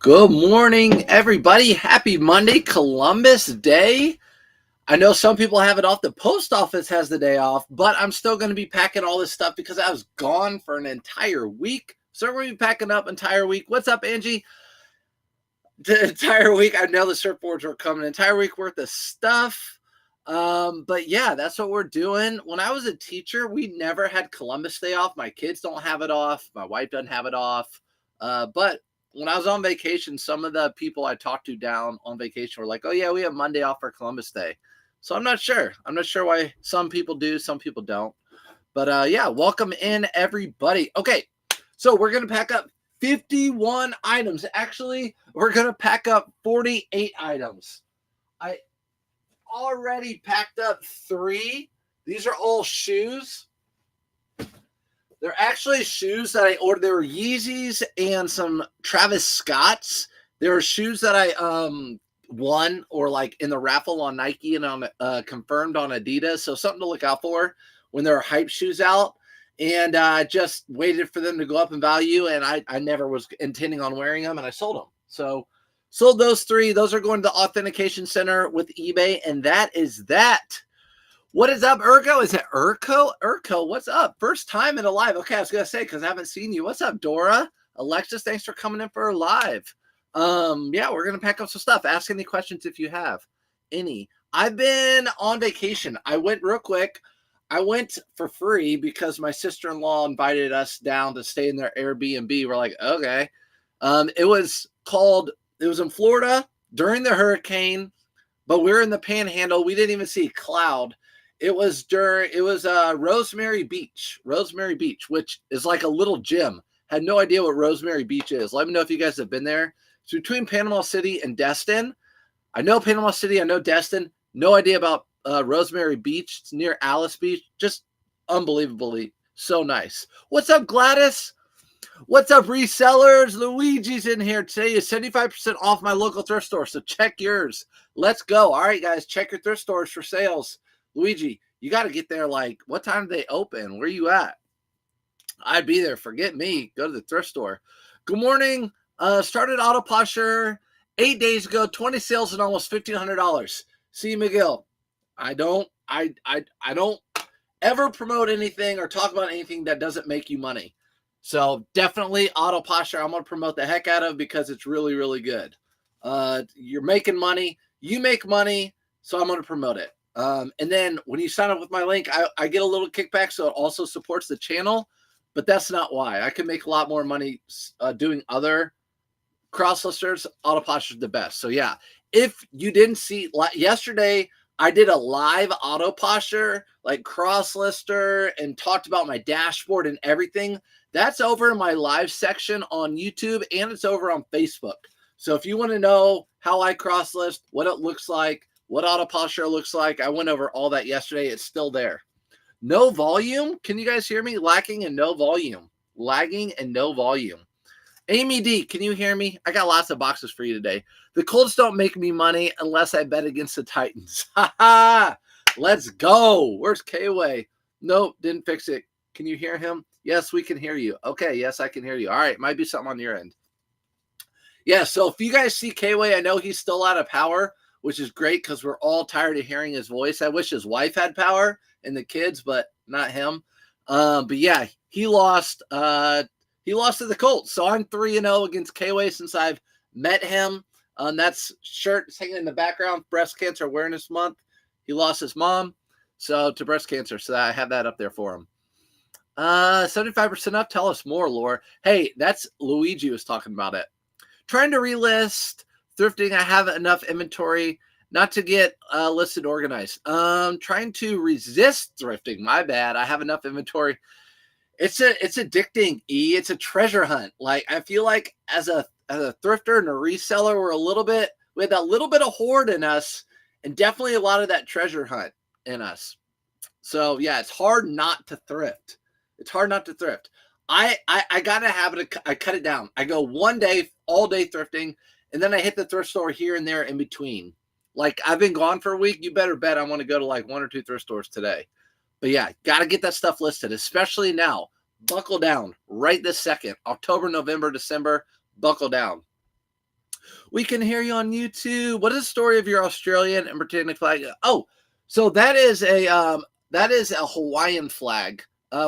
Good morning, everybody. Happy Monday, Columbus Day. I know some people have it off. The post office has the day off, but I'm still going to be packing all this stuff because I was gone for an entire week. So we're going to be packing up entire week. What's up, Angie? The entire week. I know the surfboards are coming. Entire week worth of stuff. But yeah, that's what we're doing. When I was a teacher, we never had Columbus Day off. My kids don't have it off. My wife doesn't have it off. But when I was on vacation, some of the people I talked to down on vacation were like, oh yeah, we have Monday off for Columbus Day. So I'm not sure. I'm not sure why some people do, some people don't. But yeah, welcome in everybody. Okay, so we're going to pack up 51 items. Actually, we're going to pack up 48 items. I already packed up 3. These are all shoes. They're actually shoes that I ordered. They were Yeezys and some Travis Scotts. They were shoes that I won or like in the raffle on Nike and on confirmed on Adidas. So something to look out for when there are hype shoes out. And I just waited for them to go up in value, and I never was intending on wearing them, and I sold them. So sold those 3. Those are going to the authentication center with eBay, and that is that. What is up, Urko? Is it Urko? Urko, what's up? First time in a live. Okay, I was going to say, because I haven't seen you. What's up, Dora? Alexis, thanks for coming in for a live. Yeah, we're going to pack up some stuff. Ask any questions if you have any. I've been on vacation. I went real quick. I went for free because my sister-in-law invited us down to stay in their Airbnb. We're like, okay. It was in Florida during the hurricane, but we were in the Panhandle. We didn't even see a cloud. It was Rosemary Beach, which is like a little gym. Had no idea what Rosemary Beach is. Let me know if you guys have been there. It's between Panama City and Destin. I know Panama City. I know Destin. No idea about Rosemary Beach. It's near Alice Beach. Just unbelievably so nice. What's up, Gladys? What's up, resellers? Luigi's in here today. Is 75% off my local thrift store, so check yours. Let's go. All right, guys, check your thrift stores for sales. Luigi, you got to get there. Like, what time do they open? Where you at? I'd be there. Forget me. Go to the thrift store. Good morning. Started Auto Posture 8 days ago. 20 sales and almost $1,500. See, Miguel. I don't ever promote anything or talk about anything that doesn't make you money. So definitely Auto Posture. I'm going to promote the heck out of because it's really, really good. You're making money. You make money. So I'm going to promote it. And then when you sign up with my link, I get a little kickback. So it also supports the channel, but that's not why. I can make a lot more money doing other cross listers. Auto Posture is the best. So yeah, if you didn't see yesterday, I did a live Auto Posture, like cross lister, and talked about my dashboard and everything. That's over in my live section on YouTube, and it's over on Facebook. So if you want to know how I cross list, what it looks like, what Auto Posture looks like, I went over all that yesterday. It's still there. No volume. Can you guys hear me? Lagging and no volume. Amy D, can you hear me? I got lots of boxes for you today. The Colts don't make me money unless I bet against the Titans. Ha ha! Let's go. Where's K-Way? Nope, didn't fix it. Can you hear him? Yes, we can hear you. Okay, yes, I can hear you. All right, might be something on your end. Yeah, so if you guys see K-Way, I know he's still out of power, which is great because we're all tired of hearing his voice. I wish his wife had power and the kids, but not him. But yeah, he lost to the Colts. So I'm 3-0 against K-Way since I've met him. That's shirt is hanging in the background, Breast Cancer Awareness Month. He lost his mom to breast cancer. So I have that up there for him. 75% up. Tell us more, Laura. Hey, that's Luigi was talking about it. Trying to relist thrifting. I have enough inventory not to get listed organized. Trying to resist thrifting. My bad. I have enough inventory. It's addicting, E. It's a treasure hunt. Like, I feel like as a thrifter and a reseller, we have that little bit of hoard in us, and definitely a lot of that treasure hunt in us. So yeah, it's hard not to thrift. I gotta have it. I cut it down. I go one day, all day thrifting, and then I hit the thrift store here and there in between. Like, I've been gone for a week. You better bet I want to go to like 1 or 2 thrift stores today. But yeah, got to get that stuff listed, especially now. Buckle down right this second. October, November, December, buckle down. We can hear you on YouTube. What is the story of your Australian and Britannic flag? Oh, so that is a Hawaiian flag.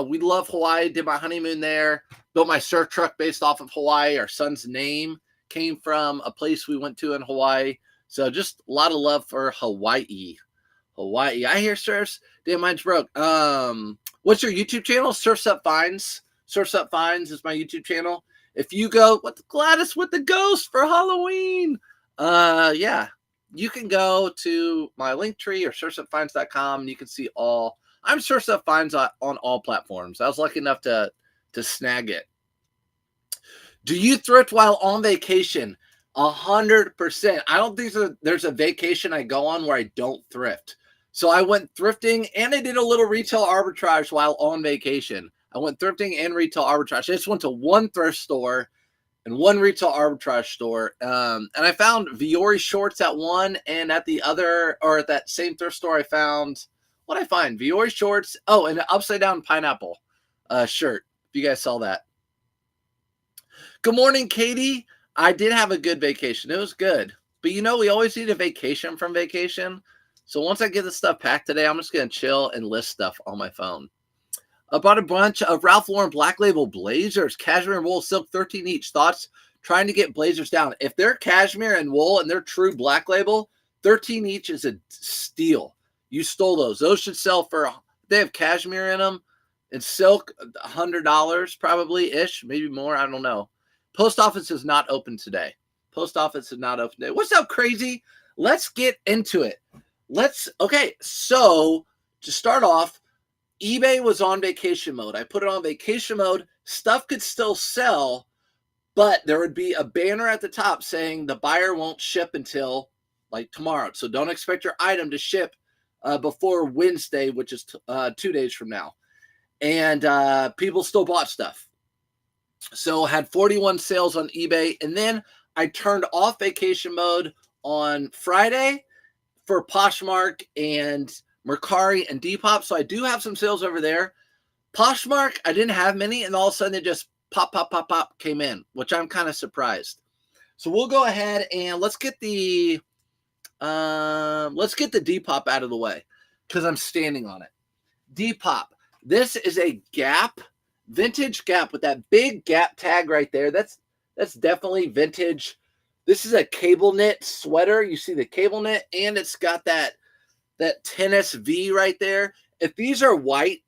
We love Hawaii. Did my honeymoon there. Built my surf truck based off of Hawaii. Our son's name came from a place we went to in Hawaii. So just a lot of love for Hawaii. Hawaii. I hear surfs. Damn, mine's broke. What's your YouTube channel? Surfs Up Finds. Surfs Up Finds is my YouTube channel. If you go, what Gladys with the ghost for Halloween? Yeah, you can go to my link tree or surfsupfinds.com and you can see all. I'm Surfs Up Finds on all platforms. I was lucky enough to snag it. Do you thrift while on vacation? 100%. I don't think there's a vacation I go on where I don't thrift. So I went thrifting and I did a little retail arbitrage while on vacation. I went thrifting and retail arbitrage. I just went to one thrift store and one retail arbitrage store. And I found Viore shorts at one, and at the other, or at that same thrift store, I found, what did I find? Viore shorts. Oh, and an upside down pineapple shirt. If you guys saw that. Good morning, Katie. I did have a good vacation. It was good. But you know, we always need a vacation from vacation. So once I get the stuff packed today, I'm just going to chill and list stuff on my phone. I bought a bunch of Ralph Lauren Black Label blazers, cashmere and wool, silk, 13 each. Thoughts? Trying to get blazers down. If they're cashmere and wool and they're true Black Label, 13 each is a steal. You stole those. Those should sell for, they have cashmere in them and silk, $100 probably-ish, maybe more. I don't know. Post office is not open today. Post office is not open today. What's up, crazy? Let's get into it. Okay, so to start off, eBay was on vacation mode. I put it on vacation mode. Stuff could still sell, but there would be a banner at the top saying the buyer won't ship until like tomorrow. So don't expect your item to ship before Wednesday, which is 2 days from now. And people still bought stuff. So had 41 sales on eBay. And then I turned off vacation mode on Friday for Poshmark and Mercari and Depop. So I do have some sales over there. Poshmark, I didn't have many, and all of a sudden they just pop came in, which I'm kind of surprised. So we'll go ahead and let's get the Depop out of the way because I'm standing on it. Depop. This is a Gap, vintage Gap with that big Gap tag right there. That's definitely vintage. This is a cable knit sweater. You see the cable knit, and it's got that tennis V right there. If these are white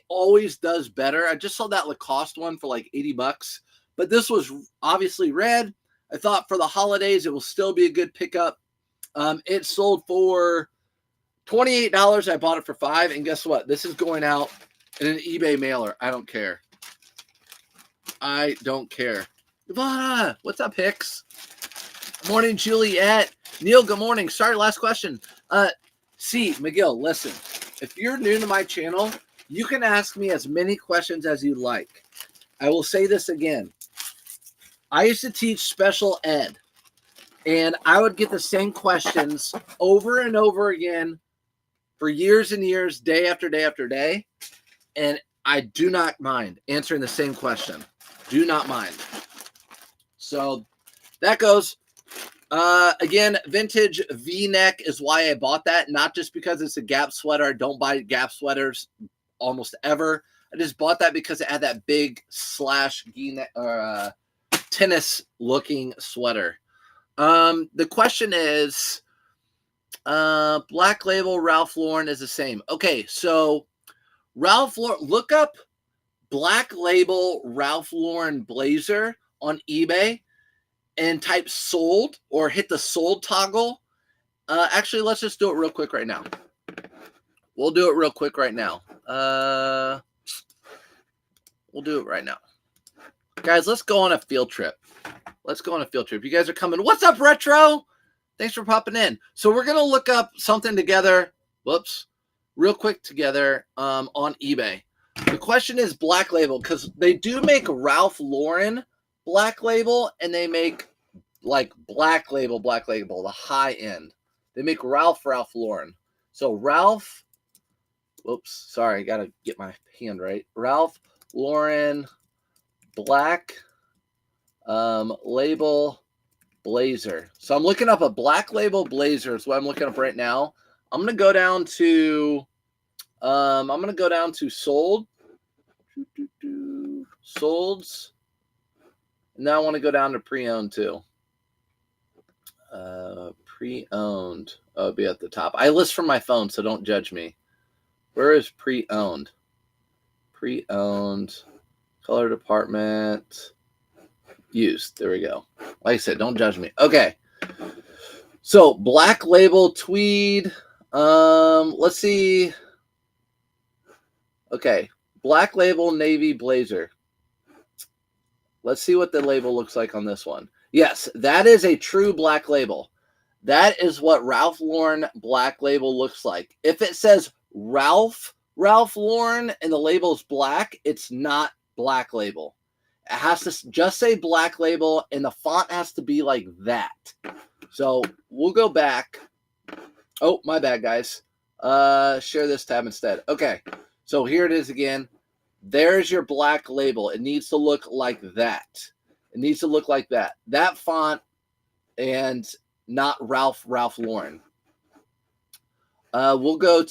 always does better. I just saw that Lacoste one for like $80, but this was obviously red. I thought for the holidays it will still be a good pickup. It sold for $28. I bought it for $5, and guess what? This is going out in an eBay mailer. I don't care. I don't care. Ivana, what's up, Hicks? Morning, Juliet. Neil, good morning. Sorry, last question. See, McGill, listen. If you're new to my channel, you can ask me as many questions as you like. I will say this again. I used to teach special ed, and I would get the same questions over and over again for years and years, day after day after day, and I do not mind answering the same question. Do not mind. So that goes. Again, vintage V-neck is why I bought that. Not just because it's a Gap sweater. I don't buy Gap sweaters almost ever. I just bought that because it had that big slash V-neck or tennis looking sweater. The question is, Black Label Ralph Lauren is the same. Okay, so Ralph Lauren, look up Black Label Ralph Lauren blazer on eBay and type sold or hit the sold toggle. Actually, let's just do it real quick right now. We'll do it real quick right now. We'll do it right now. Guys, let's go on a field trip. Let's go on a field trip. You guys are coming. What's up, Retro? Thanks for popping in. So we're going to look up something together. Whoops. Real quick together on eBay. The question is Black Label because they do make Ralph Lauren Black Label, and they make like Black Label, the high end. They make Ralph Lauren. So Ralph, whoops, sorry, I gotta get my hand right. Ralph Lauren Black Label blazer. So I'm looking up a black label blazer is what I'm looking up right now. I'm going to go down to sold. Solds. Now I want to go down to pre-owned too. Pre-owned. Oh, it'll be at the top. I list from my phone, so don't judge me. Where is pre-owned? Pre-owned. Color department. Used. There we go. Like I said, don't judge me. Okay. So black label tweed. Let's see. Okay. Black label navy blazer. Let's see what the label looks like on this one. Yes, that is a true black label. That is what Ralph Lauren black label looks like. If it says Ralph Lauren and the label's black, it's not black label. It has to just say black label and the font has to be like that. So we'll go back. Oh, my bad, guys. Share this tab instead. Okay, so here it is again. There's your black label. It needs to look like that. It needs to look like that. That font and not Ralph Lauren. We'll go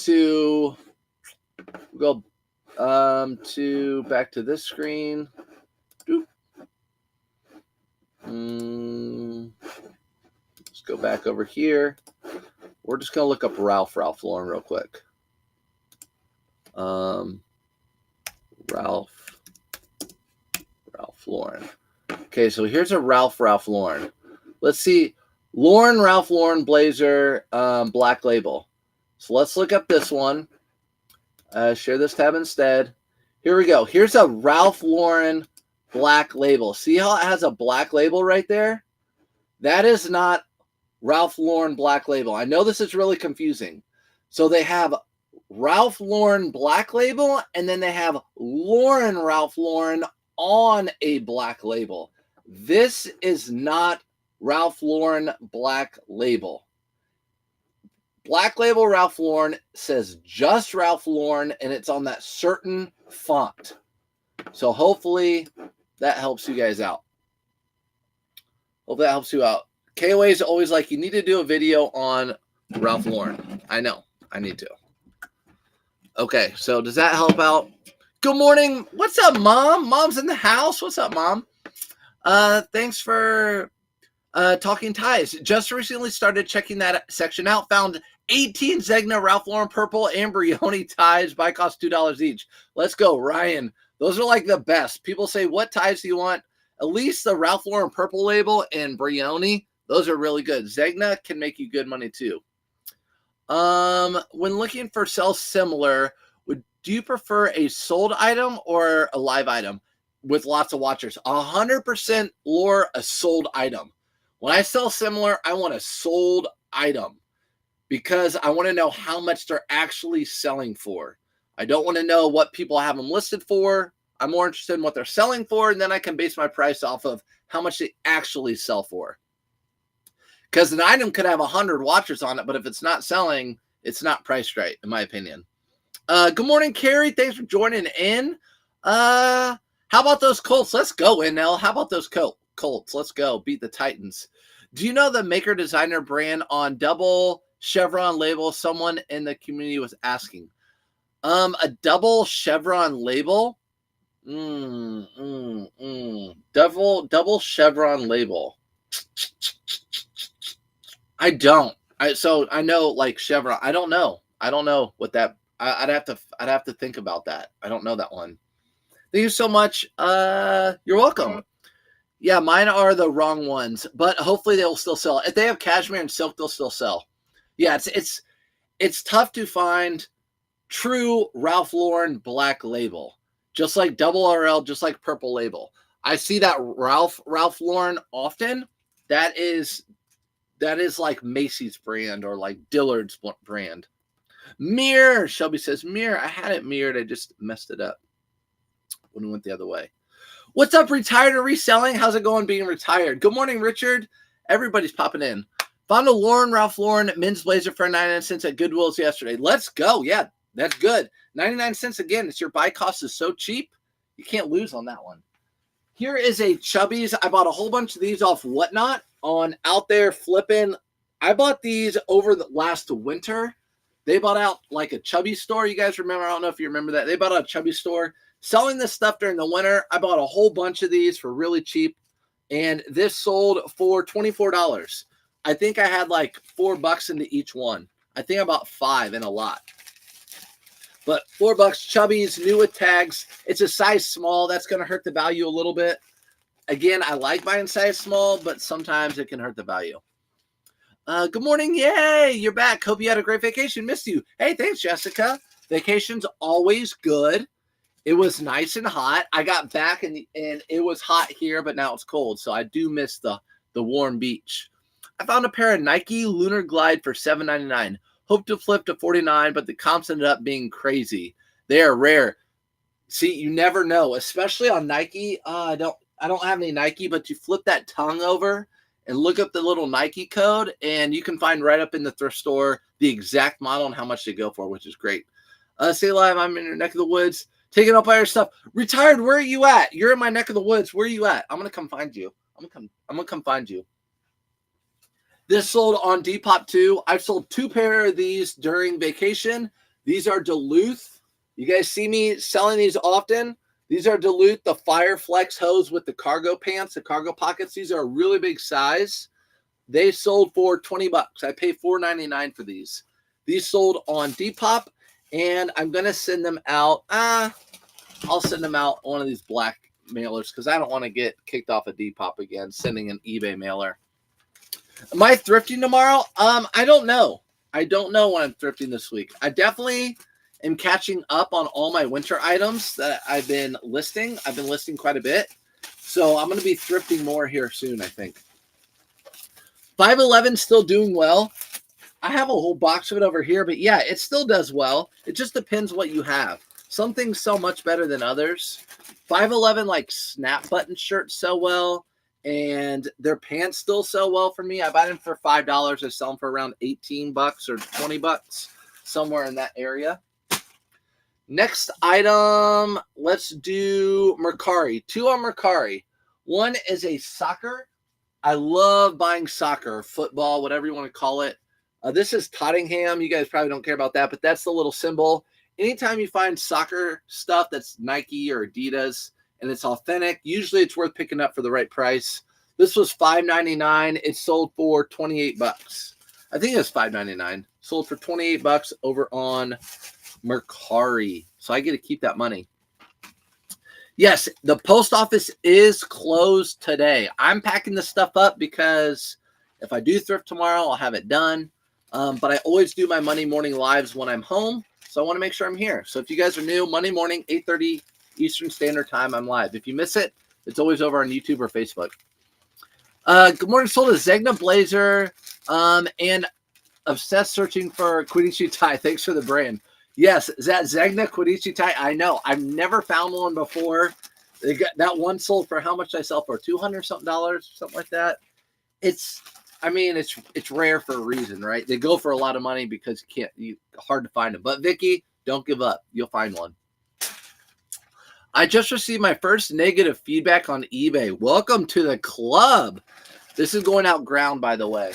back to this screen. Let's go back over here. We're just gonna look up Ralph Lauren real quick. Ralph Lauren. Okay, so here's a Ralph Lauren. Let's see. Ralph Lauren blazer, black label. So let's look up this one. Share this tab instead. Here we go. Here's a Ralph Lauren black label. See how it has a black label right there? That is not Ralph Lauren black label. I know this is really confusing. So they have Ralph Lauren black label, and then they have Ralph Lauren on a black label. This is not Ralph Lauren black label. Black label Ralph Lauren says just Ralph Lauren, and it's on that certain font. So hopefully that helps you guys out. Hope that helps you out. KOA is always like, you need to do a video on Ralph Lauren. I know. I need to. Okay, so does that help out? Good morning. What's up, Mom? Mom's in the house. What's up, Mom? Thanks for talking ties. Just recently started checking that section out. Found 18 Zegna Ralph Lauren purple and Brioni ties. Buy cost $2 each. Let's go, Ryan. Those are like the best. People say, what ties do you want? At least the Ralph Lauren purple label and Brioni. Those are really good. Zegna can make you good money too. When looking for sell similar, do you prefer a sold item or a live item with lots of watchers? 100% lure a sold item. When I sell similar, I want a sold item because I want to know how much they're actually selling for. I don't want to know what people have them listed for. I'm more interested in what they're selling for, and then I can base my price off of how much they actually sell for. Because an item could have 100 watchers on it, but if it's not selling, it's not priced right, in my opinion. Good morning, Carrie. Thanks for joining in. How about those Colts? Let's go, NL. How about those Colts? Let's go. Beat the Titans. Do you know the maker designer brand on double chevron label? Someone in the community was asking. A double chevron label? Double chevron label. I don't. So I know like Chevron. I don't know what that. I'd have to think about that. I don't know that one. Thank you so much. You're welcome. Yeah, mine are the wrong ones, but hopefully they'll still sell. If they have cashmere and silk, they'll still sell. Yeah, it's tough to find true Ralph Lauren black label, just like double RL, just like purple label. I see that Ralph Lauren often. That is like Macy's brand or like Dillard's brand. Mirror, Shelby says, mirror. I had it mirrored. I just messed it up when we went the other way. What's up, retired or reselling? How's it going being retired? Good morning, Richard. Everybody's popping in. Found a Ralph Lauren men's blazer for 99 cents at Goodwill's yesterday. Let's go. Yeah, that's good. 99 cents again. It's your buy cost is so cheap. You can't lose on that one. Here is a Chubby's. I bought a whole bunch of these off Whatnot. on out there flipping. I bought these over the last winter. They bought out like a Chubby Store. You guys remember? I don't know if you remember that. They bought out a Chubby Store selling this stuff during the winter. I bought a whole bunch of these for really cheap. And this sold for $24. I think I had like $4 into each one. I think I bought 5 in a lot. But $4, Chubbies, new with tags. It's a size small. That's going to hurt the value a little bit. Again, I like buying size small, but sometimes it can hurt the value. Good morning. Yay, you're back. Hope you had a great vacation. Missed you. Hey, thanks, Jessica. Vacation's always good. It was nice and hot. I got back and it was hot here, but now it's cold. So I do miss the warm beach. I found a pair of Nike Lunar Glide for $7.99. Hope to flip to $49, but the comps ended up being crazy. They are rare. See, you never know, especially on Nike. I don't have any Nike, but you flip that tongue over and look up the little Nike code, and you can find right up in the thrift store the exact model and how much they go for, which is great. Stay alive. I'm in your neck of the woods. Taking up all your stuff. Retired, where are you at? You're in my neck of the woods. Where are you at? I'm going to come find you. I'm gonna come find you. This sold on Depop too. I've sold 2 pair of these during vacation. These are Duluth. You guys see me selling these often. These are Duluth, the Fire Flex hose with the cargo pants, the cargo pockets. These are a really big size. They sold for $20. I paid $4.99 for these. These sold on Depop, and I'm going to send them out. I'll send them out one of these black mailers because I don't want to get kicked off of Depop again, sending an eBay mailer. Am I thrifting tomorrow? I don't know. I don't know when I'm thrifting this week. I definitely am catching up on all my winter items that I've been listing. I've been listing quite a bit. So I'm going to be thrifting more here soon, I think. 511 still doing well. I have a whole box of it over here, but yeah, it still does well. It just depends what you have. Some things sell much better than others. 511 like snap button shirts sell well, and their pants still sell well for me. I buy them for $5. I sell them for around $18 or $20, somewhere in that area. Next item, let's do Mercari. 2 on Mercari. One is a soccer. I love buying soccer, football, whatever you want to call it. This is Tottenham. You guys probably don't care about that, but that's the little symbol. Anytime you find soccer stuff that's Nike or Adidas and it's authentic, usually it's worth picking up for the right price. This was $5.99. It sold for $28. I think it was $5.99. Sold for $28 over on Mercari. So I get to keep that money. Yes, the post office is closed today. I'm packing this stuff up because if I do thrift tomorrow, I'll have it done. But I always do my Monday morning lives when I'm home. So I want to make sure I'm here. So if you guys are new, Monday morning, 8:30 Eastern Standard Time, I'm live. If you miss it, it's always over on YouTube or Facebook. Good morning, sold a Zegna blazer and obsessed searching for Quinichi tie. Thanks for the brand. Yes, is that Zegna Quinichi tie? I know. I've never found one before. They got that one sold for how much did I sell for? $200 something, something like that. It's rare for a reason, right? They go for a lot of money because hard to find them. But Vicky, don't give up. You'll find one. I just received my first negative feedback on eBay. Welcome to the club. This is going out ground, by the way.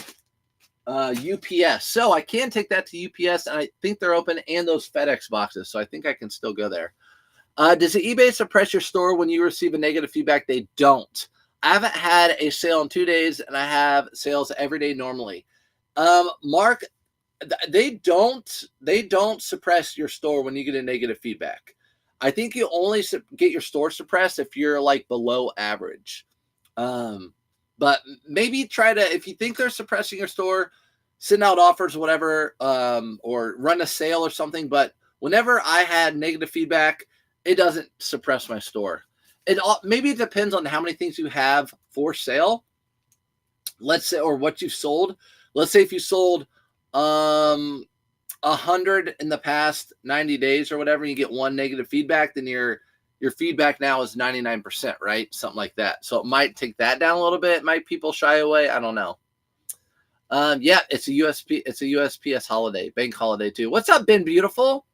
UPS. So I can take that to UPS, and I think they're open, and those FedEx boxes. So I think I can still go there. Does the eBay suppress your store when you receive a negative feedback? They don't. I haven't had a sale in 2 days, and I have sales every day normally. Mark, they don't suppress your store when you get a negative feedback. I think you only get your store suppressed if you're like below average. But maybe if you think they're suppressing your store, send out offers, whatever, or run a sale or something. But whenever I had negative feedback, it doesn't suppress my store. Maybe it depends on how many things you have for sale. Let's say, or what you've sold. Let's say if you sold 100 in the past 90 days or whatever, and you get one negative feedback, then your feedback now is 99%, right? Something like that. So it might take that down a little bit. Might people shy away? I don't know. Yeah, it's a USPS holiday, bank holiday too. What's up, Ben Beautiful?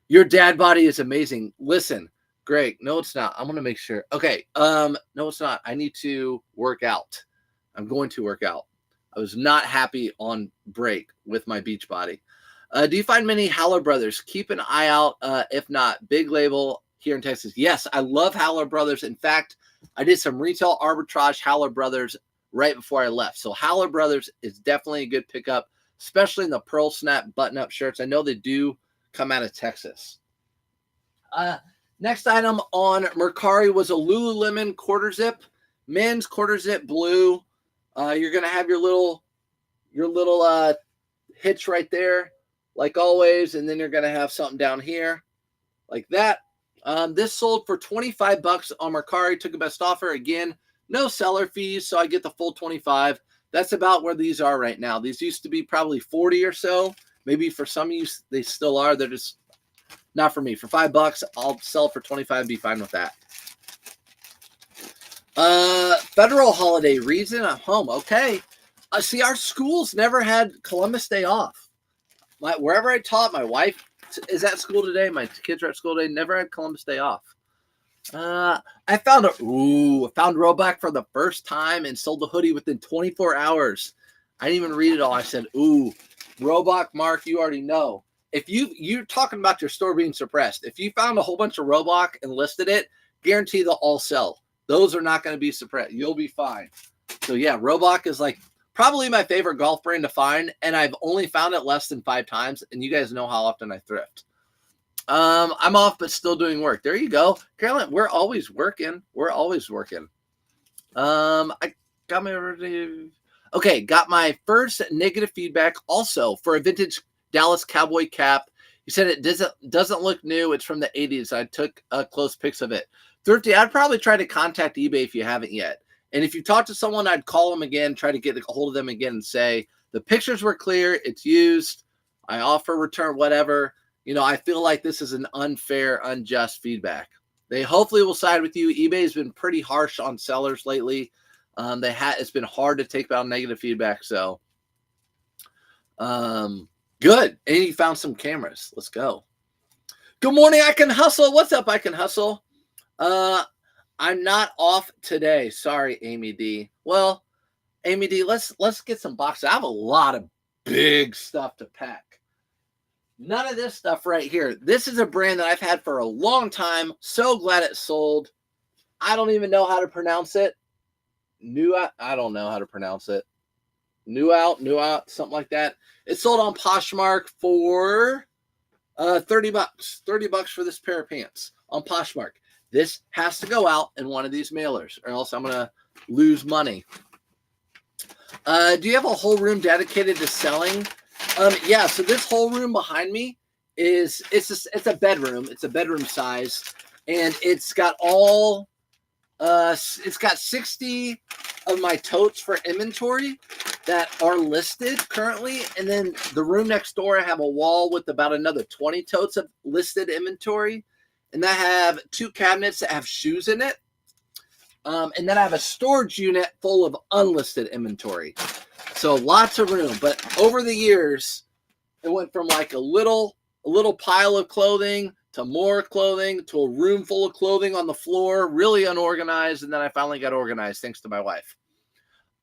Your dad body is amazing. Listen, Greg, no, it's not. I'm going to make sure. Okay. No, it's not. I need to work out. I'm going to work out. I was not happy on break with my beach body. Do you find many Howler Brothers? Keep an eye out. If not, big label here in Texas. Yes, I love Howler Brothers. In fact, I did some retail arbitrage Howler Brothers right before I left. So Howler Brothers is definitely a good pickup, especially in the pearl snap button-up shirts. I know they do come out of Texas. Next item on Mercari was a Lululemon quarter zip, men's quarter zip blue. You're gonna have your little hitch right there, like always, and then you're gonna have something down here, like that. This sold for $25 on Mercari. Took a best offer. Again, no seller fees, so I get the full 25. That's about where these are right now. These used to be probably 40 or so. Maybe for some of you, they still are. They're just not for me. For $5, I'll sell for 25 and be fine with that. Federal holiday reason I'm home. Okay. See, our schools never had Columbus Day off. Wherever I taught, my wife is at school today. My kids are at school today. Never had Columbus Day off. I found Roebuck for the first time and sold the hoodie within 24 hours. I didn't even read it all. I said, ooh, Roebuck, Mark, you already know. If you're talking about your store being suppressed, if you found a whole bunch of Roebuck and listed it, guarantee they'll all sell. Those are not going to be suppressed. You'll be fine. So yeah, Roebuck is like probably my favorite golf brand to find, and I've only found it less than 5 times, and you guys know how often I thrift. I'm off, but still doing work. There you go. Carolyn, we're always working. We're always working. I got my first negative feedback also for a vintage Dallas Cowboy cap. He said it doesn't look new. It's from the 80s. I took close pics of it. Thrifty, I'd probably try to contact eBay if you haven't yet. And if you talk to someone, I'd call them again, try to get a hold of them again and say, the pictures were clear. It's used. I offer return, whatever. You know, I feel like this is an unfair, unjust feedback. They hopefully will side with you. eBay has been pretty harsh on sellers lately. It's been hard to take down negative feedback. So, good. And you found some cameras. Let's go. Good morning, I Can Hustle. What's up, I Can Hustle? I'm not off today. Sorry, Amy D. Well, Amy D, let's get some boxes. I have a lot of big stuff to pack. None of this stuff right here. This is a brand that I've had for a long time. So glad it sold. I don't even know how to pronounce it. I don't know how to pronounce it. New out, something like that. It sold on Poshmark for $30. $30 for this pair of pants on Poshmark. This has to go out in one of these mailers, or else I'm gonna lose money. Do you have a whole room dedicated to selling? Yeah, so this whole room behind me it's a bedroom. It's a bedroom size, and it's got it's got 60 of my totes for inventory that are listed currently, and then the room next door I have a wall with about another 20 totes of listed inventory, and I have 2 cabinets that have shoes in it, and then I have a storage unit full of unlisted inventory. So lots of room, but over the years, it went from like a little pile of clothing to more clothing to a room full of clothing on the floor, really unorganized, and then I finally got organized thanks to my wife.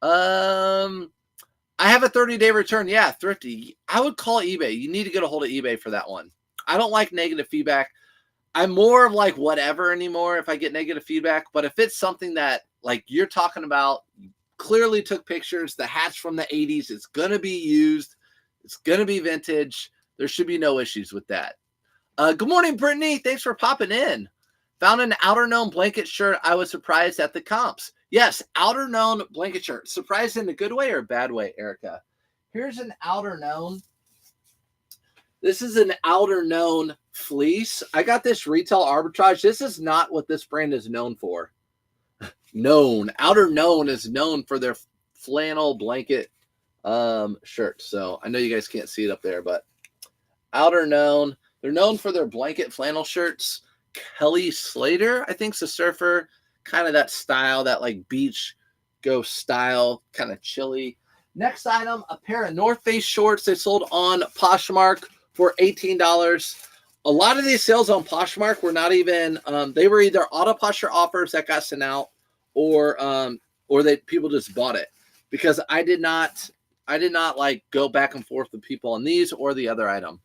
I have a 30-day return. Yeah, thrifty. I would call eBay. You need to get a hold of eBay for that one. I don't like negative feedback. I'm more of like whatever anymore if I get negative feedback, but if it's something that like you're talking about, clearly took pictures, the hat's from the 80s, it's going to be used, it's going to be vintage, there should be no issues with that. Good morning, Brittany. Thanks for popping in. Found an Outer Known blanket shirt. I was surprised at the comps. Yes, Outer Known blanket shirt. Surprised in a good way or a bad way, Erica? Here's an Outer Known. This is an Outer Known fleece. I got this retail arbitrage. This is not what this brand is known for. Outer Known is known for their flannel blanket shirt. So I know you guys can't see it up there, but Outer Known, they're known for their blanket flannel shirts. Kelly Slater, I think, is a surfer, kind of that style, that like beach ghost style, kind of chilly. Next item, a pair of North Face shorts. They sold on Poshmark for $18. A lot of these sales on Poshmark were not even, they were either auto posture offers that got sent out, or people just bought it. because I did not like go back and forth with people on these or the other item.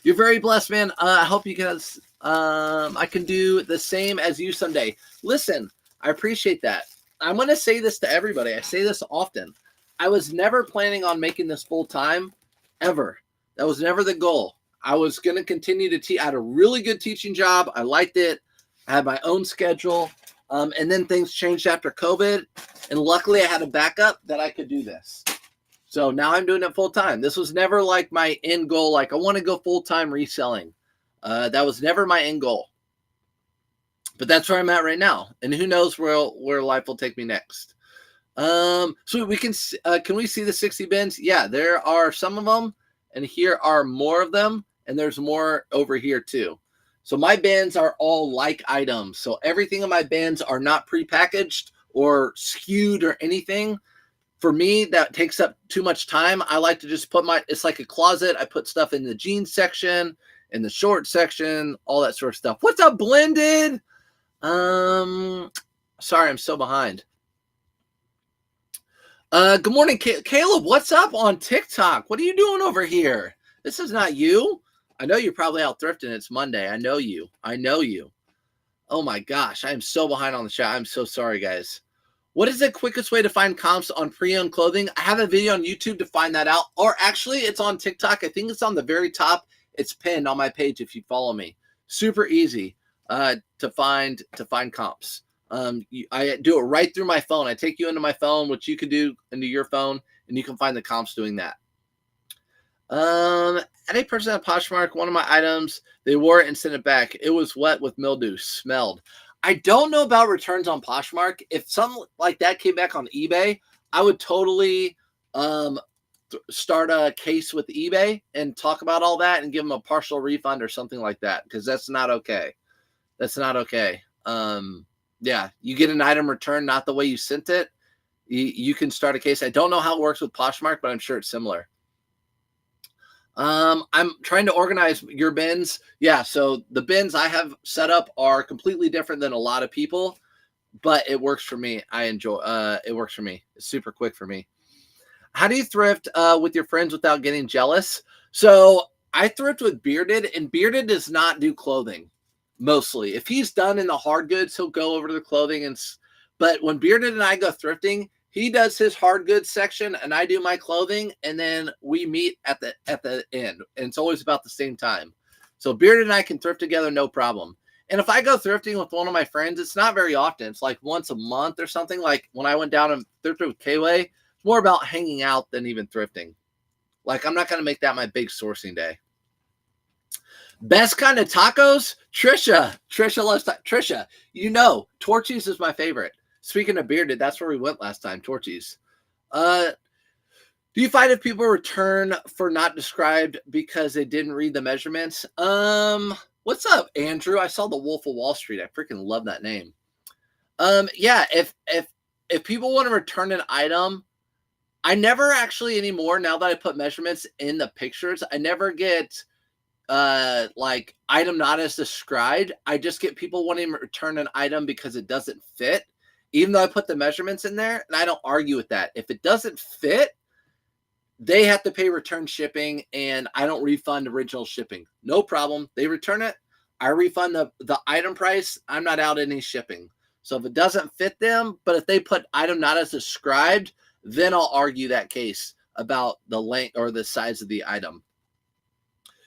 You're very blessed, man. I hope you guys, I can do the same as you someday. Listen, I appreciate that. I'm going to say this to everybody. I say this often. I was never planning on making this full time, ever. That was never the goal. I was going to continue to teach. I had a really good teaching job. I liked it. I had my own schedule. And then things changed after COVID. And luckily I had a backup that I could do this. So now I'm doing it full time. This was never like my end goal. Like I want to go full time reselling. That was never my end goal. But that's where I'm at right now. And who knows where life will take me next. So we can we see the 60 bins? Yeah, there are some of them. And here are more of them. And there's more over here too. So my bins are all like items. So everything in my bins are not prepackaged or skewed or anything. For me, that takes up too much time. I like to just put it's like a closet. I put stuff in the jeans section, in the short section, all that sort of stuff. What's up, Blended? Sorry, I'm so behind. Good morning, Caleb. What's up on TikTok? What are you doing over here? This is not you. I know you're probably out thrifting. It's Monday. I know you. Oh my gosh, I am so behind on the chat. I'm so sorry, guys. What is the quickest way to find comps on pre-owned clothing? I have a video on YouTube to find that out. Or actually, it's on TikTok. I think it's on the very top. It's pinned on my page if you follow me. Super easy to find comps. I do it right through my phone. I take you into my phone, which you can do into your phone, and you can find the comps doing that. At a person at Poshmark, one of my items, they wore it and sent it back. It was wet with mildew, smelled. I don't know about returns on Poshmark. If something like that came back on eBay, I would totally start a case with eBay and talk about all that and give them a partial refund or something like that, because that's not okay. That's not okay. Yeah, you get an item returned not the way you sent it, you can start a case. I don't know how it works with Poshmark, but I'm sure it's similar. I'm trying to organize your bins. Yeah, so the bins I have set up are completely different than a lot of people, but it works for me. I enjoy it works for me. It's super quick for me. How do you thrift with your friends without getting jealous? So I thrift with Bearded, and Bearded does not do clothing mostly. If he's done in the hard goods, he'll go over to the clothing. But when Bearded and I go thrifting, he does his hard goods section and I do my clothing, and then we meet at the end. And it's always about the same time. So Bearded and I can thrift together, no problem. And if I go thrifting with one of my friends, it's not very often. It's like once a month or something. Like when I went down and thrifted with K-Way, it's more about hanging out than even thrifting. Like I'm not going to make that my big sourcing day. Best kind of tacos? Trisha loves Trisha. You know, Torchy's is my favorite. Speaking of Bearded, that's where we went last time, Torchy's. Do you find if people return for not described because they didn't read the measurements? What's up, Andrew? I saw the Wolf of Wall Street. I freaking love that name. Yeah, if people want to return an item, I never actually anymore, now that I put measurements in the pictures, I never get like item not as described. I just get people wanting to return an item because it doesn't fit, even though I put the measurements in there, and I don't argue with that. If it doesn't fit, they have to pay return shipping, and I don't refund original shipping. No problem. They return it. I refund the item price. I'm not out any shipping. So if it doesn't fit them, but if they put item not as described, then I'll argue that case about the length or the size of the item.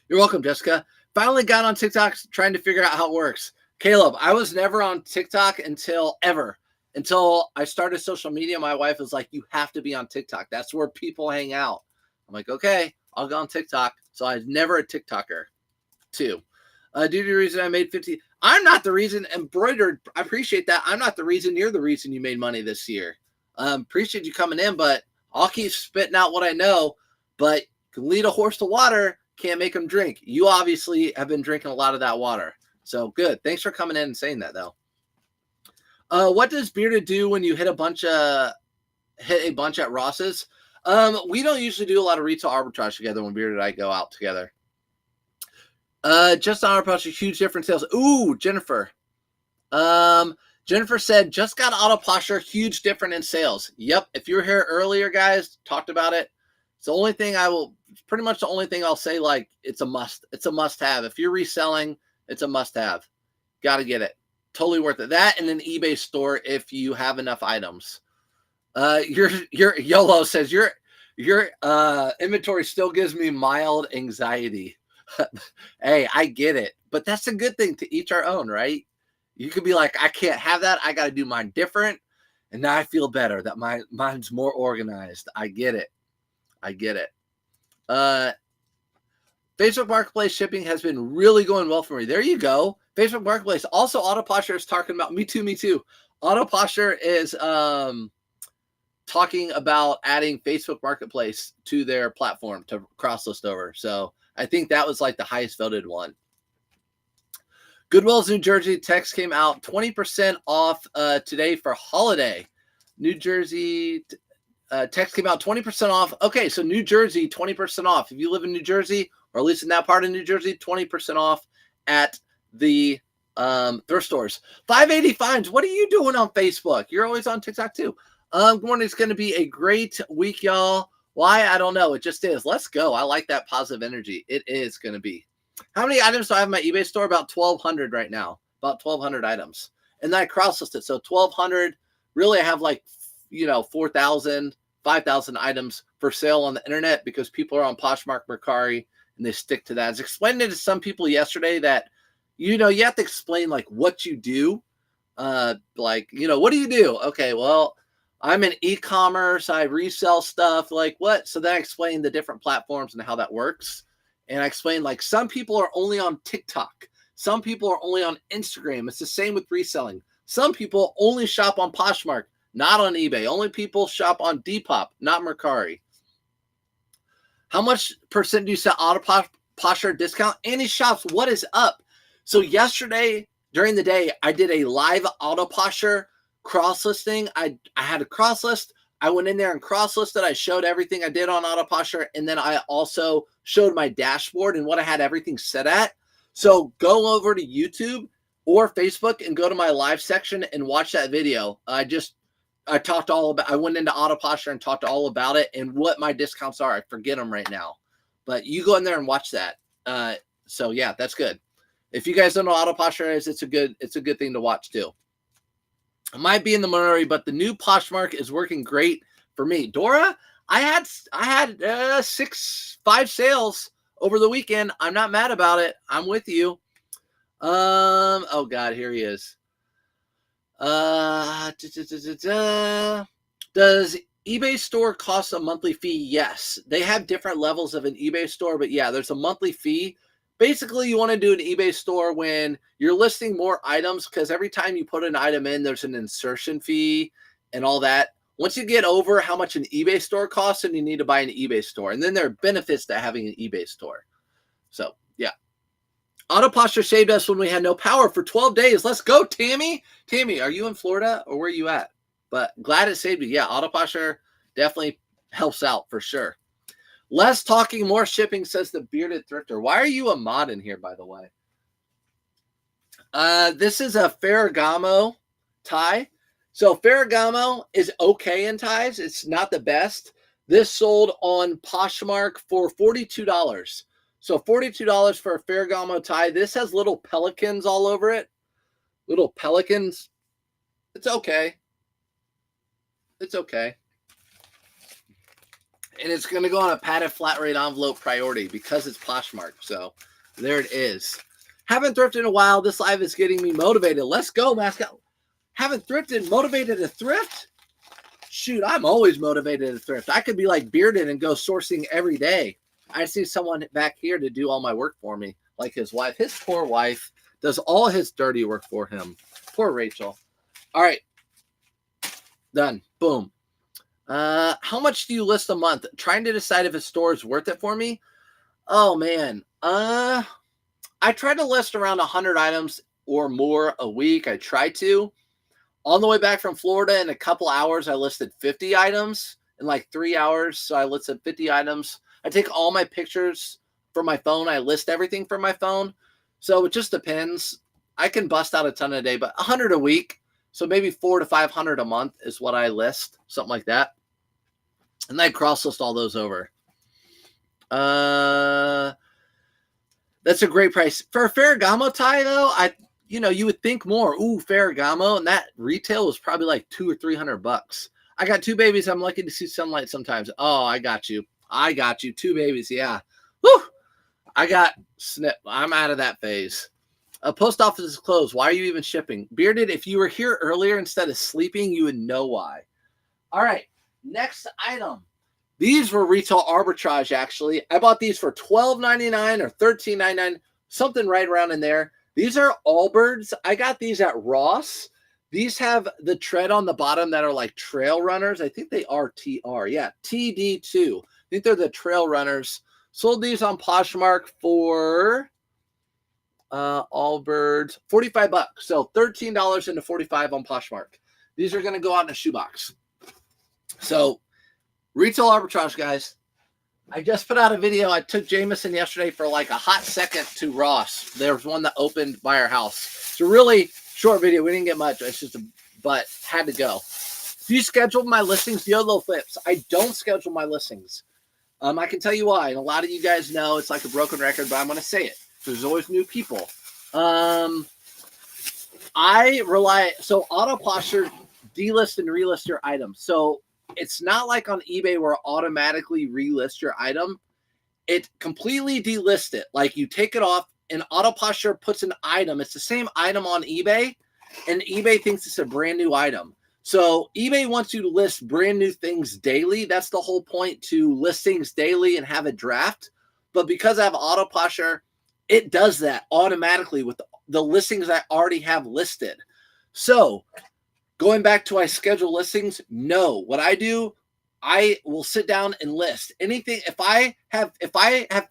You're welcome, Jessica. Finally got on TikTok trying to figure out how it works. Caleb, I was never on TikTok until I started social media. My wife was like, you have to be on TikTok. That's where people hang out. I'm like, okay, I'll go on TikTok. So I was never a TikToker. 2. Due to the reason I made 50. I'm not the reason. Embroidered, I appreciate that. I'm not the reason. You're the reason you made money this year. Appreciate you coming in, but I'll keep spitting out what I know. But can lead a horse to water, can't make them drink. You obviously have been drinking a lot of that water. So good. Thanks for coming in and saying that, though. What does Bearded do when you hit a bunch at Ross's? We don't usually do a lot of retail arbitrage together when Bearded and I go out together. Just on arbitrage, huge difference sales. Ooh, Jennifer. Jennifer said, just got auto posture, huge difference in sales. Yep. If you were here earlier, guys, talked about it. It's the only thing pretty much the only thing I'll say, like, it's a must have. If you're reselling, it's a must have. Got to get it. Totally worth it. That and an eBay store if you have enough items. Your YOLO says your inventory still gives me mild anxiety. Hey, I get it, but that's a good thing, to each our own, right? You could be like, I can't have that. I got to do mine different. And now I feel better that mine's more organized. I get it. Facebook Marketplace shipping has been really going well for me. There you go. Facebook Marketplace. Also, Auto Posture is talking about, me too. Auto Posture is talking about adding Facebook Marketplace to their platform to cross-list over. So I think that was like the highest voted one. Goodwill's New Jersey text came out 20% off today for holiday. New Jersey text came out 20% off. Okay, so New Jersey, 20% off. If you live in New Jersey, or at least in that part of New Jersey, 20% off at the thrift stores. 580 Finds, what are you doing on Facebook? You're always on TikTok too. Good morning. It's going to be a great week, y'all. Why? I don't know. It just is. Let's go. I like that positive energy. It is going to be. How many items do I have in my eBay store? About 1,200 right now. About 1,200 items. And then I cross-listed. So 1,200. Really, I have like, 4,000, 5,000 items for sale on the internet because people are on Poshmark, Mercari, and they stick to that. I was explaining to some people yesterday that, you have to explain like what you do. What do you do? Okay, well, I'm in e-commerce. I resell stuff. Like what? So then I explained the different platforms and how that works. And I explained like some people are only on TikTok. Some people are only on Instagram. It's the same with reselling. Some people only shop on Poshmark, not on eBay. Only people shop on Depop, not Mercari. How much percent do you sell auto posture discount? Any shops, what is up? So yesterday during the day, I did a live auto posture cross listing. I had a cross list. I went in there and cross listed. I showed everything I did on auto posture. And then I also showed my dashboard and what I had everything set at. So go over to YouTube or Facebook and go to my live section and watch that video. I talked all about, I went into auto posture and talked all about it and what my discounts are. I forget them right now, but you go in there and watch that. So yeah, that's good. If you guys don't know what auto posture is, it's a good thing to watch too. I might be in the minority, but the new Poshmark is working great for me. Dora, I had 5 sales over the weekend. I'm not mad about it. I'm with you. Oh God, here he is. Does eBay store cost a monthly fee? Yes. They have different levels of an eBay store, but yeah, there's a monthly fee. Basically, you want to do an eBay store when you're listing more items because every time you put an item in, there's an insertion fee and all that. Once you get over how much an eBay store costs, then you need to buy an eBay store. And then there are benefits to having an eBay store. So, yeah. Auto posture saved us when we had no power for 12 days. Let's go, Tammy. Tammy, are you in Florida or where are you at? But glad it saved you. Yeah, auto posture definitely helps out for sure. Less talking, more shipping, says the bearded thrifter. Why are you a mod in here, by the way? This is a Ferragamo tie. So Ferragamo is okay in ties. It's not the best. This sold on Poshmark for $42. So $42 for a Ferragamo tie. This has little pelicans all over it. Little pelicans. It's okay. It's okay. And it's going to go on a padded flat rate envelope priority because it's Poshmark. So there it is. Haven't thrifted in a while. This live is getting me motivated. Let's go, mascot. Haven't thrifted, motivated to thrift? Shoot, I'm always motivated to thrift. I could be like bearded and go sourcing every day. I see someone back here to do all my work for me, like his wife. His poor wife does all his dirty work for him. Poor Rachel. All right. Done. Boom. How much do you list a month? Trying to decide if a store is worth it for me. Oh man. I try to list around 100 items or more a week. I try to. On the way back from Florida in a couple hours, I listed 50 items in like 3 hours. So I listed 50 items. I take all my pictures from my phone. I list everything from my phone. So it just depends. I can bust out a ton a day, but 100 a week. So maybe 400 to 500 a month is what I list, something like that. And I cross list all those over. That's a great price for a Ferragamo tie, though. You would think more. Ooh, Ferragamo, and that retail was probably like $200 or $300. I got 2 babies. I'm lucky to see sunlight sometimes. Oh, I got you. 2 babies. Yeah. Woo! I got snip. I'm out of that phase. Post office is closed. Why are you even shipping? Bearded, if you were here earlier instead of sleeping, you would know why. All right. Next item. These were retail arbitrage, actually. I bought these for $12.99 or $13.99, something right around in there. These are Allbirds. I got these at Ross. These have the tread on the bottom that are like trail runners. I think they are TR. Yeah, TD2. I think they're the trail runners. Sold these on Poshmark for Allbirds, $45. So $13 into $45 on Poshmark. These are going to go out in a shoebox. So retail arbitrage, guys. I just put out a video. I took Jameson yesterday for like a hot second to Ross. There was one that opened by our house. It's a really short video. We didn't get much. It's just but had to go. Do you schedule my listings? YOLO flips. I don't schedule my listings. I can tell you why. And a lot of you guys know it's like a broken record, but I'm going to say it. There's always new people. I rely, so auto posture delist and relist your item. So it's not like on eBay where it automatically relist your item. It completely delists it. Like you take it off and auto posture puts an item. It's the same item on eBay and eBay thinks it's a brand new item. So eBay wants you to list brand new things daily. That's the whole point, to list things daily and have a draft. But because I have auto posture, it does that automatically with the listings I already have listed. So going back to I schedule listings, no. What I do, I will sit down and list anything. If I have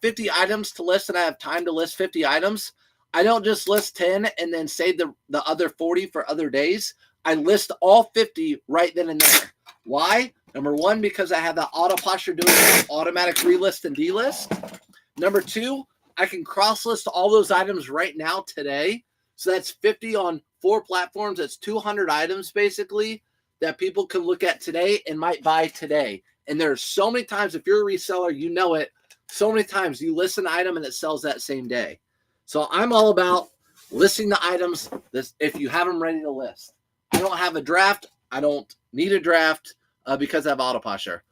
50 items to list and I have time to list 50 items, I don't just list 10 and then save the other 40 for other days. I list all 50 right then and there. Why? Number one, because I have the auto posture doing automatic relist and delist. Number two, I can cross list all those items right now today. So that's 50 on 4 platforms. That's 200 items basically that people can look at today and might buy today. And there's so many times, if you're a reseller, you know it, so many times you list an item and it sells that same day. So I'm all about listing the items if you have them ready to list. I don't have a draft. I don't need a draft because I have auto posture.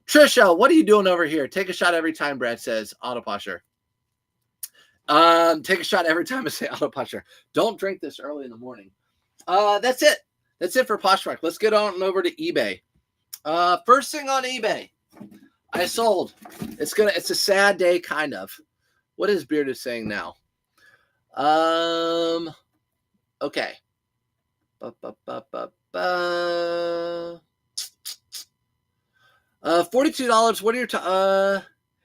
Trisha, what are you doing over here? Take a shot every time, Brad says. Auto posture. Take a shot every time I say auto posture. Don't drink this early in the morning. That's it. That's it for Poshmark. Let's get on over to eBay. First thing on eBay, I sold. It's a sad day, kind of. What is Bearded saying now? Okay. $42. What are your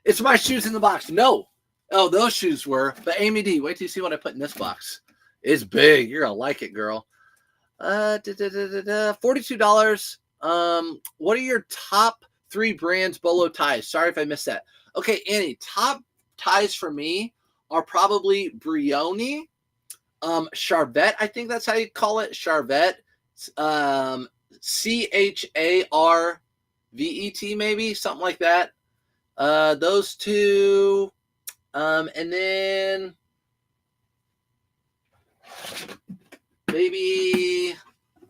it's my shoes in the box. No. Oh, those shoes were. But Amy D, wait till you see what I put in this box. It's big. You're gonna like it, girl. $42. What are your top 3 brands Bolo ties? Sorry if I missed that. Okay, Annie, top ties for me are probably Brioni, Charvet, I think that's how you call it, Charvet, CHARVET, maybe something like that. Those two, and then maybe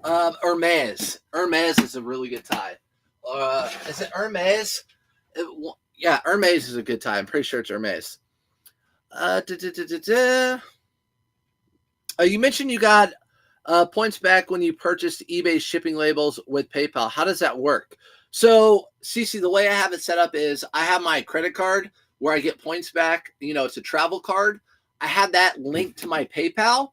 Hermes. Hermes is a really good tie. Is it Hermes? Yeah, Hermes is a good tie. I'm pretty sure it's Hermes. You mentioned you got points back when you purchased eBay shipping labels with PayPal. How does that work? So, Cece, the way I have it set up is I have my credit card where I get points back. You know, it's a travel card. I have that linked to my PayPal.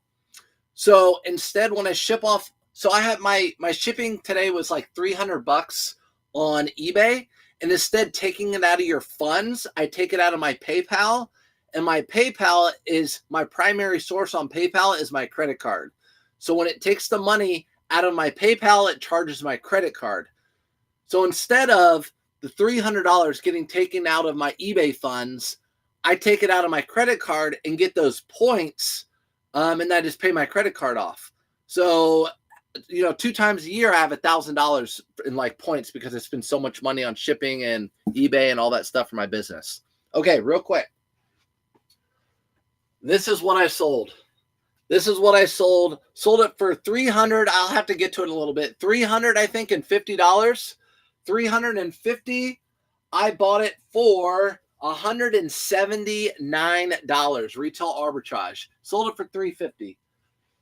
So instead, when I ship off, so I have my shipping today was like $300 on eBay. And instead taking it out of your funds, I take it out of my PayPal. And my PayPal is my primary source on PayPal is my credit card. So when it takes the money out of my PayPal, it charges my credit card. So instead of the $300 getting taken out of my eBay funds, I take it out of my credit card and get those points, and I just pay my credit card off. So 2 times a year I have $1,000 in like points because I spend so much money on shipping and eBay and all that stuff for my business. Okay, real quick. This is what I sold. Sold it for $300. I'll have to get to it in a little bit. $300, I think, and $50. $350. I bought it for $179. Retail arbitrage. Sold it for $350.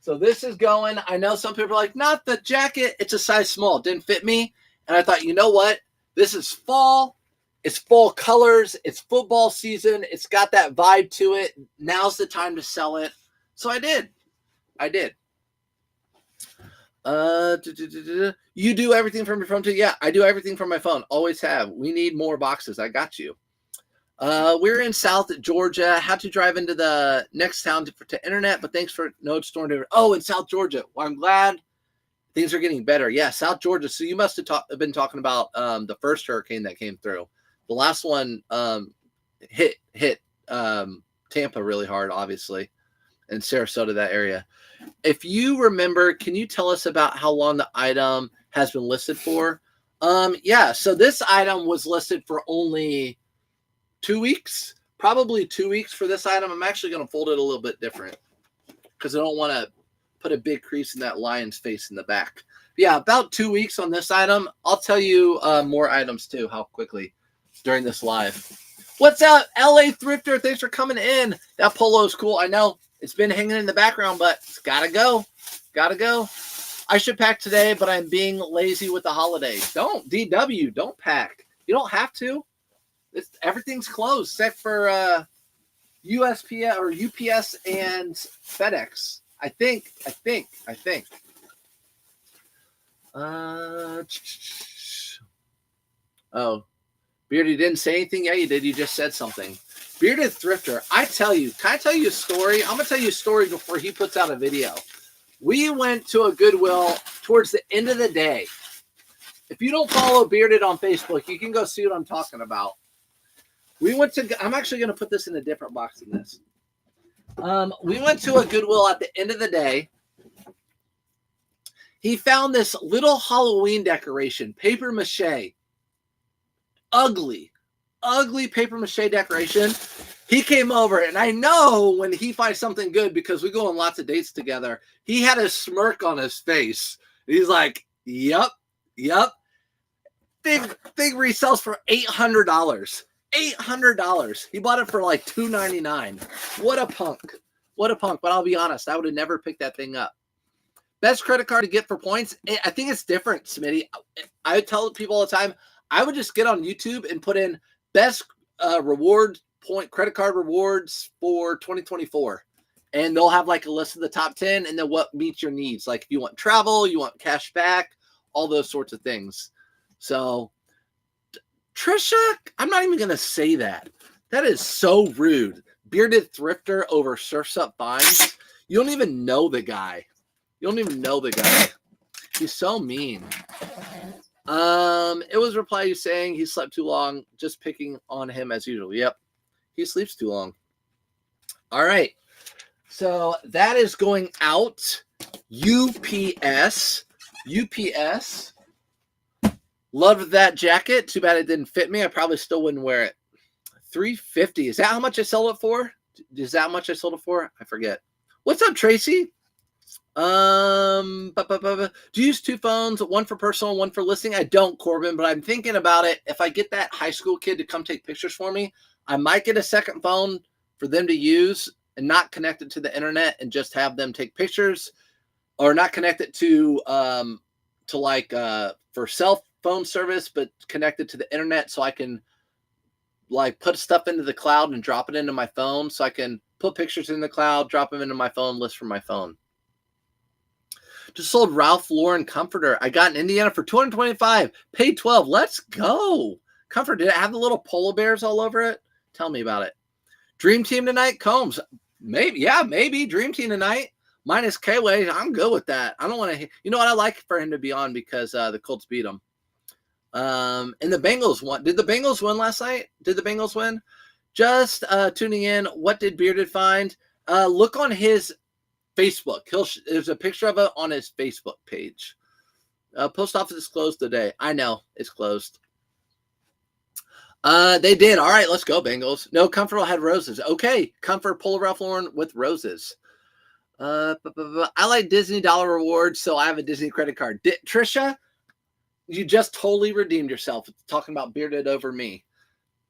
So this is going. I know some people are like, not the jacket. It's a size small. It didn't fit me. And I thought, you know what? This is fall. It's fall colors. It's football season. It's got that vibe to it. Now's the time to sell it. So I did. You do everything from your phone too? Yeah, I do everything from my phone. Always have. We need more boxes. I got you. We're in South Georgia. Had to drive into the next town to internet, but thanks for no storm. Oh, in South Georgia. Well, I'm glad things are getting better. Yeah, South Georgia. So you must have been talking about the first hurricane that came through. The last one hit Tampa really hard, obviously, and Sarasota, that area. If you remember, can you tell us about how long the item has been listed for? Yeah, so this item was listed for only 2 weeks, probably 2 weeks for this item. I'm actually going to fold it a little bit different because I don't want to put a big crease in that lion's face in the back. Yeah, about 2 weeks on this item. I'll tell you more items too, how quickly during this live. What's up, LA Thrifter? Thanks for coming in. That polo is cool. I know it's been hanging in the background, but it's gotta go. I should pack today, but I'm being lazy with the holidays. Don't, DW, don't pack. You don't have to. Everything's closed except for USPS or UPS and FedEx. I think. Oh, Beardy didn't say anything. Yeah, you did. You just said something. Bearded Thrifter. Can I tell you a story? I'm going to tell you a story before he puts out a video. We went to a Goodwill towards the end of the day. If you don't follow Bearded on Facebook, you can go see what I'm talking about. I'm actually going to put this in a different box than this. We went to a Goodwill at the end of the day. He found this little Halloween decoration, paper mache. Ugly paper mache decoration. He came over, and I know when he finds something good because we go on lots of dates together. He had a smirk on his face. He's like, "Yep." Thing resells for $800. $800. He bought it for like $299. What a punk! But I'll be honest, I would have never picked that thing up. Best credit card to get for points? I think it's different, Smitty. I tell people all the time, I would just get on YouTube and put in best reward point credit card rewards for 2024. And they'll have like a list of the top 10 and then what meets your needs. Like if you want travel, you want cash back, all those sorts of things. So Trisha, I'm not even going to say that. That is so rude. Bearded Thrifter over Surf's Up Finds. You don't even know the guy. He's so mean. It was reply saying he slept too long, just picking on him as usual. Yep. He sleeps too long. All right. So that is going out. UPS. Loved that jacket. Too bad it didn't fit me. I probably still wouldn't wear it. $350. Is that how much I sold it for? I forget. What's up, Tracy? Do you use two phones, one for personal, one for listing? I don't, Corbin, but I'm thinking about it. If I get that high school kid to come take pictures for me, I might get a second phone for them to use and not connect it to the internet and just have them take pictures, or not connect it to for cell phone service, but connect it to the internet so I can like put stuff into the cloud and drop it into my phone, so I can put pictures in the cloud, drop them into my phone, list from my phone. Just sold Ralph Lauren comforter. I got in Indiana for $225. Paid $12. Let's go. Comfort. Did it have the little polar bears all over it? Tell me about it. Dream team tonight, Combs. Maybe. Yeah, maybe. Dream team tonight. Minus K-Way. I'm good with that. I don't want to. You know what? I like for him to be on because the Colts beat him. And the Bengals won. Did the Bengals win last night? Did the Bengals win? Just tuning in. What did Bearded find? Look on his Facebook. There's a picture of it on his Facebook page. Post office is closed today. I know it's closed. They did. All right, let's go, Bengals. No, Comfortable had roses. Okay, Comfort Polo Ralph Lauren with roses. I like Disney dollar rewards, so I have a Disney credit card. Trisha, you just totally redeemed yourself. Talking about bearded over me.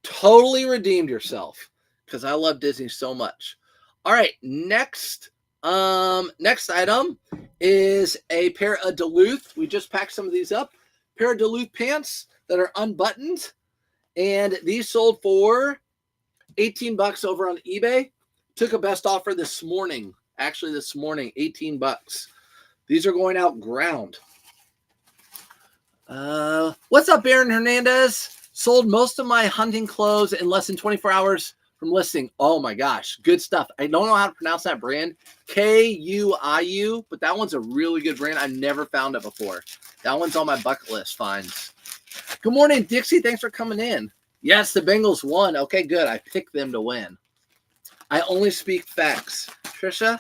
Totally redeemed yourself because I love Disney so much. All right, next item is a pair of Duluth. We just packed some of these up. Pair of Duluth pants that are unbuttoned. And these sold for $18 over on eBay. Took a best offer this morning. Actually, this morning, $18. These are going out ground. What's up, Aaron Hernandez? Sold most of my hunting clothes in less than 24 hours from listing. Oh my gosh, good stuff. I don't know how to pronounce that brand. Kuiu, but that one's a really good brand. I've never found it before. That one's on my bucket list finds. Good morning, Dixie. Thanks for coming in. Yes, the Bengals won. Okay, good. I picked them to win. I only speak facts. Trisha,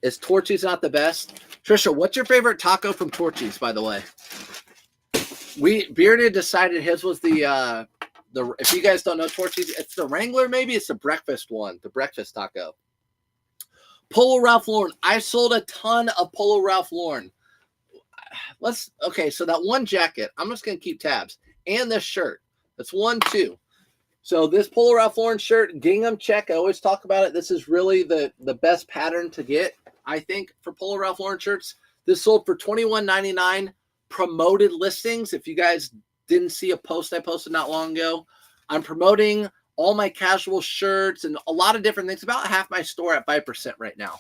is Torchy's not the best? Trisha, what's your favorite taco from Torchy's, by the way? Bearded decided his was the if you guys don't know Torchy's, it's the Wrangler, maybe it's the breakfast one, the breakfast taco. Polo Ralph Lauren. I sold a ton of Polo Ralph Lauren. Okay, so that one jacket, I'm just going to keep tabs. And this shirt. That's 1, 2. So this Polo Ralph Lauren shirt, gingham check. I always talk about it. This is really the best pattern to get, I think, for Polo Ralph Lauren shirts. This sold for $21.99. Promoted listings. If you guys didn't see a post I posted not long ago, I'm promoting all my casual shirts and a lot of different things. About half my store at 5% right now.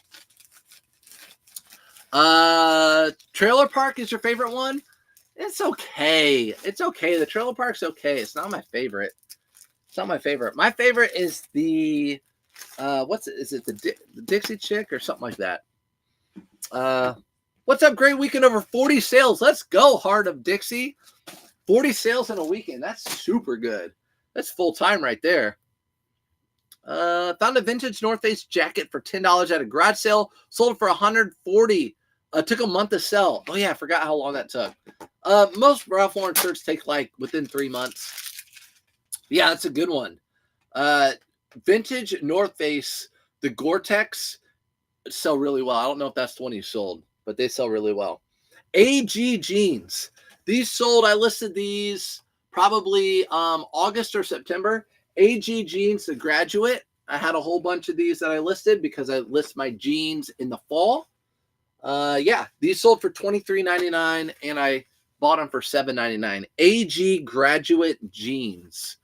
Trailer Park is your favorite one? It's okay. It's okay. The Trailer Park's okay. It's not my favorite. It's not my favorite. My favorite is the is it the Dixie Chick or something like that? What's up? Great weekend, over 40 sales. Let's go, Heart of Dixie. 40 sales in a weekend. That's super good. That's full time right there. Found a vintage North Face jacket for $10 at a garage sale. Sold for $140. Took a month to sell. Oh yeah, I forgot how long that took. Most Ralph Lauren shirts take like within 3 months. Yeah, that's a good one. Vintage North Face, the Gore-Tex sell really well. I don't know if that's the one you sold, but they sell really well. AG jeans. These sold, I listed these probably August or September. AG jeans, the graduate. I had a whole bunch of these that I listed because I list my jeans in the fall. Yeah, these sold for $23.99 and I bought them for $7.99. AG graduate jeans.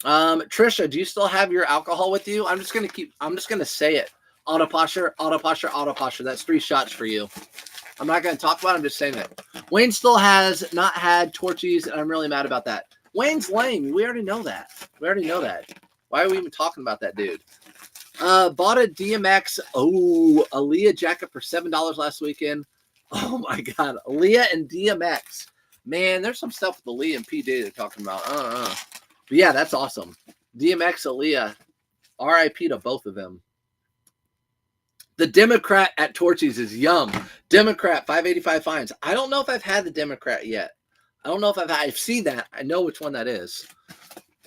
Trisha, do you still have your alcohol with you? I'm just gonna say it. Auto posture, auto posture, auto posture. That's 3 shots for you. I'm not gonna talk about it, I'm just saying it. Wayne still has not had Torchies, and I'm really mad about that. Wayne's lame. We already know that. Why are we even talking about that dude? Bought a DMX, Aaliyah jacket for $7 last weekend. Oh my God, Aaliyah and DMX. Man, there's some stuff with Aaliyah and P. Diddy they're talking about. But yeah, that's awesome. DMX, Aaliyah, RIP to both of them. The Democrat at Torchy's is yum. Democrat, 585 fines. I don't know if I've had the Democrat yet. I've seen that. I know which one that is.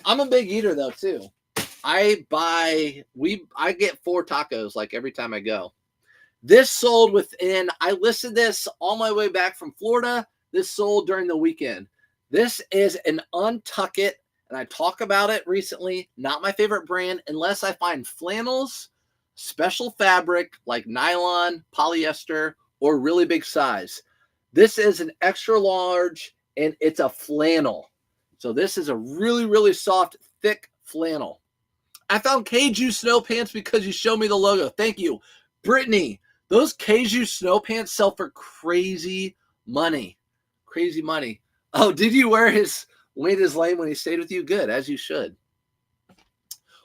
I'm a big eater though too. I get 4 tacos like every time I go. This sold I listed this all my way back from Florida. This sold during the weekend. This is an Untuck It, and I talk about it recently. Not my favorite brand unless I find flannels, special fabric like nylon, polyester, or really big size. This is an extra large, and it's a flannel. So this is a really, really soft, thick flannel. I found Keiju snow pants because you showed me the logo. Thank you. Brittany, those Keiju snow pants sell for crazy money. Crazy money. Oh, did you wear his Wayne is lame when he stayed with you? Good, as you should.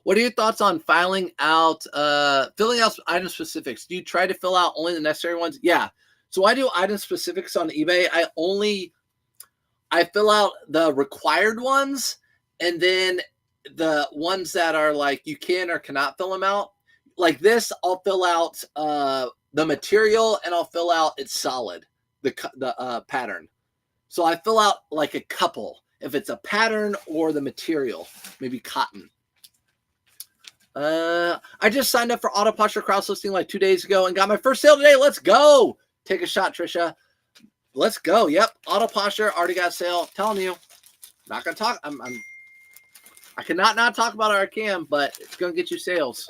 What are your thoughts on filling out item specifics? Do you try to fill out only the necessary ones? Yeah. So I do item specifics on eBay. I fill out the required ones, and then the ones that are like you can or cannot fill them out. like this, I'll fill out the material and I'll fill out it's solid, the pattern. So I fill out like a couple, if it's a pattern or the material, maybe cotton. I just signed up for Auto Posture Cross Listing like 2 days ago and got my first sale today. Let's go. Take a shot, Trisha. Let's go. Yep. Auto Posture already got a sale. Telling you, not going to talk. I cannot not talk about our cam, but it's going to get you sales.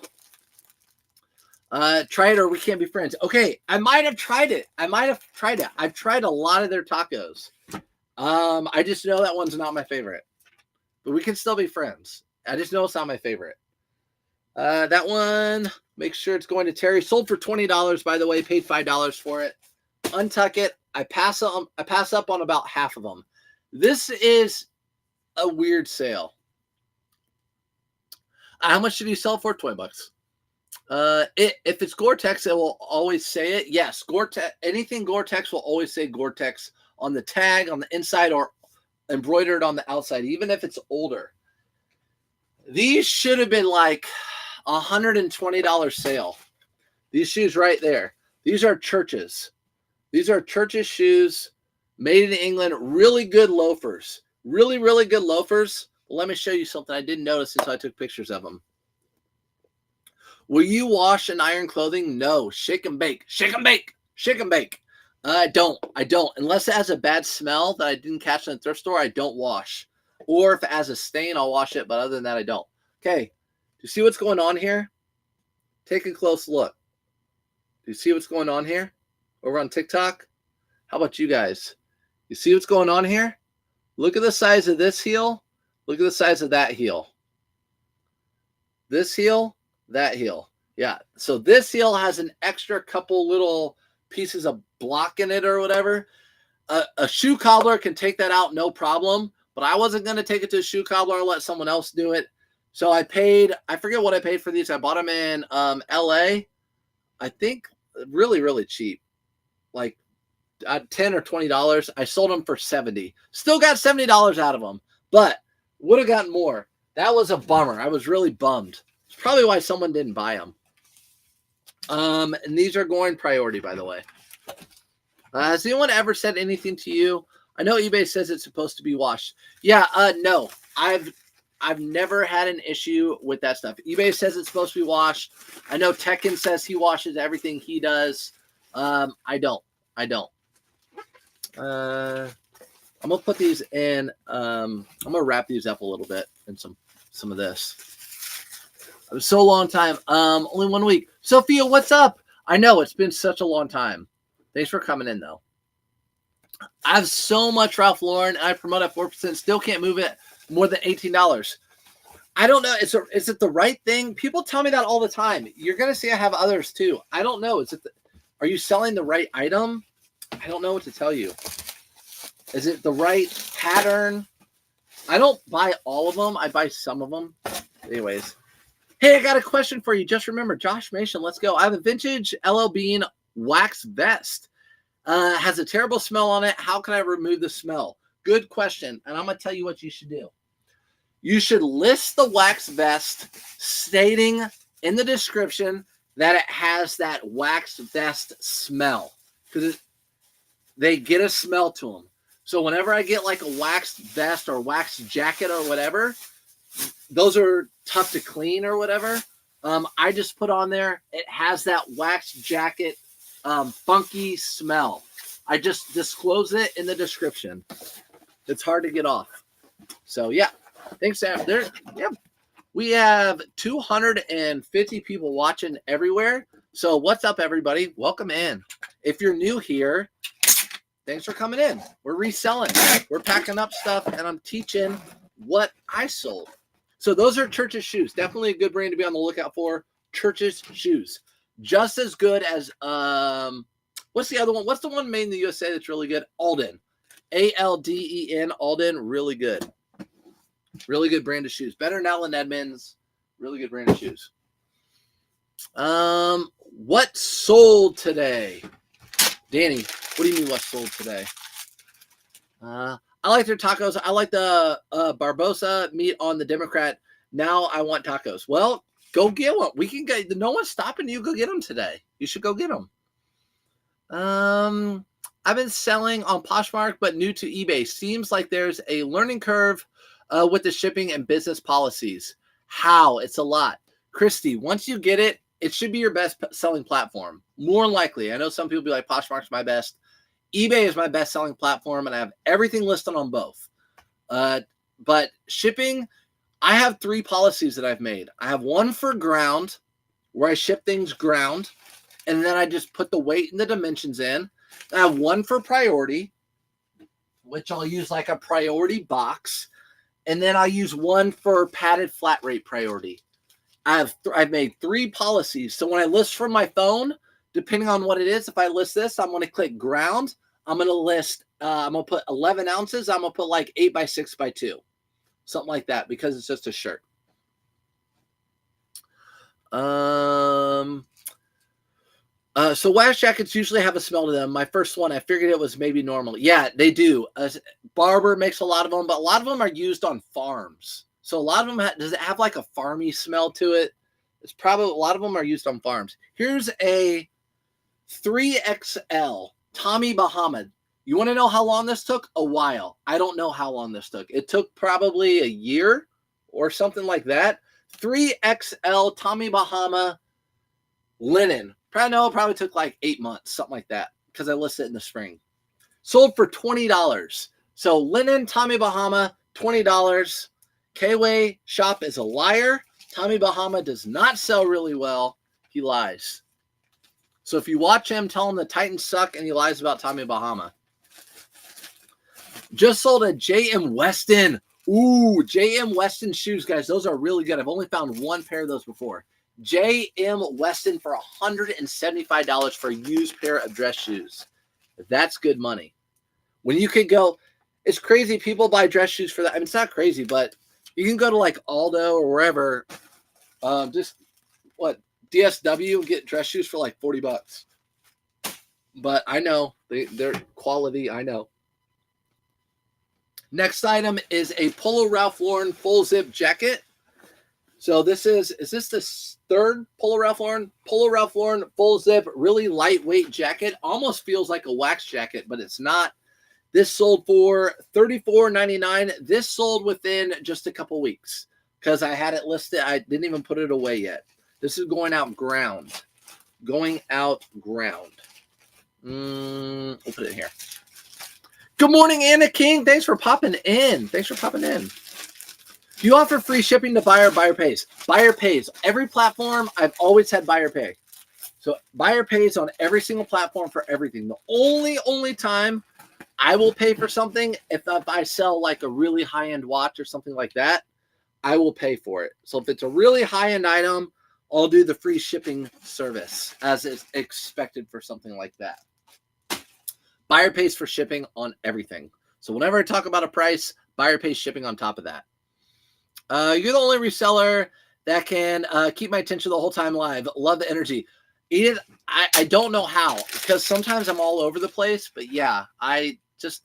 Try it or we can't be friends. Okay. I might have tried it. I've tried a lot of their tacos. I just know that one's not my favorite, but we can still be friends. I just know it's not my favorite. That one, make sure it's going to Terry. Sold for $20, by the way, paid $5 for it. Untuck it. I pass up on about half of them. This is a weird sale. How much did you sell for? $20. If it's Gore-Tex, it will always say it. Yes, Gore-Tex, anything Gore-Tex will always say Gore-Tex on the tag, on the inside, or embroidered on the outside, even if it's older. These should have been like $120 sale. These shoes right there. These are Church's. These are Church's shoes, made in England. Really good loafers. Really, really good loafers. Let me show you something I didn't notice until I took pictures of them. Will you wash and iron clothing? No. Shake and bake. Shake and bake. Shake and bake. I don't. Unless it has a bad smell that I didn't catch in the thrift store, I don't wash. Or if it has a stain, I'll wash it. But other than that, I don't. Okay. Do you see what's going on here? Take a close look. Do you see what's going on here? Over on TikTok? How about you guys? You see what's going on here? Look at the size of this heel. Look at the size of that heel. This heel, that heel. Yeah. So this heel has an extra couple little pieces of block in it or whatever. A shoe cobbler can take that out, no problem. But I wasn't going to take it to a shoe cobbler and let someone else do it. So I forget what I paid for these. I bought them in LA. I think really, really cheap. Like $10 or $20. I sold them for $70. Still got $70 out of them, but would have gotten more. That was a bummer. I was really bummed. It's probably why someone didn't buy them. And these are going priority, by the way. Has anyone ever said anything to you? I know eBay says it's supposed to be washed. Yeah, no. I've never had an issue with that stuff. eBay says it's supposed to be washed. I know Tekken says he washes everything he does. I don't. I'm gonna put these in. I'm gonna wrap these up a little bit in some of this. It was so long time. Only 1 week. Sophia, what's up? I know it's been such a long time. Thanks for coming in though. I have so much Ralph Lauren. I promote at 4%. Still can't move it more than $18. I don't know. Is it the right thing? People tell me that all the time. You're gonna see I have others too. I don't know. Are you selling the right item? I don't know what to tell you. Is it the right pattern? I don't buy all of them. I buy some of them. Anyways. Hey, I got a question for you. Just remember, Josh Mason, let's go. I have a vintage LL Bean wax vest. Has a terrible smell on it. How can I remove the smell? Good question. And I'm going to tell you what you should do. You should list the wax vest stating in the description that it has that wax vest smell. Because they get a smell to them. So whenever I get like a wax vest or wax jacket or whatever, those are tough to clean or whatever. I just put on there, it has that wax jacket funky smell. I just disclose it in the description. It's hard to get off. So yeah, thanks, Sam. We have 250 people watching everywhere. So what's up, everybody? Welcome in. If you're new here, thanks for coming in. We're reselling. We're packing up stuff, and I'm teaching what I sold. So those are Church's shoes. Definitely a good brand to be on the lookout for. Church's shoes. Just as good as, what's the other one? What's the one made in the USA that's really good? Alden. A-L-D-E-N. Alden. Really good. Really good brand of shoes. Better than Allen Edmonds. Really good brand of shoes. What sold today? Danny, what do you mean what sold today? I like their tacos. I like the Barbosa meat on the Democrat. Now I want tacos. Well, Go get one. We can get. No one's stopping you. Go get them today. You should go get them. I've been selling on Poshmark, but new to eBay. Seems like there's a learning curve with the shipping and business policies. How? It's a lot. Christy, once you get it, it should be your best selling platform. More likely. I know some people be like, Poshmark's my best. eBay is my best selling platform, and I have everything listed on both. But shipping, I have 3 policies that I've made. I have one for ground, where I ship things ground, and then I just put the weight and the dimensions in. I have one for priority, which I'll use like a priority box, and then I'll use one for padded flat rate priority. I've made 3 policies. So when I list from my phone, depending on what it is, if I list this, I'm going to click ground. I'm going to list, I'm going to put 11 ounces. I'm going to put like 8 by 6 by 2. Something like that, because it's just a shirt. So wax jackets usually have a smell to them. My first one, I figured it was maybe normal. Yeah, they do. Barber makes a lot of them, but a lot of them are used on farms. So a lot of them, does it have like a farmy smell to it? It's probably, a lot of them are used on farms. Here's a 3XL Tommy Bahama. You want to know how long this took? A while. I don't know how long this took. It took probably a year or something like that. 3XL Tommy Bahama linen. Probably took like 8 months, something like that, because I listed it in the spring. Sold for $20. So linen Tommy Bahama, $20. K-Way shop is a liar. Tommy Bahama does not sell really well. He lies. So if you watch him, tell him the Titans suck, and he lies about Tommy Bahama. Just sold a J.M. Weston. Ooh, J.M. Weston shoes, guys. Those are really good. I've only found 1 pair of those before. J.M. Weston for $175 for a used pair of dress shoes. That's good money. When you could go, it's crazy. People buy dress shoes for that. I mean, it's not crazy, but you can go to like Aldo or wherever, DSW, and get dress shoes for like $40. But I know they're quality. I know. Next item is a Polo Ralph Lauren full zip jacket. So this is this the 3rd Polo Ralph Lauren? Polo Ralph Lauren full zip, really lightweight jacket. Almost feels like a wax jacket, but it's not. This sold for $34.99. This sold within just a couple weeks because I had it listed. I didn't even put it away yet. This is going out ground. Going out ground. We'll put it in here. Good morning, Anna King. Thanks for popping in. Do you offer free shipping to buyer? Buyer pays. Buyer pays. Every platform, I've always had buyer pay. So buyer pays on every single platform for everything. The only time I will pay for something, if I sell like a really high-end watch or something like that, I will pay for it. So if it's a really high-end item, I'll do the free shipping service as is expected for something like that. Buyer pays for shipping on everything. So whenever I talk about a price, buyer pays shipping on top of that. You're the only reseller that can keep my attention the whole time live. Love the energy. Edith, I don't know how, because sometimes I'm all over the place, but yeah, I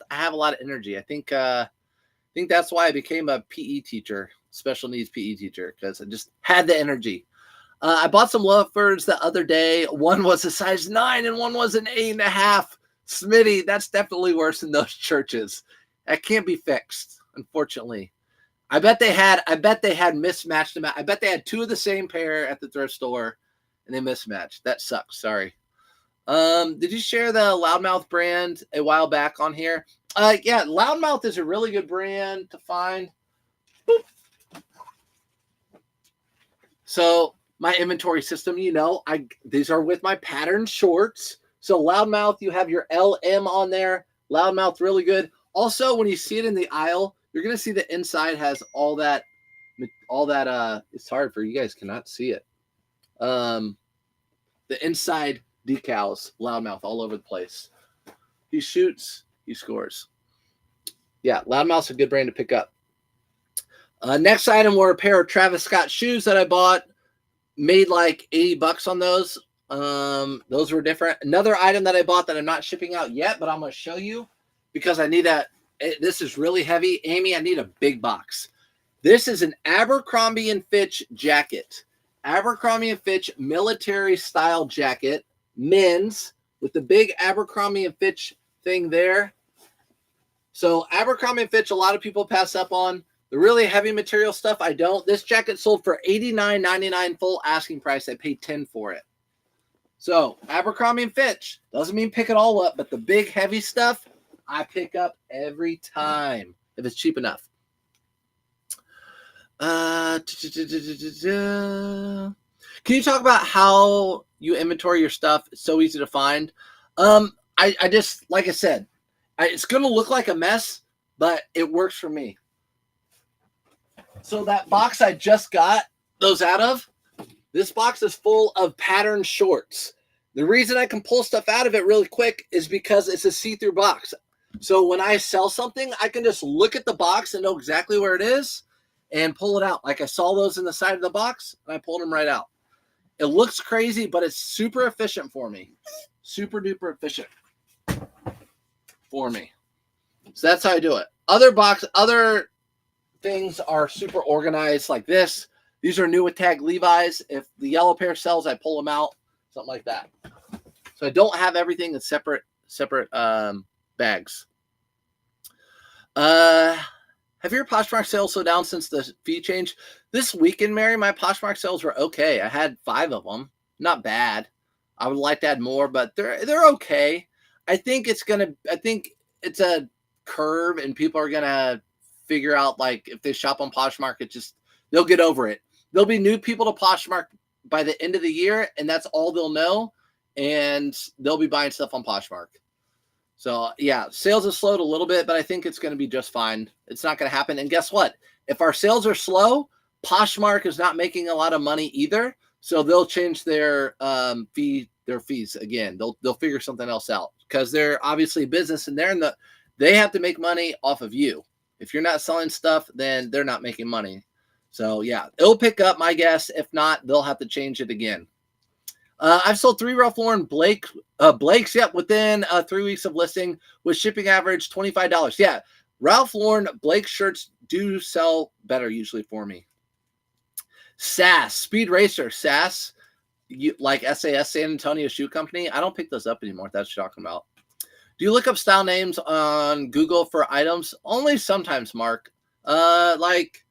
have a lot of energy. I think that's why I became a PE teacher, special needs PE teacher, because I just had the energy. I bought some loafers the other day. One was a size 9 and one was an 8.5. Smitty, that's definitely worse than those churches. That can't be fixed, unfortunately. I bet they had mismatched them. I bet they had 2 of the same pair at the thrift store and they mismatched. That sucks. Sorry. Did you share the Loudmouth brand a while back on here? Yeah, Loudmouth is a really good brand to find. Boop. So my inventory system, these are with my pattern shorts. So Loudmouth, you have your LM on there. Loudmouth, really good. Also, when you see it in the aisle, you're going to see the inside has all that, it's hard for you guys cannot see it. The inside decals, Loudmouth all over the place. He shoots, he scores. Yeah, Loudmouth's a good brand to pick up. Next item were a pair of Travis Scott shoes that I bought. Made like $80 on those. Those were different. Another item that I bought that I'm not shipping out yet, but I'm going to show you because I need this is really heavy. Amy, I need a big box. This is an Abercrombie & Fitch jacket. Abercrombie & Fitch military style jacket, men's, with the big Abercrombie & Fitch thing there. So Abercrombie & Fitch, a lot of people pass up on. The really heavy material stuff, I don't. This jacket sold for $89.99 full asking price. I paid $10 for it. So Abercrombie & Fitch, doesn't mean pick it all up, but the big heavy stuff, I pick up every time if it's cheap enough. Can you talk about how you inventory your stuff? It's so easy to find. I just, like I said, it's going to look like a mess, but it works for me. So that box I just got those out of, this box is full of patterned shorts. The reason I can pull stuff out of it really quick is because it's a see-through box. So when I sell something, I can just look at the box and know exactly where it is and pull it out. Like I saw those in the side of the box and I pulled them right out. It looks crazy, but it's super efficient for me. Super duper efficient for me. So that's how I do it. Other things are super organized like this. These are new with tag Levi's. If the yellow pair sells, I pull them out, something like that. So I don't have everything in separate bags. Have your Poshmark sales slowed down since the fee change? This weekend, Mary, my Poshmark sales were okay. I had 5 of them. Not bad. I would like to add more, but they're okay. I think it's a curve, and people are gonna figure out, like, if they shop on Poshmark, they'll get over it. There'll be new people to Poshmark by the end of the year, and that's all they'll know, and they'll be buying stuff on Poshmark. So, yeah, sales have slowed a little bit, but I think it's going to be just fine. It's not going to happen. And guess what? If our sales are slow, Poshmark is not making a lot of money either, so they'll change their fees again. They'll figure something else out because they're obviously a business, and they have to make money off of you. If you're not selling stuff, then they're not making money. So, yeah, it'll pick up, my guess. If not, they'll have to change it again. I've sold 3 Ralph Lauren Blake's, within 3 weeks of listing with shipping average $25. Yeah, Ralph Lauren Blake shirts do sell better usually for me. SAS, Speed Racer, SAS, like SAS, San Antonio Shoe Company. I don't pick those up anymore if that's what you're talking about. Do you look up style names on Google for items? Only sometimes, Mark. Like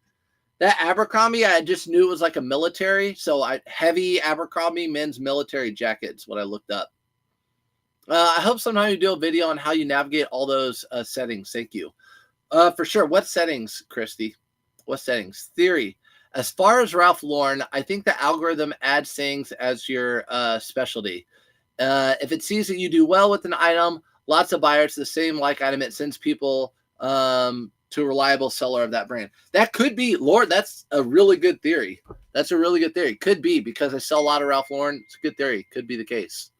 that Abercrombie, I just knew it was like a military. So heavy Abercrombie men's military jackets, what I looked up. I hope sometime you do a video on how you navigate all those settings. Thank you. For sure. What settings, Christy? What settings? Theory. As far as Ralph Lauren, I think the algorithm adds things as your specialty. If it sees that you do well with an item, lots of buyers, the same like item, it sends people to a reliable seller of that brand. That could be, Lord, that's a really good theory. That's a really good theory. Could be, because I sell a lot of Ralph Lauren. It's a good theory. Could be the case.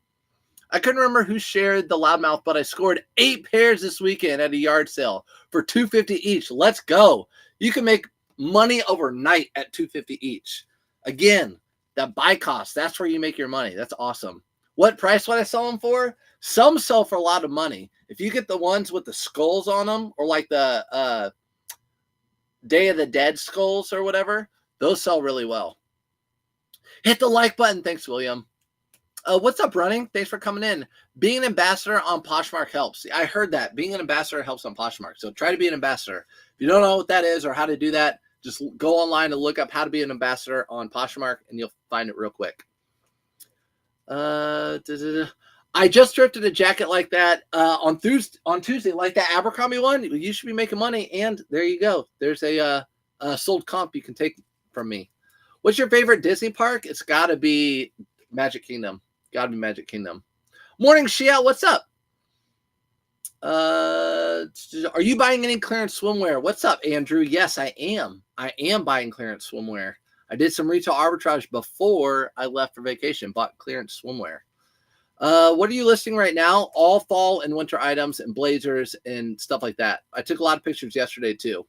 I couldn't remember who shared the loudmouth, but I scored 8 pairs this weekend at a yard sale for $250 each. Let's go. You can make money overnight at $250 each. Again, that buy cost, that's where you make your money. That's awesome. What price would I sell them for? Some sell for a lot of money. If you get the ones with the skulls on them, or like the Day of the Dead skulls or whatever, those sell really well. Hit the like button. Thanks, William. What's up, Running? Thanks for coming in. Being an ambassador on Poshmark helps. I heard that. Being an ambassador helps on Poshmark. So try to be an ambassador. If you don't know what that is or how to do that, just go online and look up how to be an ambassador on Poshmark, and you'll find it real quick. I just thrifted a jacket like that on Tuesday, like that Abercrombie one. You should be making money, and there you go. There's a sold comp you can take from me. What's your favorite Disney park? It's got to be Magic Kingdom. Got to be Magic Kingdom. Morning, Shia. What's up? Are you buying any clearance swimwear? What's up, Andrew? Yes, I am. I am buying clearance swimwear. I did some retail arbitrage before I left for vacation. Bought clearance swimwear. What are you listing right now? All fall and winter items and blazers and stuff like that. I took a lot of pictures yesterday too.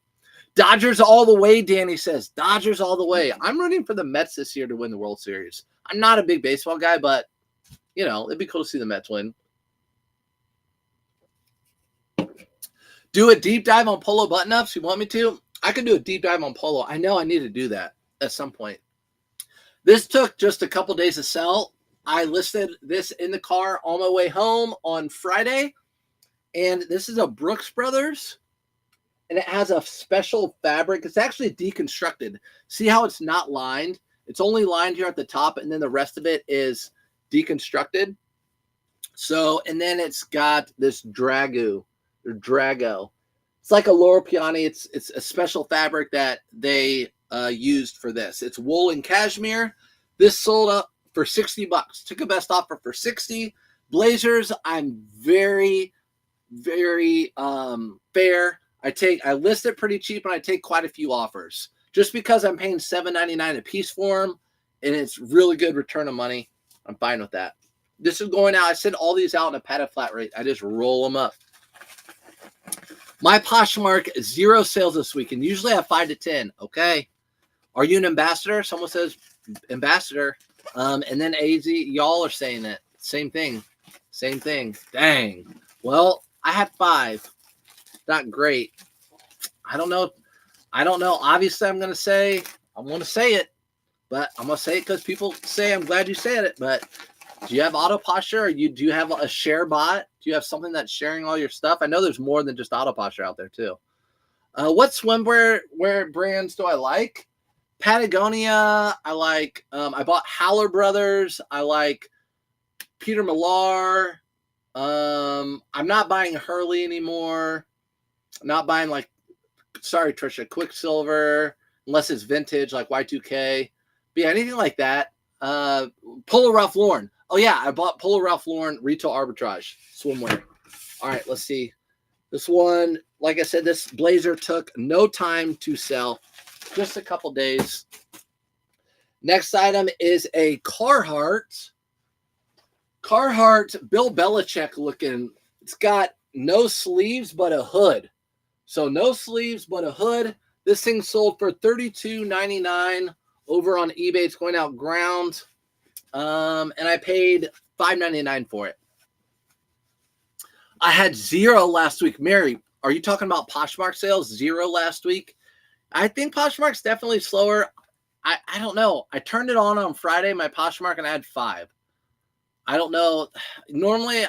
Dodgers all the way, Danny says. Dodgers all the way. I'm rooting for the Mets this year to win the World Series. I'm not a big baseball guy, but, you know, it'd be cool to see the Mets win. Do a deep dive on polo button-ups? You want me to? I can do a deep dive on polo. I know I need to do that at some point. This took just a couple days to sell. I listed this in the car on my way home on Friday. And this is a Brooks Brothers. And it has a special fabric. It's actually deconstructed. See how it's not lined? It's only lined here at the top, and then the rest of it is deconstructed. So, and then it's got this Drago. It's like a Loro Piana. It's a special fabric that they used for this. It's wool and cashmere. This sold up for $60. Took a best offer for $60. Blazers, I'm very, very fair. I list it pretty cheap, and I take quite a few offers. Just because I'm paying $7.99 a piece for them, and it's really good return of money, I'm fine with that. This is going out. I send all these out in a padded flat rate. I just roll them up. My Poshmark, 0 sales this week, and usually I have 5 to 10. Okay. Are you an ambassador? Someone says ambassador. And then AZ, y'all are saying it. Same thing. Same thing. Dang. Well, I had 5. Not great. I don't know. Obviously, I'm going to say it, but I'm going to say it because people say I'm glad you said it. But do you have auto posture, or do you have a share bot? Do you have something that's sharing all your stuff? I know there's more than just auto posture out there too. What swimwear brands do I like? Patagonia. I like. I bought Howler Brothers. I like Peter Millar. I'm not buying Hurley anymore. I'm not buying sorry, Trisha, Quicksilver, unless it's vintage like Y2K. But yeah, anything like that. Polo Ralph Lauren. Oh yeah, I bought Polo Ralph Lauren retail arbitrage swimwear. All right, let's see. This one, like I said, this blazer took no time to sell, just a couple days. Next item is a Carhartt. Bill Belichick looking. It's got no sleeves but a hood. So no sleeves but a hood. This thing sold for $32.99 over on eBay. It's going out ground. And I paid $5.99 for it. I had 0 last week. Mary, are you talking about Poshmark sales? 0 last week. I think Poshmark's definitely slower. I don't know. I turned it on Friday, my Poshmark, and I had 5. I don't know. Normally,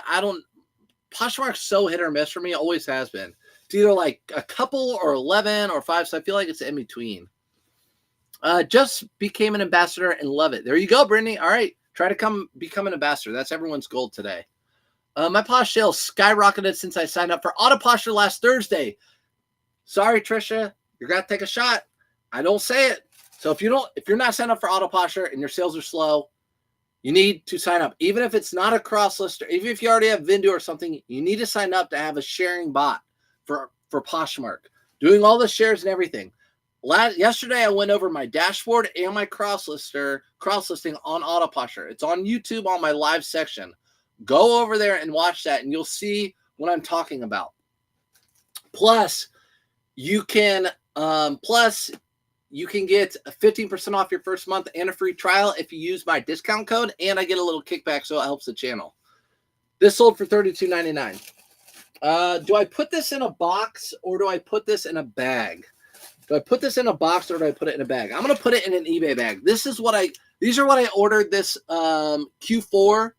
Poshmark's so hit or miss for me. It always has been. It's either like a couple or 11 or 5, so I feel like it's in between. Just became an ambassador and love it. There you go, Brittany. All right. Try to become an ambassador. That's everyone's goal today. My Posh sales skyrocketed since I signed up for Auto Posture last Thursday. Sorry, Trisha. You're going to take a shot. I don't say it. So if you're not signed up for Auto Posture and your sales are slow, you need to sign up. Even if it's not a cross lister, even if you already have Vindu or something, you need to sign up to have a sharing bot for Poshmark, doing all the shares and everything. Yesterday, I went over my dashboard and my cross listing on Auto Posture. It's on YouTube on my live section. Go over there and watch that, and you'll see what I'm talking about. Plus, you can get 15% off your first month and a free trial if you use my discount code, and I get a little kickback, so it helps the channel. This sold for $32.99. Do I put this in a box or do I put this in a bag? Do I put this in a box or do I put it in a bag? I'm going to put it in an eBay bag. These are what I ordered this Q4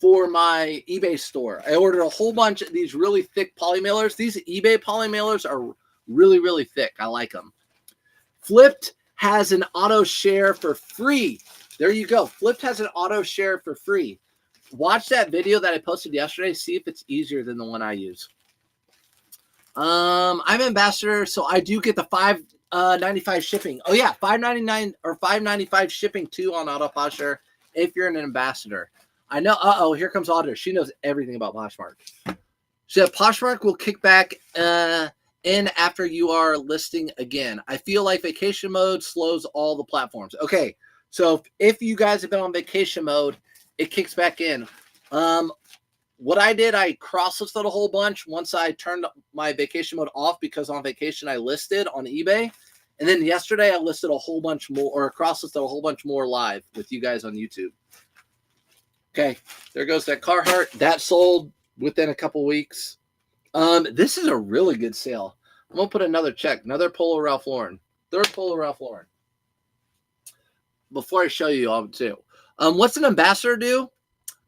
for my eBay store. I ordered a whole bunch of these really thick poly mailers. These eBay poly mailers are really, really thick. I like them. Flipped has an auto share for free. There you go. Flipped has an auto share for free. Watch that video that I posted yesterday. See if it's easier than the one I use. I'm ambassador, so I do get the $5.95 shipping. Oh yeah, $5.99 or $5.95 shipping too on Auto Posture if you're an ambassador. I know. Here comes Audra. She knows everything about Poshmark. So Poshmark will kick back in after you are listing again. I feel like vacation mode slows all the platforms. Okay, so if you guys have been on vacation mode, it kicks back in. What I did, I cross-listed a whole bunch once I turned my vacation mode off because on vacation I listed on eBay. And then yesterday I listed a whole bunch more, or cross-listed a whole bunch more live with you guys on YouTube. Okay, there goes that Carhartt. That sold within a couple weeks. This is a really good sale. I'm going to put another check. Another Polo Ralph Lauren. Third Polo Ralph Lauren. before I show you all too. What's an ambassador do?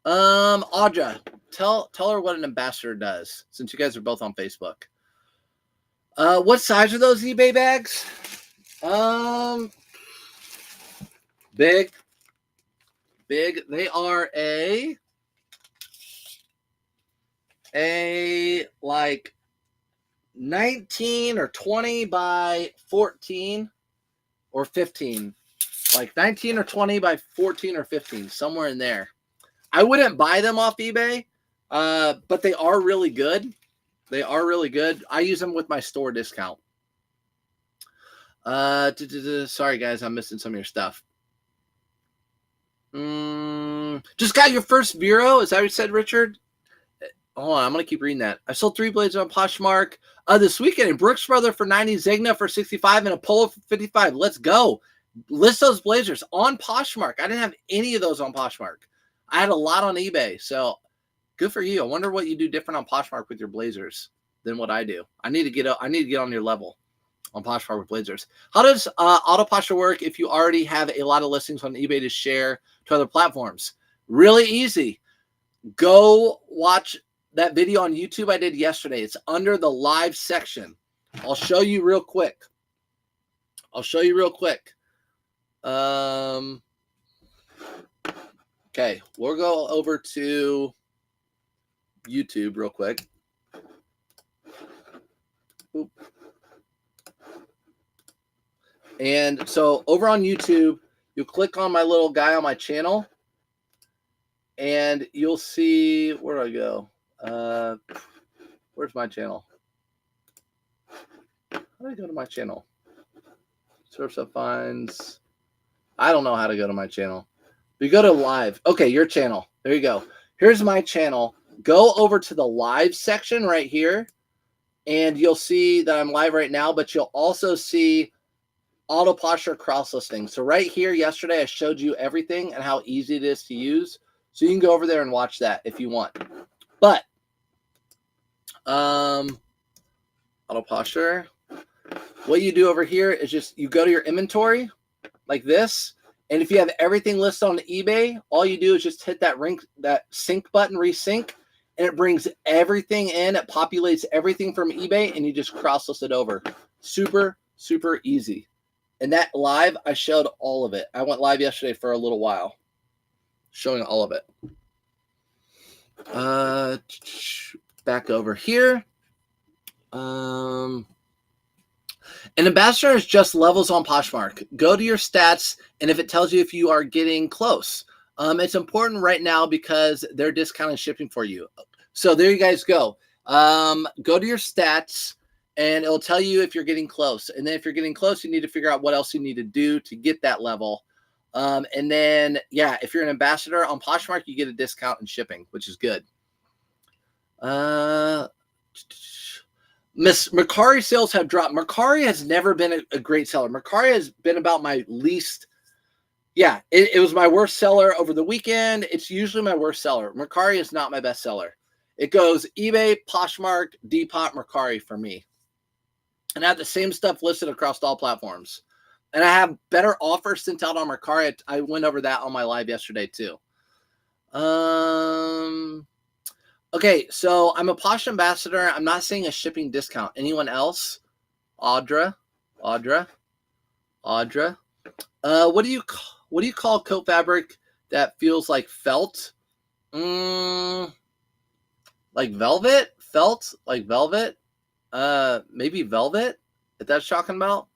Audra, tell her what an ambassador does, since you guys are both on Facebook. What size are those eBay bags? Big. They are a like 19 or 20 by 14 or 15. Like 19 or 20 by 14 or 15, somewhere in there. I wouldn't buy them off eBay, but they are really good. They are really good. I use them with my store discount. Sorry, guys, I'm missing some of your stuff. Just got your first Vero. Is that what you said, Richard? Hold on, I'm going to keep reading that. I sold 3 blades on Poshmark this weekend. And Brooks Brother for 90, Zegna for 65, and a Polo for 55. Let's go. List those blazers on Poshmark. I didn't have any of those on Poshmark. I had a lot on eBay, so good for you. I wonder what you do different on Poshmark with your blazers than what I do. I need to get on your level on Poshmark with blazers. How does auto posture work if you already have a lot of listings on eBay to share to other platforms? Really easy. Go watch that video on YouTube I did yesterday. It's under the live section. I'll show you real quick. Okay, we'll go over to YouTube real quick. Oop. And so over on YouTube, you click on my little guy on my channel, and you'll see, where do I go? Where's my channel? How do I go to my channel? Source of finds. I don't know how to go to my channel. You go to live. Okay, your channel. There you go. Here's my channel. Go over to the live section right here, and you'll see that I'm live right now, but you'll also see auto posture cross listing. So right here, yesterday, I showed you everything and how easy it is to use. So you can go over there and watch that if you want. But auto posture, what you do over here is just you go to your inventory like this. And if you have everything listed on eBay, all you do is just hit that sync button, resync, and it brings everything in. It populates everything from eBay, and you just cross-list it over. Super, super easy. And that live, I showed all of it. I went live yesterday for a little while, showing all of it. Back over here. An ambassador is just levels on Poshmark. Go to your stats, and if it tells you if you are getting close, it's important right now because they're discounting shipping for you. So there you guys go. Go to your stats, and it'll tell you if you're getting close. And then if you're getting close, you need to figure out what else you need to do to get that level. And then, yeah, if you're an ambassador on Poshmark, you get a discount in shipping, which is good. Miss Mercari sales have dropped. Mercari has never been a great seller. Mercari has been about my least. Yeah, it was my worst seller over the weekend. It's usually my worst seller. Mercari is not my best seller. It goes eBay, Poshmark, Depop, Mercari for me. And I have the same stuff listed across all platforms. And I have better offers sent out on Mercari. I went over that on my live yesterday too. Okay, so I'm a Posh ambassador. I'm not seeing a shipping discount. Anyone else? Audra. What do you call coat fabric that feels like felt? Like velvet? Felt like velvet? Maybe velvet, if that's talking about.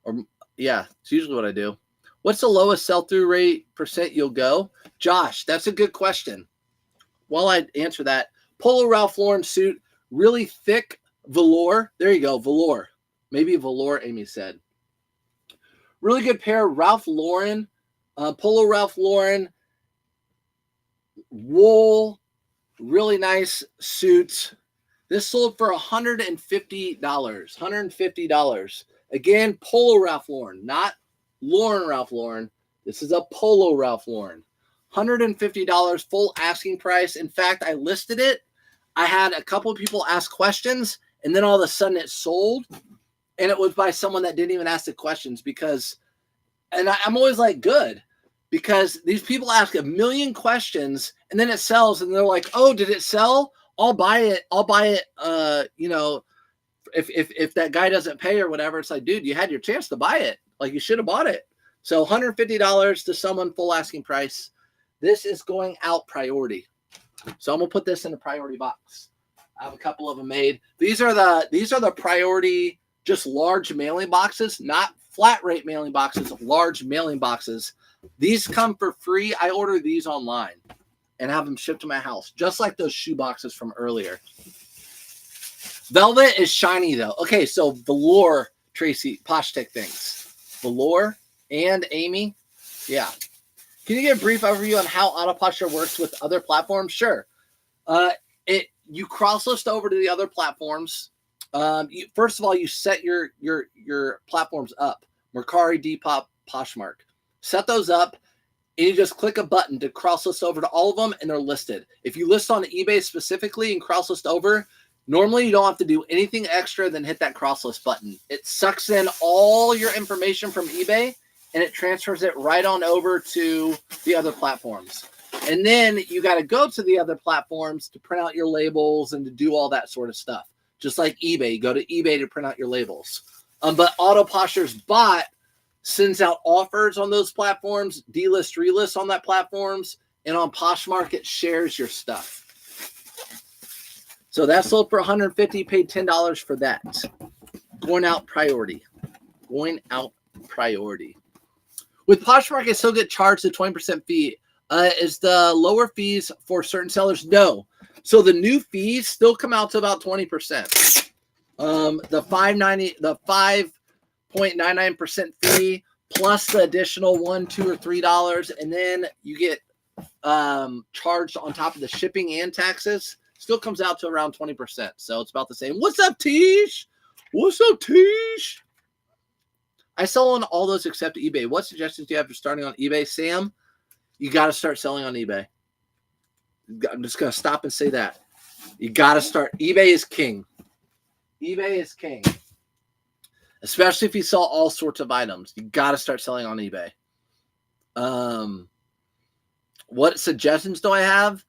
Or yeah, it's usually what I do. What's the lowest sell-through rate % you'll go? Josh, that's a good question. While I answer that, Polo Ralph Lauren suit, really thick velour. There you go, velour. Maybe velour, Amy said. Really good pair, Ralph Lauren, Polo Ralph Lauren, wool, really nice suit. This sold for $150. $150. Again, Polo Ralph Lauren, not Lauren Ralph Lauren. This is a Polo Ralph Lauren. $150 full asking price. In fact, I listed it. I had a couple of people ask questions, and then all of a sudden it sold. And it was by someone that didn't even ask the questions because And I'm always like, good, because these people ask a million questions and then it sells and they're like, oh, did it sell? I'll buy it. You know, if that guy doesn't pay or whatever, it's like, dude, you had your chance to buy it. Like, you should have bought it. So $150 to someone, full asking price. This is going out priority. So I'm gonna put this in a priority box. I have a couple of them made. These are the priority, just large mailing boxes, not flat rate mailing boxes, large mailing boxes. These come for free. I order these online and have them shipped to my house, just like those shoe boxes from earlier. Velvet is shiny though. Okay, so velour, Tracy, Posh Tech things. Velour and Amy. Yeah. Can you give a brief overview on how Autoposture works with other platforms? Sure. You cross list over to the other platforms. First of all, you set your platforms up. Mercari, Depop, Poshmark. Set those up, and you just click a button to cross list over to all of them, and they're listed. If you list on eBay specifically and cross list over, normally you don't have to do anything extra than hit that cross list button. It sucks in all your information from eBay, and it transfers it right on over to the other platforms. And then you got to go to the other platforms to print out your labels and to do all that sort of stuff. Just like eBay, you go to eBay to print out your labels. But Autoposture's bot sends out offers on those platforms, delist, relist on that platforms, and on Poshmark it shares your stuff. So that sold for $150, paid $10 for that. Going out priority. Going out priority. With Poshmark, I still get charged the 20% fee. Is the lower fees for certain sellers? No. So the new fees still come out to about 20%. The 5.99% fee plus the additional $1, $2, or $3, and then you get charged on top of the shipping and taxes. Still comes out to around 20%. So it's about the same. What's up, Tish? What's up, Tish? I sell on all those except eBay. What suggestions do you have for starting on eBay, Sam? You got to start selling on eBay. I'm just going to stop and say that. You got to start. eBay is king. eBay is king. Especially if you sell all sorts of items. You got to start selling on eBay. What suggestions do I have?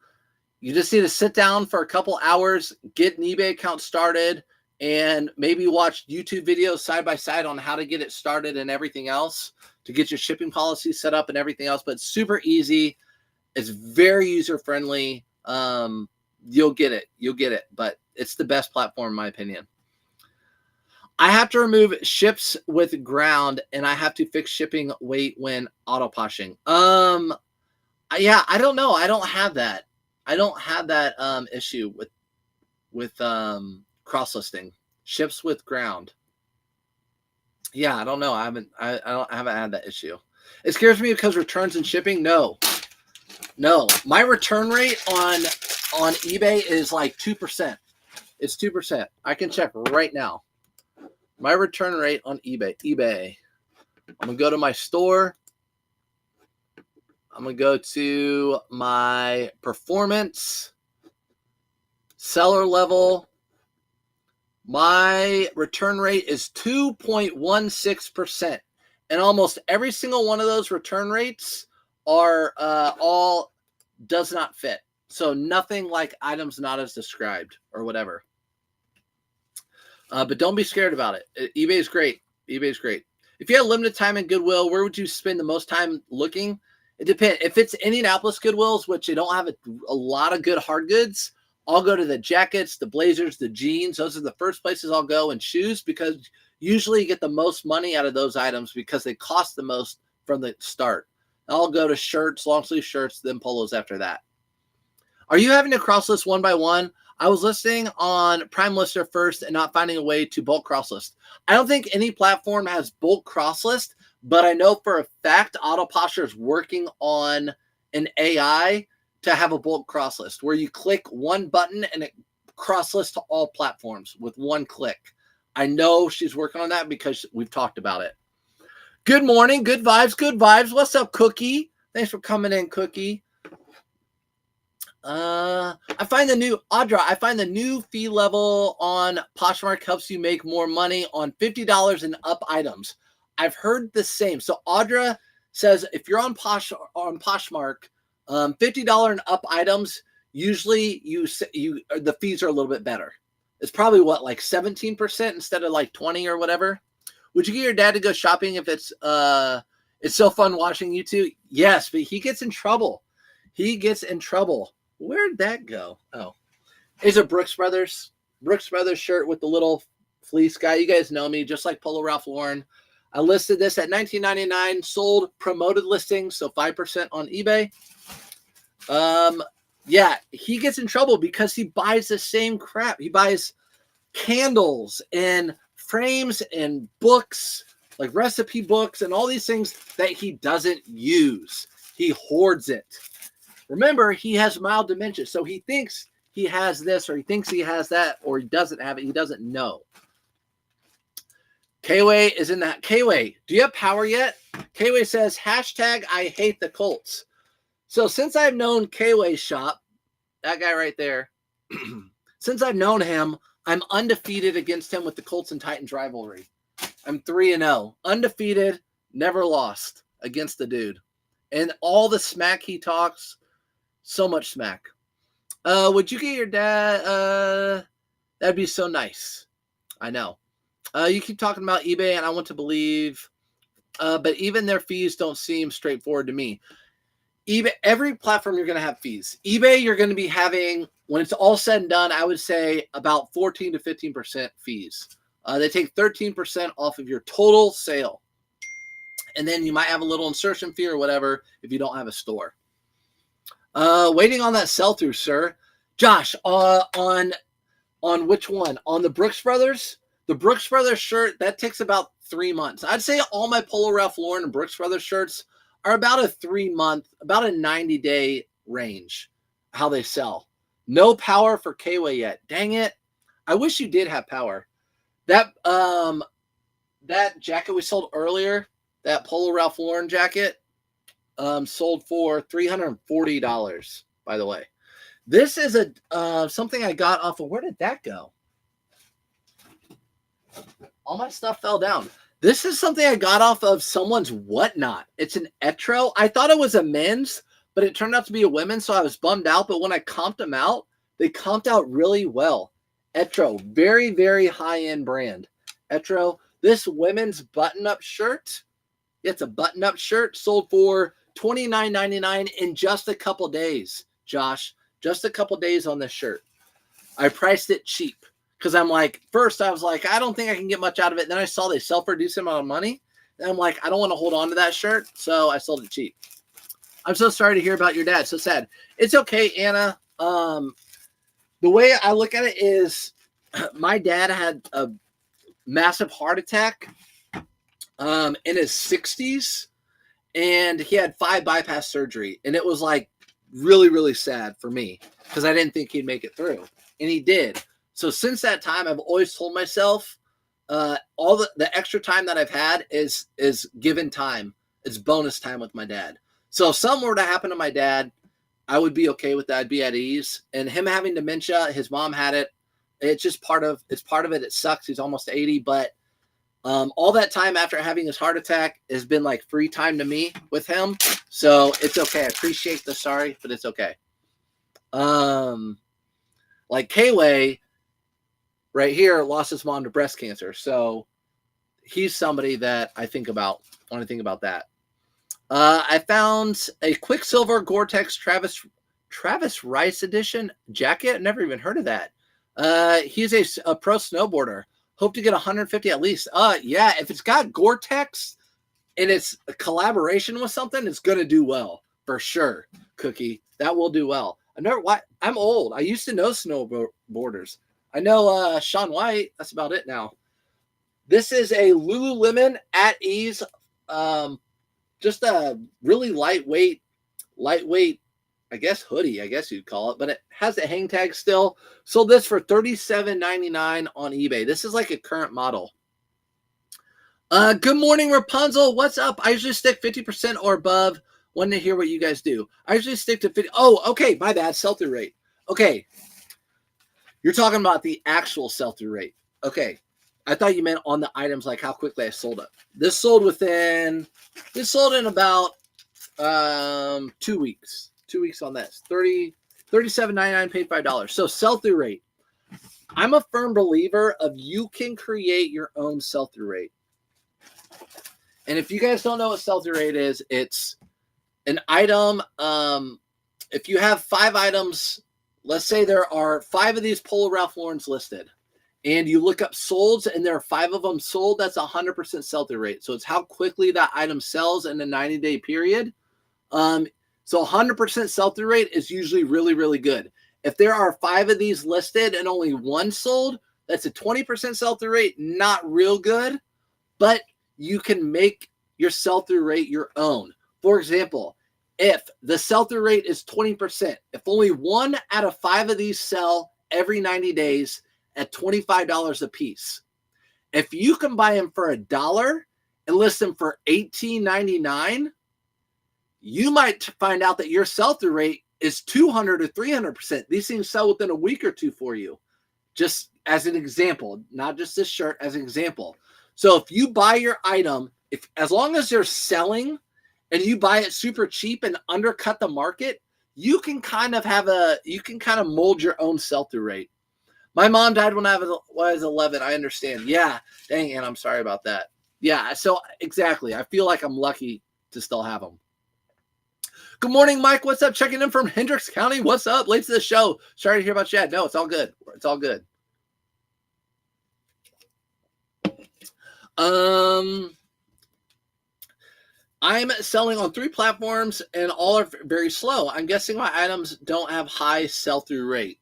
You just need to sit down for a couple hours, get an eBay account started, and maybe watch YouTube videos side by side on how to get it started and everything else to get your shipping policy set up and everything else. But it's super easy. It's very user-friendly. You'll get it. You'll get it. But it's the best platform, in my opinion. I have to remove ships with ground, and I have to fix shipping weight when auto-poshing. Yeah, I don't know. I don't have that. I don't have that issue with cross-listing. Ships with ground. Yeah, I don't know. I haven't had that issue. It scares me because returns and shipping. No. My return rate on eBay is like 2%. It's 2%. I can check right now. My return rate on eBay. I'm gonna go to my store. I'm gonna go to my performance, seller level. My return rate is 2.16%. And almost every single one of those return rates are all does not fit. So nothing like items not as described or whatever. But don't be scared about it. eBay is great. eBay is great. If you had limited time in Goodwill, where would you spend the most time looking? It depends. If it's Indianapolis Goodwills, which they don't have a lot of good hard goods, I'll go to the jackets, the blazers, the jeans. Those are the first places I'll go, and shoes, because usually you get the most money out of those items because they cost the most from the start. I'll go to shirts, long sleeve shirts, then polos after that. Are you having to cross list one by one? I was listing on Prime Lister first and not finding a way to bulk cross list. I don't think any platform has bulk cross list, but I know for a fact Autoposture is working on an AI to have a bulk cross list where you click one button and it cross lists to all platforms with one click. I know she's working on that because we've talked about it. Good morning. Good vibes. Good vibes. What's up, Cookie? Thanks for coming in, Cookie. I find the new fee level on Poshmark helps you make more money on $50 and up items. I've heard the same. So Audra says if you're on Poshmark, $50 and up items, usually the fees are a little bit better. It's probably what, like 17% instead of like 20 or whatever. Would you get your dad to go shopping if it's so fun watching you two? Yes, but he gets in trouble. He gets in trouble. Where'd that go? Oh, it's a Brooks Brothers shirt with the little fleece guy. You guys know me, just like Polo Ralph Lauren. I listed this at $19.99, sold promoted listings, so 5% on eBay. Yeah, he gets in trouble because he buys the same crap. He buys candles and frames and books, like recipe books and all these things that he doesn't use. He hoards it. Remember, he has mild dementia, so he thinks he has this or he thinks he has that or he doesn't have it. He doesn't know. Kway is in that. Kway, do you have power yet? Kway says, hashtag I hate the Colts. So since I've known Kway's shop, that guy right there, since I've known him, I'm undefeated against him with the Colts and Titans rivalry. I'm 3-0. Undefeated, never lost against the dude. And all the smack he talks, so much smack. Would you get your dad? That'd be so nice. I know. You keep talking about eBay, and I want to believe, but even their fees don't seem straightforward to me. eBay, every platform you're going to have fees. eBay, you're going to be having, when it's all said and done, I would say about 14 to 15% fees. They take 13% off of your total sale. And then you might have a little insertion fee or whatever if you don't have a store. Waiting on that sell-through, sir. Josh, on which one? On the Brooks Brothers? The Brooks Brothers shirt, that takes about 3 months. I'd say all my Polo Ralph Lauren and Brooks Brothers shirts are about a 3-month, about a 90-day range, how they sell. No power for Kway yet. Dang it. I wish you did have power. That jacket we sold earlier, that Polo Ralph Lauren jacket, sold for $340, by the way. This is something I got off of, where did that go? All my stuff fell down. This is something I got off of someone's Whatnot. It's an Etro. I thought it was a men's, but it turned out to be a women's, so I was bummed out. But when I comped them out, they comped out really well. Etro, very, very high-end brand. Etro, this women's button-up shirt, it's a button-up shirt, sold for $29.99 in just a couple days, Josh. Just a couple days on this shirt. I priced it cheap. Because I'm like, first I was like, I don't think I can get much out of it. Then I saw they sell for a decent amount of money. And I'm like, I don't want to hold on to that shirt. So I sold it cheap. I'm so sorry to hear about your dad. So sad. It's okay, Anna. The way I look at it is my dad had a massive heart attack in his 60s. And he had 5 bypass surgery. And it was like really, really sad for me. Because I didn't think he'd make it through. And he did. So since that time, I've always told myself all the extra time that I've had is given time. It's bonus time with my dad. So if something were to happen to my dad, I would be okay with that. I'd be at ease. And him having dementia, his mom had it. It's just part of it. It sucks. He's almost 80. But all that time after having his heart attack has been like free time to me with him. So it's okay. I appreciate the sorry, but it's okay. Like Kway right here lost his mom to breast cancer. So he's somebody that I think about when I think about that. I found a Quicksilver Gore-Tex Travis Rice edition jacket. Never even heard of that. He's a pro snowboarder. Hope to get 150 at least. Yeah, if it's got Gore-Tex and it's a collaboration with something, it's going to do well for sure. Cookie, that will do well. I'm old. I used to know snowboarders. I know Sean White. That's about it now. This is a Lululemon at ease. Just a really lightweight, I guess hoodie, I guess you'd call it, but it has a hang tag still. Sold this for $37.99 on eBay. This is like a current model. Good morning, Rapunzel. What's up? I usually stick 50% or above. Want to hear what you guys do. I usually stick to 50. Oh, okay. My bad. Sell-through rate. Okay. You're talking about the actual sell-through rate. Okay. I thought you meant on the items, like how quickly I sold it. This sold in about 2 weeks. 2 weeks on this. $37.99, paid $5. So sell-through rate. I'm a firm believer of you can create your own sell-through rate. And if you guys don't know what sell-through rate is, it's an item. If you have 5 items, let's say there are 5 of these Polo Ralph Lauren's listed, and you look up solds and there are 5 of them sold, that's 100% sell-through rate. So it's how quickly that item sells in a 90-day period. So 100% sell-through rate is usually really, really good. If there are 5 of these listed and only 1 sold, that's a 20% sell-through rate. Not real good, but you can make your sell-through rate your own. For example, if the sell-through rate is 20%, if only 1 out of 5 of these sell every 90 days at $25 a piece, if you can buy them for $1 and list them for $18.99, you might find out that your sell-through rate is 200 or 300%. These things sell within a week or 2 for you. Just as an example, not just this shirt, as an example. So if you buy your item, as long as they're selling and you buy it super cheap and undercut the market, you can kind of mold your own sell-through rate. My mom died when I was 11. I understand. Yeah. Dang, and I'm sorry about that. Yeah. So exactly. I feel like I'm lucky to still have them. Good morning, Mike. What's up? Checking in from Hendricks County. What's up? Late to the show. Sorry to hear about Chad. No, it's all good. It's all good. I'm selling on 3 platforms and all are very slow. I'm guessing my items don't have high sell-through rate.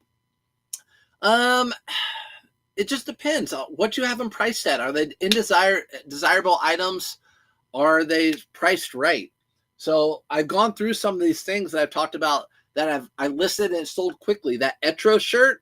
It just depends on what you have them priced at. Are they desirable items? Are they priced right? So I've gone through some of these things that I've talked about that I listed and sold quickly. That Etro shirt,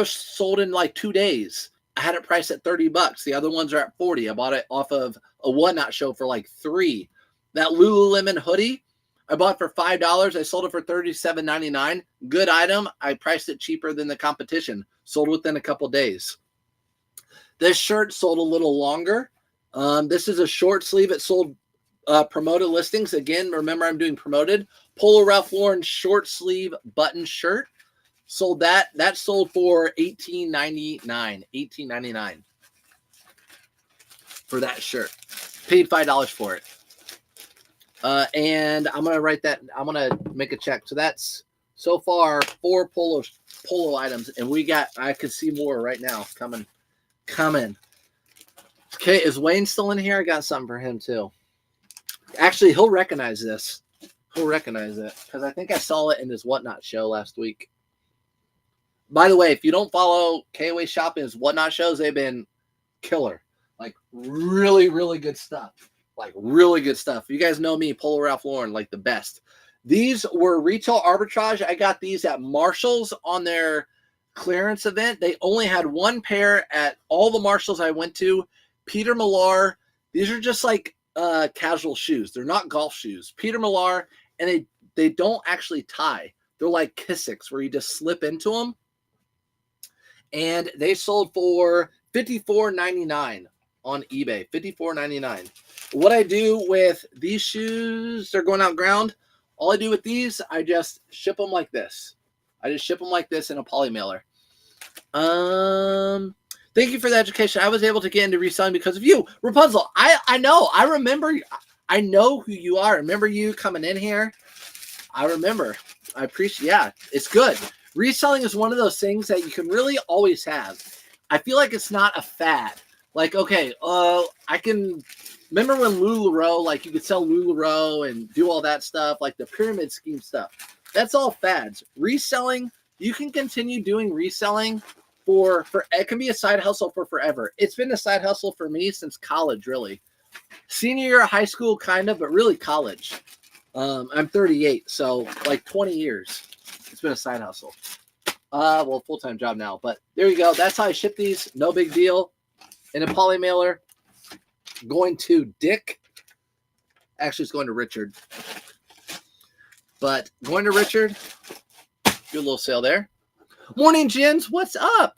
sold in like 2 days. I had it priced at $30. The other ones are at $40. I bought it off of a Whatnot show for like $3. That Lululemon hoodie, I bought for $5. I sold it for $37.99. Good item. I priced it cheaper than the competition. Sold within a couple days. This shirt sold a little longer. This is a short sleeve. It sold promoted listings. Again, remember I'm doing promoted. Polo Ralph Lauren short sleeve button shirt. Sold that. That sold for $18.99. $18.99 for that shirt. Paid $5 for it. And I'm gonna write that. I'm gonna make a check. So that's so far 4 polo items, and I could see more right now coming. Okay, is Wayne still in here? I got something for him too. Actually, he'll recognize this. He'll recognize it because I think I saw it in his Whatnot show last week. By the way, if you don't follow KOA Shopping's Whatnot shows, they've been killer. Like really, really good stuff. Like really good stuff. You guys know me, Polo Ralph Lauren, like the best. These were retail arbitrage. I got these at Marshall's on their clearance event. They only had 1 pair at all the Marshalls I went to. Peter Millar. These are just like casual shoes. They're not golf shoes. Peter Millar, and they don't actually tie. They're like Kissicks where you just slip into them. And they sold for $54.99 on eBay. $54.99. What I do with these shoes, they're going out ground. All I do with these, I just ship them like this. I just ship them like this in a poly mailer. Thank you for the education. I was able to get into reselling because of you. Rapunzel, I know. I remember. I know who you are. I remember you coming in here. I remember. I appreciate. Yeah, it's good. Reselling is one of those things that you can really always have. I feel like it's not a fad. Like, okay, I can remember when LuLaRoe, like you could sell LuLaRoe and do all that stuff, like the pyramid scheme stuff. That's all fads. Reselling, you can continue doing reselling for it can be a side hustle for forever. It's been a side hustle for me since college, really. Senior year of high school, kind of, but really college. I'm 38, so like 20 years. It's been a side hustle. Well, full-time job now, but there you go. That's how I ship these. No big deal. In a poly mailer. Going to Dick. Actually, it's going to Richard. But going to Richard. Do a little sale there. Morning, Jens. What's up?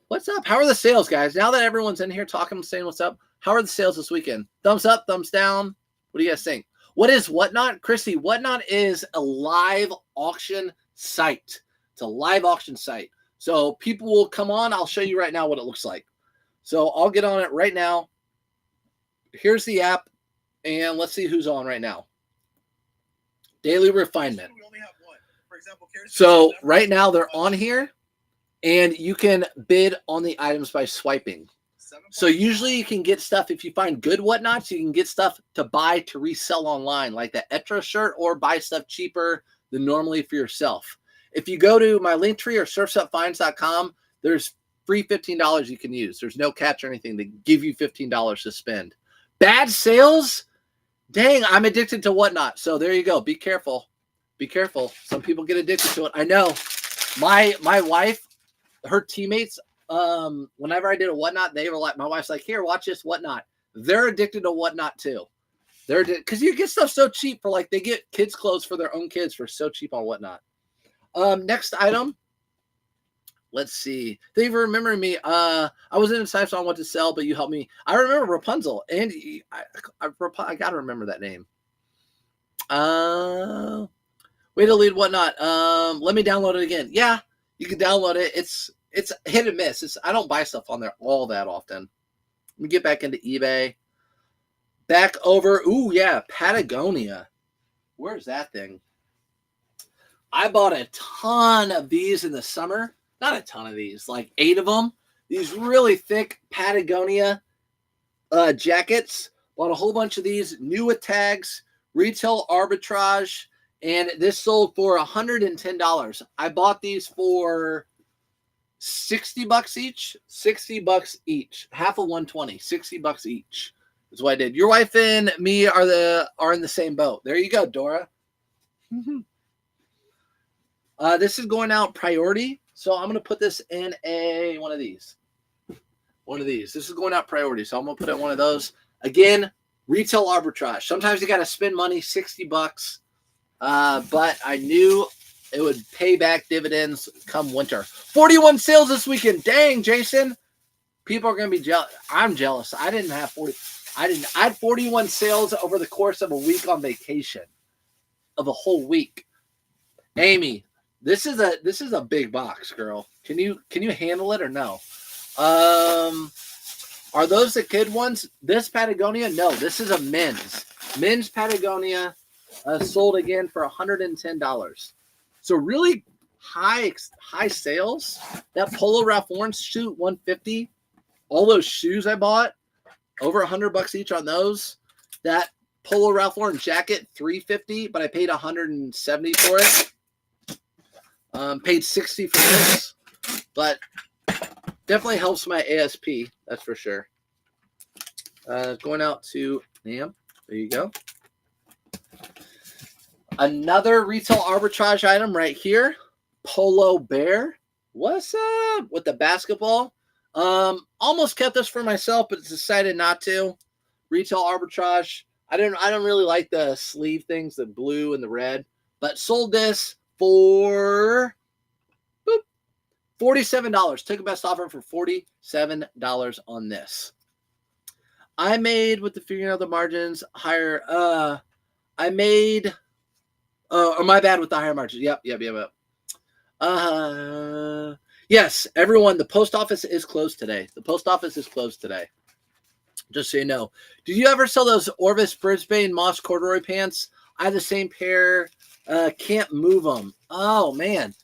What's up? How are the sales, guys? Now that everyone's in here talking, saying what's up, how are the sales this weekend? Thumbs up, thumbs down. What do you guys think? What is Whatnot? Christy, Whatnot is a live auction site. It's a live auction site. So people will come on. I'll show you right now what it looks like. So I'll get on it right now. Here's the app, and let's see who's on right now. Daily refinement. So right now they're on here, and you can bid on the items by swiping. So usually you can get stuff, if you find good Whatnots, you can get stuff to buy to resell online, like the Etra shirt, or buy stuff cheaper than normally for yourself. If you go to my Linktree or surfsupfinds.com, there's free $15 you can use. There's no catch or anything. They give you $15 to spend. Bad sales? Dang, I'm addicted to Whatnot. So there you go. Be careful. Be careful. Some people get addicted to it. I know. My wife, her teammates, whenever I did a Whatnot, they were like, my wife's like, here, watch this Whatnot. They're addicted to Whatnot too. They're because you get stuff so cheap for, like, they get kids clothes for their own kids for so cheap on Whatnot. Next item. Let's see. They remember me. I wasn't indecisive on what to sell, but you helped me. I remember Rapunzel. Andy, I gotta remember that name. Way to lead Whatnot. Let me download it again. Yeah, you can download it. It's hit and miss. I don't buy stuff on there all that often. Let me get back into eBay. Back over. Ooh, yeah, Patagonia. Where's that thing? I bought a ton of these in the summer. Not a ton of these, like 8 of them. These really thick Patagonia jackets. Bought a whole bunch of these, new with tags, retail arbitrage, and this sold for $110. I bought these for $60 each. $60 each. Half of 120. $60 each is what I did. Your wife and me are in the same boat. There you go, Dora. This is going out priority. So I'm going to put this in one of these. This is going out priority. So I'm going to put it in one of those. Again, retail arbitrage. Sometimes you got to spend money, $60. But I knew it would pay back dividends come winter. 41 sales this weekend. Dang, Jason. People are going to be jealous. I'm jealous. I had 41 sales over the course of a week on vacation. Of a whole week. Amy, this is a big box, girl. Can you handle it or no? Are those the kid ones? This Patagonia? No, this is a men's Patagonia, sold again for $110. So really high sales. That Polo Ralph Lauren suit, $150. All those shoes I bought, over $100 each on those. That Polo Ralph Lauren jacket, $350, but I paid $170 for it. Paid $60 for this, but definitely helps my ASP. That's for sure. Going out to Nam. There you go. Another retail arbitrage item right here. Polo Bear. What's up with the basketball? Almost kept this for myself, but decided not to. Retail arbitrage. I don't really like the sleeve things, the blue and the red, but sold this for $47. Took a best offer for $47 on this. I made, with the figuring out the margins higher. I made, or my bad with the higher margins. Yep. Yes, everyone, the post office is closed today. Just so you know. Did you ever sell those Orvis Brisbane Moss corduroy pants? I have the same pair. Can't move them. Oh man,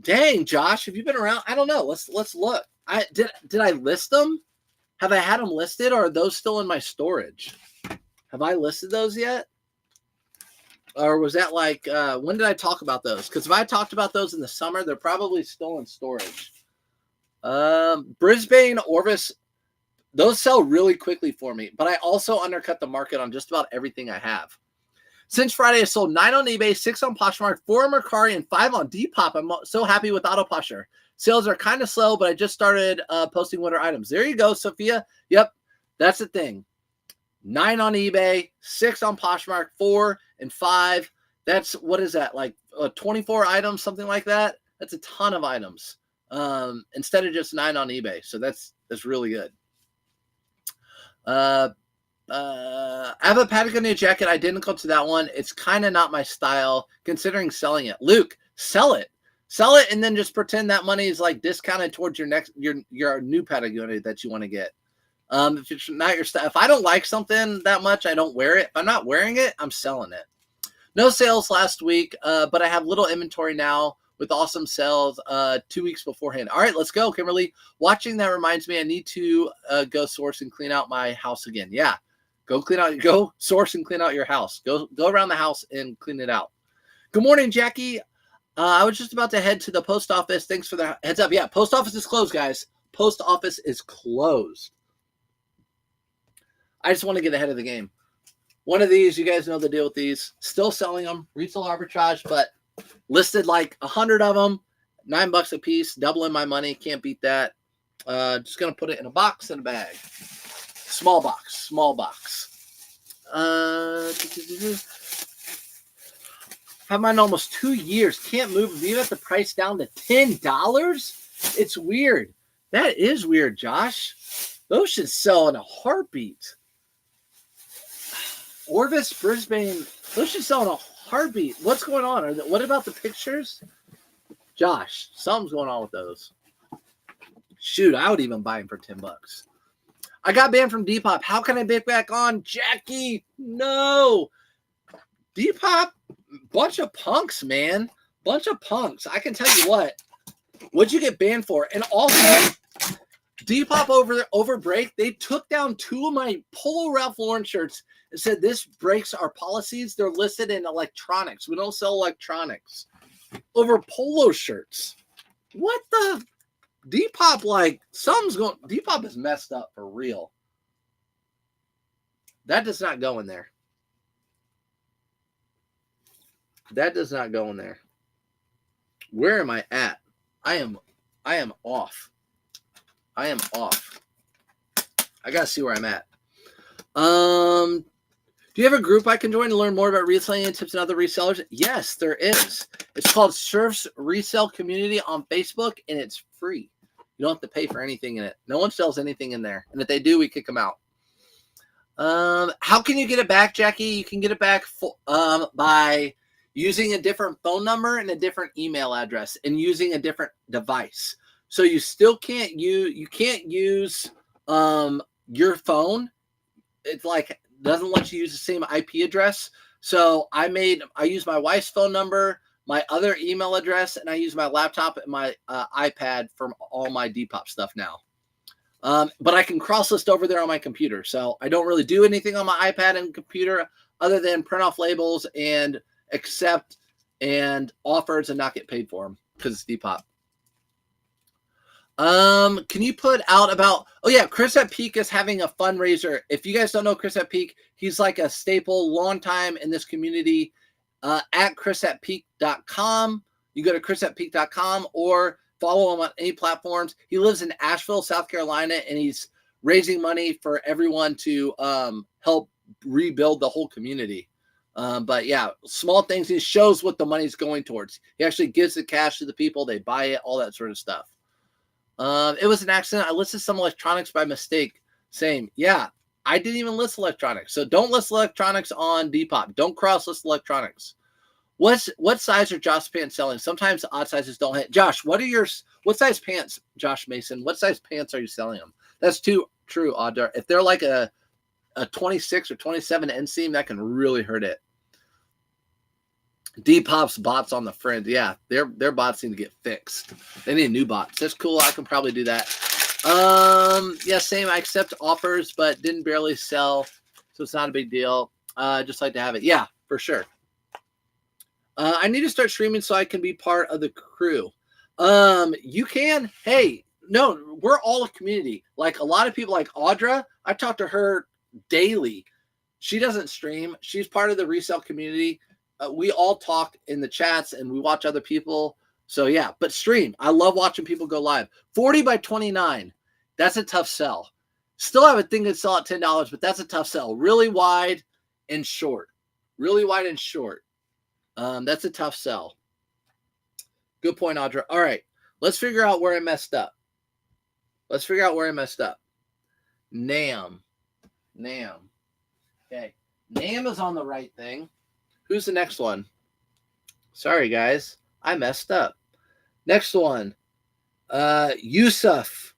dang, Josh, have you been around? I don't know. Let's look. Did I list them? Have I had them listed, or are those still in my storage? Have I listed those yet? Or was that like when did I talk about those? Because if I talked about those in the summer, they're probably still in storage. Brisbane Orvis, those sell really quickly for me, but I also undercut the market on just about everything I have. Since Friday, I sold 9 on eBay, 6 on Poshmark, 4 on Mercari, and 5 on Depop. I'm so happy with AutoPusher. Sales are kind of slow, but I just started posting winter items. There you go, Sophia. Yep, that's the thing. 9 on eBay, 6 on Poshmark, 4 and 5. That's, what is that, like 24 items, something like that? That's a ton of items. instead of just 9 on eBay. So that's really good. I have a Patagonia jacket. I didn't go to that one. It's kind of not my style, considering selling it. Luke, sell it, and then just pretend that money is like discounted towards your new Patagonia that you want to get. If it's not your style, if I don't like something that much, I don't wear it. If I'm not wearing it, I'm selling it. No sales last week, but I have little inventory now with awesome sales 2 weeks beforehand. All right, let's go, Kimberly. Watching that reminds me I need to go source and clean out my house again. Yeah, go source and clean out your house. Go around the house and clean it out. Good morning, Jackie. I was just about to head to the post office. Thanks for the heads up. Yeah, post office is closed, guys. Post office is closed. I just want to get ahead of the game. One of these, you guys know the deal with these. Still selling them. Resell arbitrage, but listed like 100 of them. $9 a piece. Doubling my money. Can't beat that. Just going to put it in a box and a bag. Small box. Have mine almost 2 years. Can't move. Leave at the price down to $10. It's weird. That is weird, Josh. Those should sell in a heartbeat. Orvis, Brisbane, those should sell in a heartbeat. What's going on? What about the pictures? Josh, something's going on with those. Shoot, I would even buy them for $10. I got banned from Depop. How can I get back on? Jackie, no. Depop, bunch of punks, man. Bunch of punks. I can tell you what. What'd you get banned for? And also, Depop over break, they took down 2 of my Polo Ralph Lauren shirts and said this breaks our policies. They're listed in electronics. We don't sell electronics. Over polo shirts. What the? Depop, like, something's going. Depop is messed up for real. That does not go in there. That does not go in there. Where am I at? I am off. I am off. I gotta see where I'm at. Do you have a group I can join to learn more about reselling and tips and other resellers? Yes, there is. It's called Surf's Resell Community on Facebook, and it's free. You don't have to pay for anything in it. No one sells anything in there. And if they do, we kick them out. How can you get it back, Jackie? You can get it back by using a different phone number and a different email address and using a different device. So you still can't use your phone. It's like doesn't let you use the same IP address. So I use my wife's phone number, my other email address, and I use my laptop and my iPad for all my Depop stuff now. But I can cross list over there on my computer. So I don't really do anything on my iPad and computer other than print off labels and accept and offers and not get paid for them because it's Depop. Can you put out about, Chris at Peak is having a fundraiser. If you guys don't know Chris at Peak, he's like a staple, long time in this community, at chrisatpeak.com. You go to chrisatpeak.com or follow him on any platforms. He lives in Asheville, South Carolina, and he's raising money for everyone to, help rebuild the whole community. But yeah, small things. He shows what the money's going towards. He actually gives the cash to the people. They buy it, all that sort of stuff. It was an accident. I listed some electronics by mistake. Same. Yeah, I didn't even list electronics. So don't list electronics on Depop. Don't cross-list electronics. What size are Josh pants selling? Sometimes the odd sizes don't hit. Josh, what size pants, Josh Mason? What size pants are you selling them? That's too true, Audra. If they're like a 26 or 27 inseam, that can really hurt it. Depop's bots on the fringe. Yeah, their bots need to get fixed. They need new bots. That's cool. I can probably do that. Yeah, same. I accept offers, but didn't barely sell, so it's not a big deal. Just like to have it. Yeah, for sure. I need to start streaming so I can be part of the crew. You can. Hey, no, we're all a community. Like a lot of people, like Audra, I talk to her daily. She doesn't stream. She's part of the resell community. We all talk in the chats and we watch other people. So yeah, but stream. I love watching people go live. 40 by 29. That's a tough sell. Still have a thing that sell at $10, but that's a tough sell. Really wide and short. Really wide and short. That's a tough sell. Good point, Audra. All right. Let's figure out where I messed up. NAM. Okay. NAM is on the right thing. Who's the next one? Sorry, guys. I messed up. Next one. Yusuf.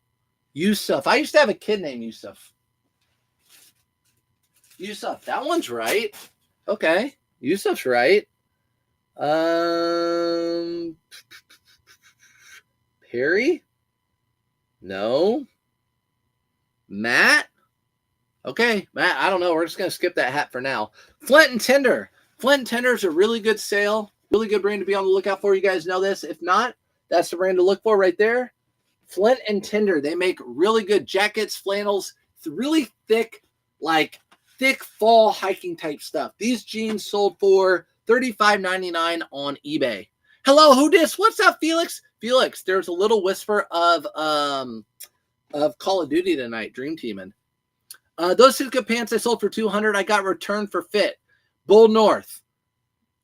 I used to have a kid named Yusuf. That one's right. Okay. Yusuf's right. Perry? No. Matt? Okay, Matt, I don't know. We're just going to skip that hat for now. Flint and Tinder. Flint and Tinder is a really good sale. Really good brand to be on the lookout for. You guys know this. If not, that's the brand to look for right there. Flint and Tinder. They make really good jackets, flannels, really thick fall hiking type stuff. These jeans sold for $35.99 on eBay. Hello, who dis? What's up, Felix? Felix, there's a little whisper of Call of Duty tonight, Dream Teaming. Those Sitka pants I sold for $200. I got returned for fit. Bull North.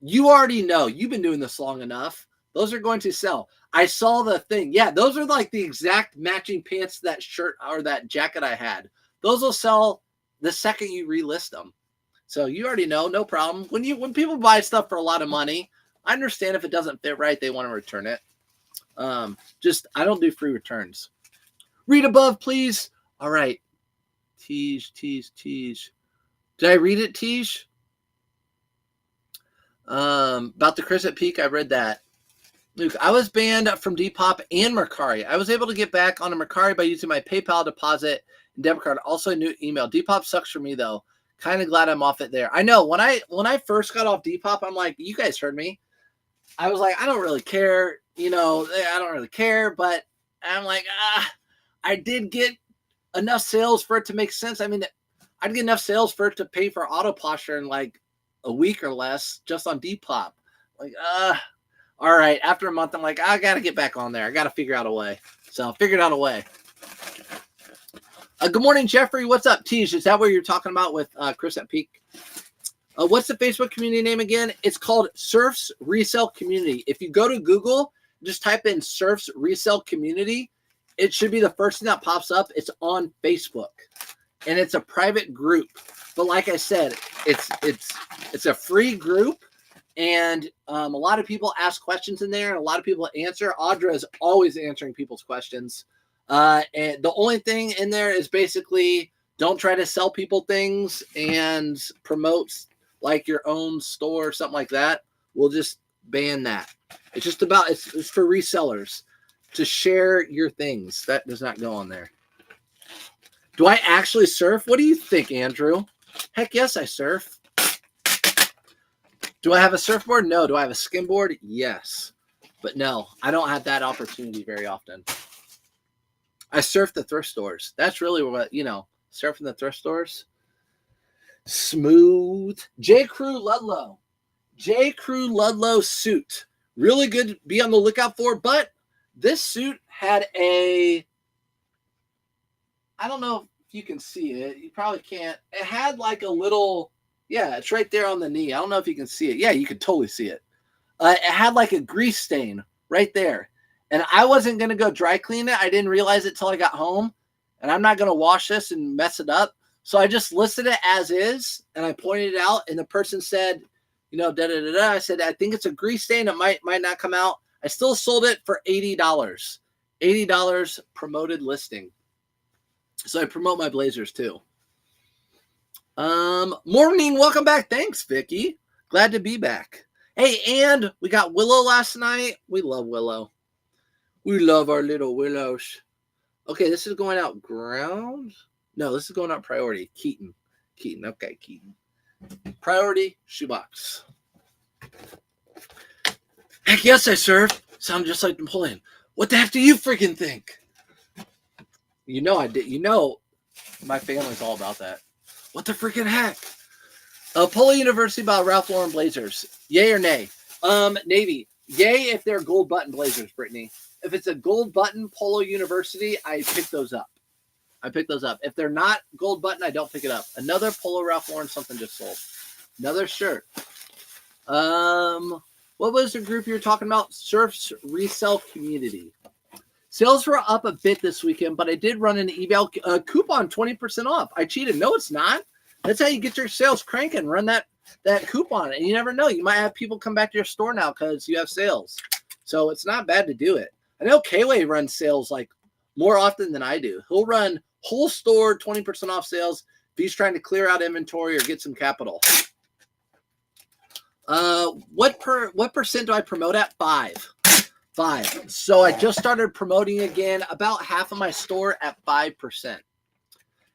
You already know. You've been doing this long enough. Those are going to sell. I saw the thing. Yeah, those are like the exact matching pants to that shirt or that jacket I had. Those will sell the second you relist them. So you already know, no problem. When people buy stuff for a lot of money, I understand if it doesn't fit right, they want to return it. I don't do free returns. Read above, please. All right. Tease. Did I read it, Tease? About the Chris at Peak, I read that. Luke, I was banned from Depop and Mercari. I was able to get back on a Mercari by using my PayPal deposit and debit card. Also a new email. Depop sucks for me though. Kind of glad I'm off it there. I know when I first got off Depop, I'm like, you guys heard me. I was like, I don't really care. I don't really care, but I'm like, I did get enough sales for it to make sense. I mean, I'd get enough sales for it to pay for auto posture in like a week or less just on Depop. Like, all right. After a month, I'm like, I got to get back on there. I got to figure out a way. So figured out a way. Good morning, Jeffrey. What's up, Teej? Is that what you're talking about with Chris at Peak? What's the Facebook community name again? It's called Surfs Resell Community. If you go to Google, just type in Surfs Resell Community. It should be the first thing that pops up. It's on Facebook, and it's a private group. But like I said, it's a free group, and a lot of people ask questions in there, and a lot of people answer. Audra is always answering people's questions. And the only thing in there is basically don't try to sell people things and promote like your own store or something like that. We'll just ban that. It's just about, it's for resellers to share your things. That does not go on there. Do I actually surf? What do you think, Andrew? Heck yes, I surf. Do I have a surfboard? No. Do I have a skimboard? Yes. But no, I don't have that opportunity very often. I surf the thrift stores. That's really what, surfing the thrift stores. Smooth. J. Crew Ludlow suit. Really good to be on the lookout for, but this suit had I don't know if you can see it. You probably can't. It had like a little, it's right there on the knee. I don't know if you can see it. Yeah, you can totally see it. It had like a grease stain right there. And I wasn't going to go dry clean it. I didn't realize it till I got home. And I'm not going to wash this and mess it up. So I just listed it as is. And I pointed it out. And the person said, I said, I think it's a grease stain. It might not come out. I still sold it for $80. $80 promoted listing. So I promote my blazers too. Morning. Welcome back. Thanks, Vicky. Glad to be back. Hey, and we got Willow last night. We love Willow. We love our little willows. Okay, this is going out ground. No, this is going out priority. Keaton. Okay, Keaton. Priority shoebox. Heck yes, I surf. Sound just like Napoleon. What the heck do you freaking think? You know I did. My family's all about that. What the freaking heck? Polo University about Ralph Lauren blazers. Yay or nay? Navy. Yay if they're gold button blazers, Brittany. If it's a gold button Polo University, I pick those up. If they're not gold button, I don't pick it up. Another Polo Ralph Lauren, something just sold. Another shirt. What was the group you were talking about? Surfs Resell Community. Sales were up a bit this weekend, but I did run an eval coupon 20% off. I cheated. No, it's not. That's how you get your sales cranking. Run that coupon, and you never know. You might have people come back to your store now because you have sales. So it's not bad to do it. I know K-Way runs sales like more often than I do. He'll run whole store 20% off sales if he's trying to clear out inventory or get some capital. What percent do I promote at? 5. So I just started promoting again. About half of my store at 5%.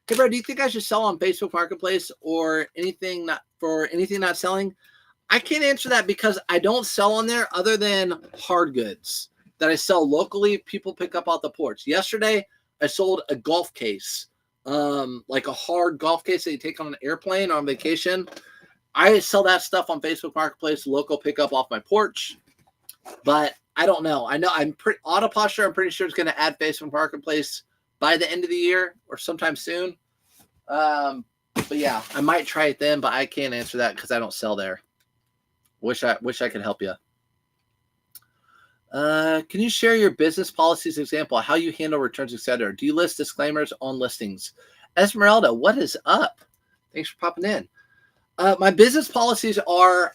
Hey, bro, do you think I should sell on Facebook Marketplace or anything not selling? I can't answer that because I don't sell on there other than hard goods that I sell locally. People pick up off the porch. Yesterday, I sold a golf case, like a hard golf case that you take on an airplane or on vacation. I sell that stuff on Facebook Marketplace, local pickup off my porch. But I don't know. Auto Posture, I'm pretty sure it's going to add Facebook Marketplace by the end of the year or sometime soon. But yeah, I might try it then, but I can't answer that because I don't sell there. Wish I could help you. Can you share your business policies example, how you handle returns, etc.? Do you list disclaimers on listings? Esmeralda, what is up? Thanks for popping in. My business policies are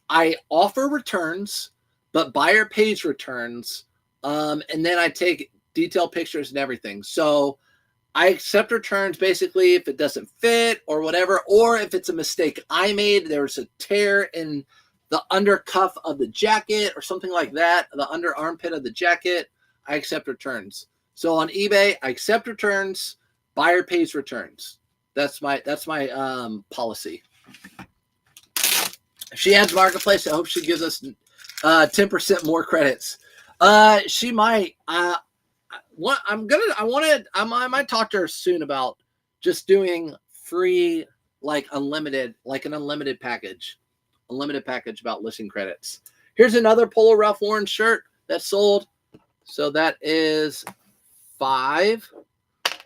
I offer returns, but buyer pays returns, and then I take detailed pictures and everything. So I accept returns basically if it doesn't fit or whatever, or if it's a mistake I made, there's a tear in the under cuff of the jacket or something like that, the under armpit of the jacket, I accept returns. So on eBay, I accept returns, buyer pays returns. That's my policy. If she adds Marketplace, I hope she gives us 10% more credits. She might. I might talk to her soon about just doing free, like an unlimited package about listing credits. Here's another Polo Ralph Lauren shirt that sold. So that is 5.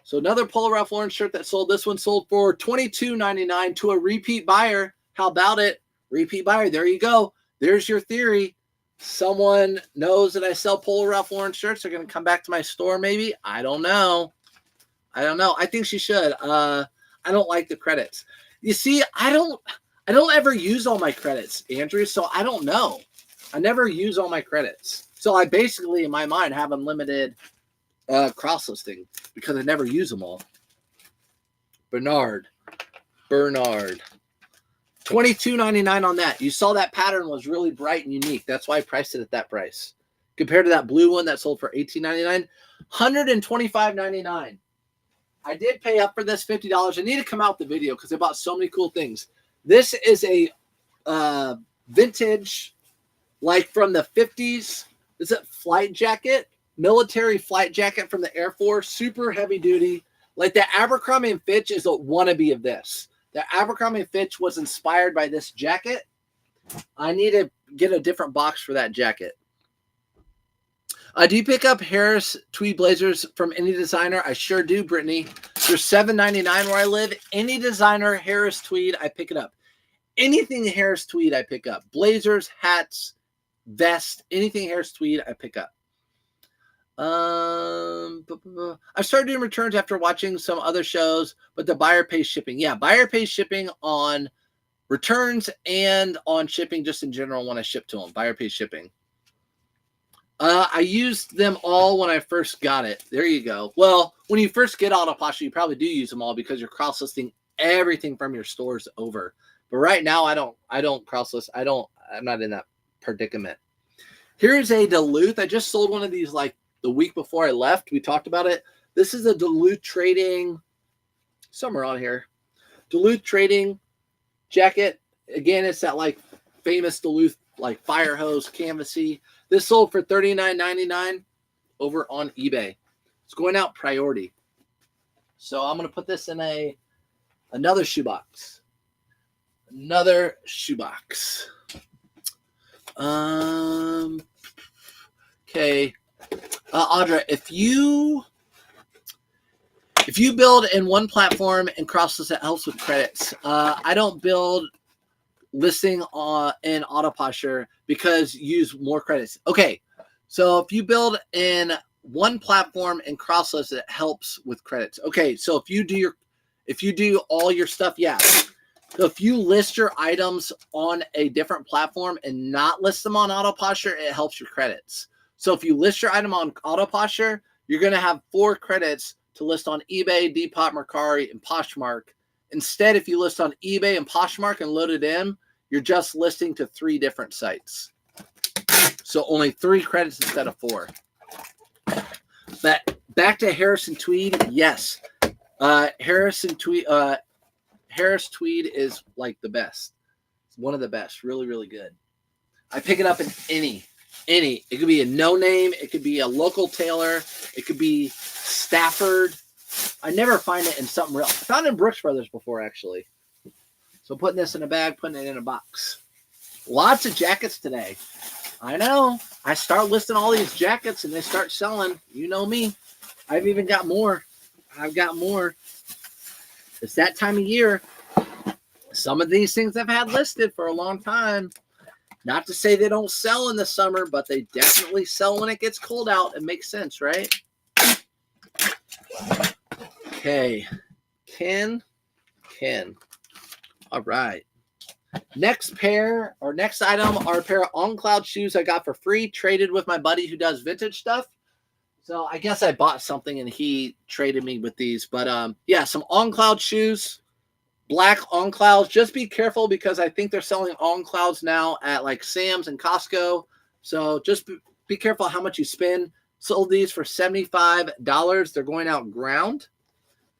So another Polo Ralph Lauren shirt that sold. This one sold for $22.99 to a repeat buyer. How about it? Repeat buyer. There you go. There's your theory. Someone knows that I sell Polo Ralph Lauren shirts. They're going to come back to my store maybe. I don't know. I think she should. I don't like the credits. You see, I don't ever use all my credits, Andrew, so I don't know. I never use all my credits. So I basically, in my mind, have unlimited cross-listing because I never use them all. Bernard. $22.99 on that. You saw that pattern was really bright and unique. That's why I priced it at that price. Compared to that blue one that sold for $18.99, $125.99. I did pay up for this $50. I need to come out the video because I bought so many cool things. This is a vintage, like from the 50s. Is it flight jacket? Military flight jacket from the Air Force. Super heavy duty. Like the Abercrombie & Fitch is a wannabe of this. The Abercrombie & Fitch was inspired by this jacket. I need to get a different box for that jacket. Do you pick up Harris tweed blazers from any designer? I sure do, Brittany. They're $7.99 where I live. Any designer, Harris tweed, I pick it up. Anything Harris tweed, I pick up. Blazers, hats, vests, anything Harris tweed, I pick up. I started doing returns after watching some other shows, but the buyer pays shipping. Yeah, buyer pays shipping on returns and on shipping just in general when I ship to them. Buyer pays shipping. I used them all when I first got it. There you go. Well, when you first get Auto Posture, you probably do use them all because you're cross-listing everything from your stores over. But right now, I don't cross-list. I'm not in that predicament. Here's a Duluth. I just sold one of these like the week before I left. We talked about it. This is a Duluth Trading, somewhere on here. Duluth Trading jacket. Again, it's that like famous Duluth like fire hose canvasy. This sold for $39.99 over on eBay. It's going out priority. So I'm going to put this in another shoebox. Another shoebox. Okay. Audra, if you build in one platform and cross-list, it helps with credits. I don't build listing in Auto Posture because you use more credits. Okay, so if you build in one platform and cross list that helps with credits. Okay, so if you do all your stuff, yeah. So if you list your items on a different platform and not list them on Auto Posture, it helps your credits. So if you list your item on Auto Posture, you're going to have 4 credits to list on eBay, Depop, Mercari, and Poshmark. Instead, if you list on eBay and Poshmark and load it in, you're just listing to 3 different sites. So only 3 credits instead of 4. But back to Harrison Tweed, yes. Harris Tweed is like the best. It's one of the best. Really, really good. I pick it up in any. It could be a no name. It could be a local tailor. It could be Stafford. I never find it in something real. I found it in Brooks Brothers before, actually. So putting this in a bag, putting it in a box. Lots of jackets today. I know. I start listing all these jackets and they start selling. You know me. I've even got more. I've got more. It's that time of year. Some of these things I've had listed for a long time. Not to say they don't sell in the summer, but they definitely sell when it gets cold out. It makes sense, right? Okay. Ken. All right. Next item are a pair of On Cloud shoes I got for free, traded with my buddy who does vintage stuff. So I guess I bought something and he traded me with these. But yeah, some On Cloud shoes. Black On Clouds. Just be careful because I think they're selling On Clouds now at like Sam's and Costco. So just be careful how much you spend. Sold these for $75. They're going out ground.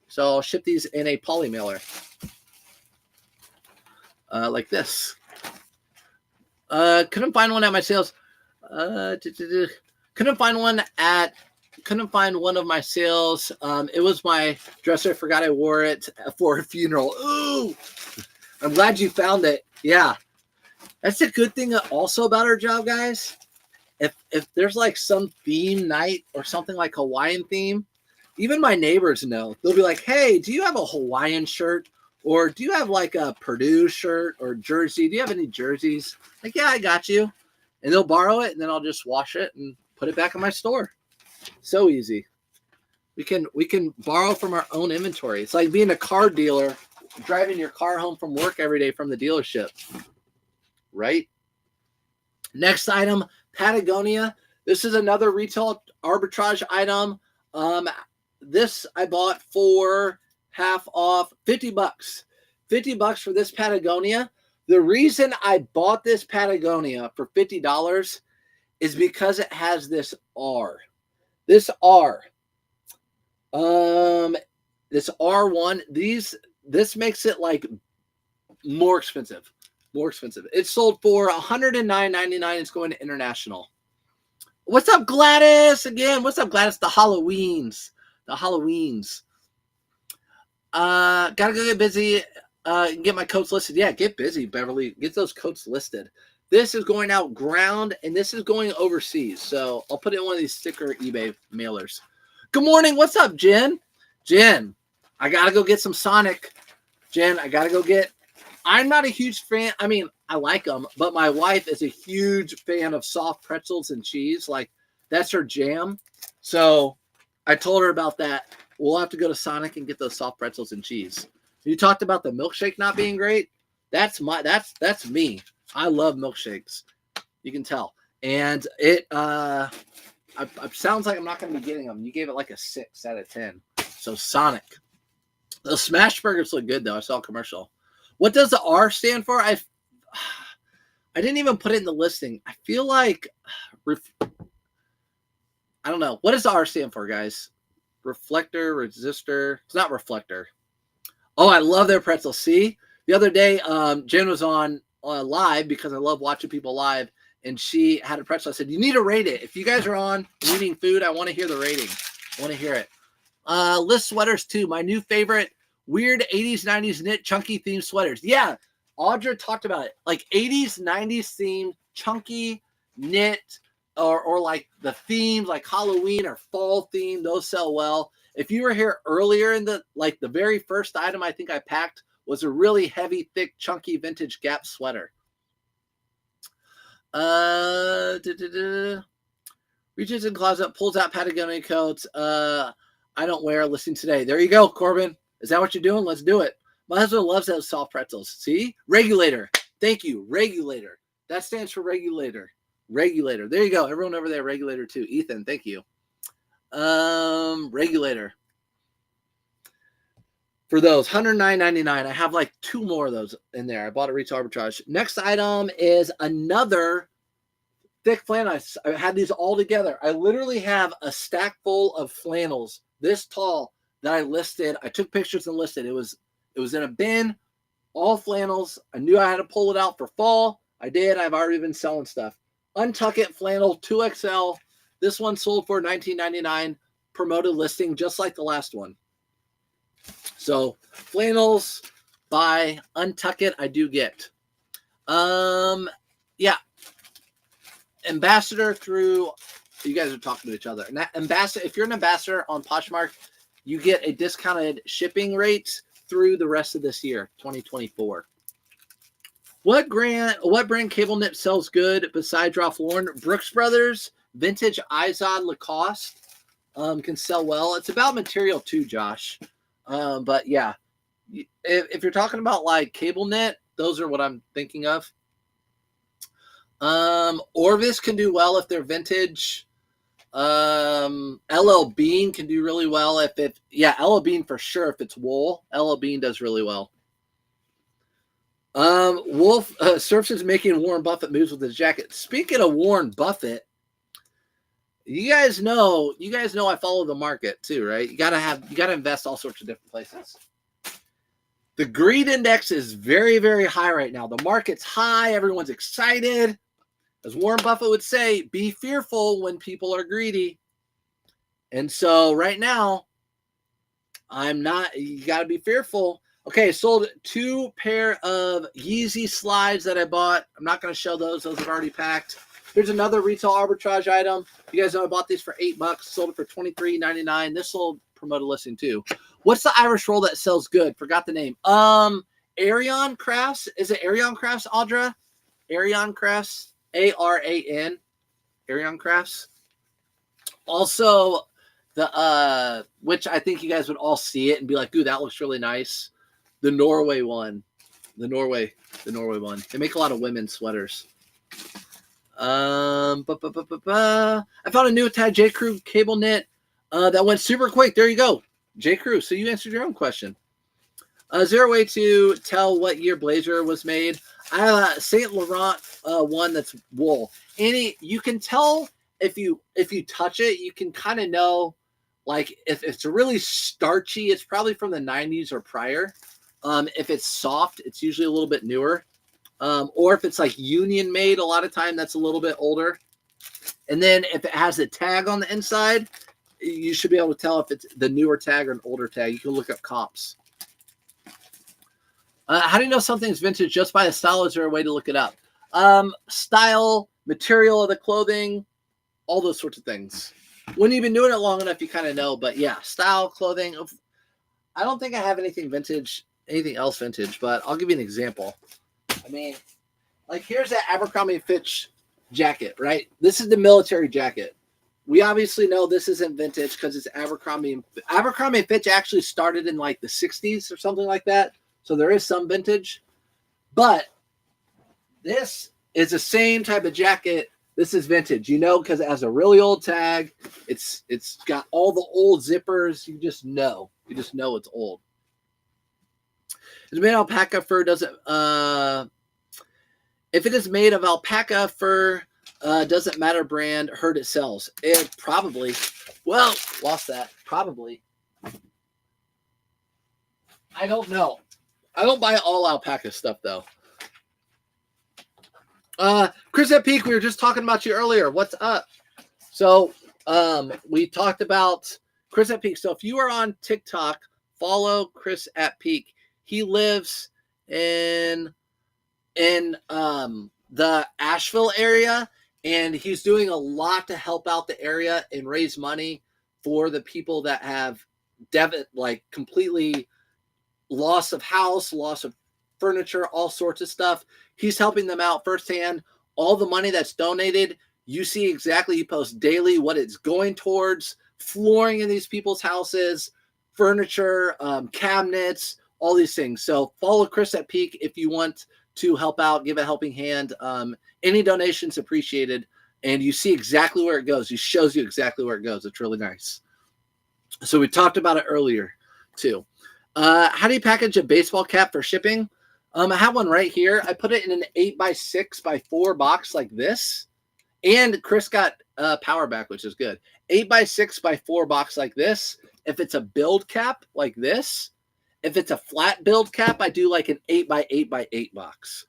So I'll ship these in a poly mailer. Like this. Couldn't find one at my sales. Couldn't find one of my sales. It was my dresser. Forgot I wore it for a funeral. Ooh, I'm glad you found it. Yeah, that's a good thing also about our job, guys. If there's like some theme night or something like Hawaiian theme, even my neighbors know. They'll be like, "Hey, do you have a Hawaiian shirt? Or do you have like a Purdue shirt or jersey? Do you have any jerseys?" Like, yeah, I got you. And they'll borrow it, and then I'll just wash it and put it back in my store. So easy. We can borrow from our own inventory. It's like being a car dealer, driving your car home from work every day from the dealership. Right? Next item, Patagonia. This is another retail arbitrage item. This I bought for half off, $50. $50 for this Patagonia. The reason I bought this Patagonia for $50 is because it has this R. This R. This R1. This makes it like more expensive. It's sold for $109.99. It's going to international. What's up, Gladys? Again, what's up, Gladys? The Halloweens. Gotta go get busy. Get my coats listed. Yeah, get busy, Beverly. Get those coats listed. This is going out ground, and this is going overseas. So I'll put it in one of these sticker eBay mailers. Good morning. What's up, Jen? Jen, I gotta go get some Sonic. Jen, I gotta go get. I'm not a huge fan. I mean, I like them, but my wife is a huge fan of soft pretzels and cheese. Like, that's her jam. So I told her about that. We'll have to go to Sonic and get those soft pretzels and cheese. You talked about the milkshake not being great. That's me. I love milkshakes. You can tell. And it sounds like I'm not going to be getting them. You gave it like a 6 out of 10. So Sonic. The smash burgers look good though. I saw a commercial. What does the R stand for? I didn't even put it in the listing. I feel like I don't know. What does the R stand for, guys? Reflector, resistor. It's not reflector. Oh, I love their pretzels. See, the other day, Jen was on live because I love watching people live, and she had a pretzel. I said, you need to rate it. If you guys are on eating food, I want to hear the rating. I want to hear it. List sweaters too. My new favorite, weird 80s, 90s knit chunky themed sweaters. Yeah, Audra talked about it. Like 80s, 90s themed chunky knit or like the themes like Halloween or fall theme. Those sell well. If you were here earlier in the very first item I think I packed was a really heavy, thick, chunky vintage Gap sweater. Reaches in closet, pulls out Patagonia coats. I don't wear listing today. There you go, Corbin. Is that what you're doing? Let's do it. My husband loves those soft pretzels. See? Regulator. Thank you. Regulator. That stands for regulator. Regulator. There you go. Everyone over there, regulator too. Ethan, thank you. Regulator. For those, $109.99. I have like 2 more of those in there. I bought a retail arbitrage. Next item is another thick flannel. I had these all together. I literally have a stack full of flannels this tall that I listed. I took pictures and listed. It was in a bin, all flannels. I knew I had to pull it out for fall. I did. I've already been selling stuff. Untuck It flannel 2XL. This one sold for $19.99. Promoted listing just like the last one. So flannels by Untuck It I do get. Yeah. Ambassador through, you guys are talking to each other. And that ambassador, if you're an ambassador on Poshmark, you get a discounted shipping rate through the rest of this year, 2024. What brand cable knit sells good besides Ralph Lauren? Brooks Brothers, vintage Izod Lacoste can sell well. It's about material too, Josh. But yeah, if you're talking about like cable knit, those are what I'm thinking of. Orvis can do well if they're vintage. LL Bean can do really well LL Bean for sure if it's wool. LL Bean does really well. Wolf Surfs is making Warren Buffett moves with his jacket. Speaking of Warren Buffett, you guys know I follow the market too, right? You gotta invest all sorts of different places. The greed index is very, very high right now. The market's high. Everyone's excited. As Warren Buffett would say, be fearful when people are greedy. And so right now, you got to be fearful. Okay, sold 2 pair of Yeezy slides that I bought. I'm not going to show those. Those have already packed. Here's another retail arbitrage item. You guys know I bought these for $8. Sold it for $23.99. This sold promoted listing too. What's the Irish roll that sells good? Forgot the name. Arion Crafts. Is it Arion Crafts, Audra? Arion Crafts. ARAN. Arion Crafts. Also, the which I think you guys would all see it and be like, "Ooh, that looks really nice." The Norway one. The Norway one. They make a lot of women's sweaters. I found a new Tag J. Crew cable knit that went super quick. There you go, J. Crew. So you answered your own question. Is there a way to tell what year blazer was made? I have a Saint Laurent one that's wool. You can tell if you touch it, you can kind of know, like if it's really starchy, it's probably from the 90s or prior. If it's soft, it's usually a little bit newer. Or if it's like union made, a lot of time that's a little bit older. And then if it has a tag on the inside, you should be able to tell if it's the newer tag or an older tag. You can look up comps. How do you know something's vintage just by the style? Is there a way to look it up? Style, material of the clothing, all those sorts of things. When you've been doing it long enough, you kind of know. But yeah, style, clothing. I don't think I have anything else vintage, but I'll give you an example. I mean, like here's that Abercrombie & Fitch jacket, right? This is the military jacket. We obviously know this isn't vintage because it's Abercrombie. Abercrombie & Fitch actually started in like the 60s or something like that. So there is some vintage, but this is the same type of jacket. This is vintage, because it has a really old tag. It's got all the old zippers. You just know it's old. It's made of alpaca fur. If it is made of alpaca fur, doesn't matter brand. Heard it sells. It probably. Well, lost that. Probably. I don't know. I don't buy all alpaca stuff, though. Chris at Peak, we were just talking about you earlier. What's up? So, we talked about Chris at Peak. So, if you are on TikTok, follow Chris at Peak. He lives in the Asheville area, and he's doing a lot to help out the area and raise money for the people that have completely loss of house, loss of furniture, all sorts of stuff. He's helping them out firsthand. All the money that's donated You see exactly, he posts daily what it's going towards, flooring in these people's houses, furniture, cabinets, all these things. So follow Chris at Peak if you want to help out, give a helping hand. Any donations appreciated. And you see exactly where it goes. He shows you exactly where it goes. It's really nice. So we talked about it earlier too. How do you package a baseball cap for shipping? I have one right here. I put it in an 8x6x4 box like this. And Chris got power back, which is good. 8x6x4 box like this. If it's a build cap like this, if it's a flat build cap, I do like an 8x8x8 box.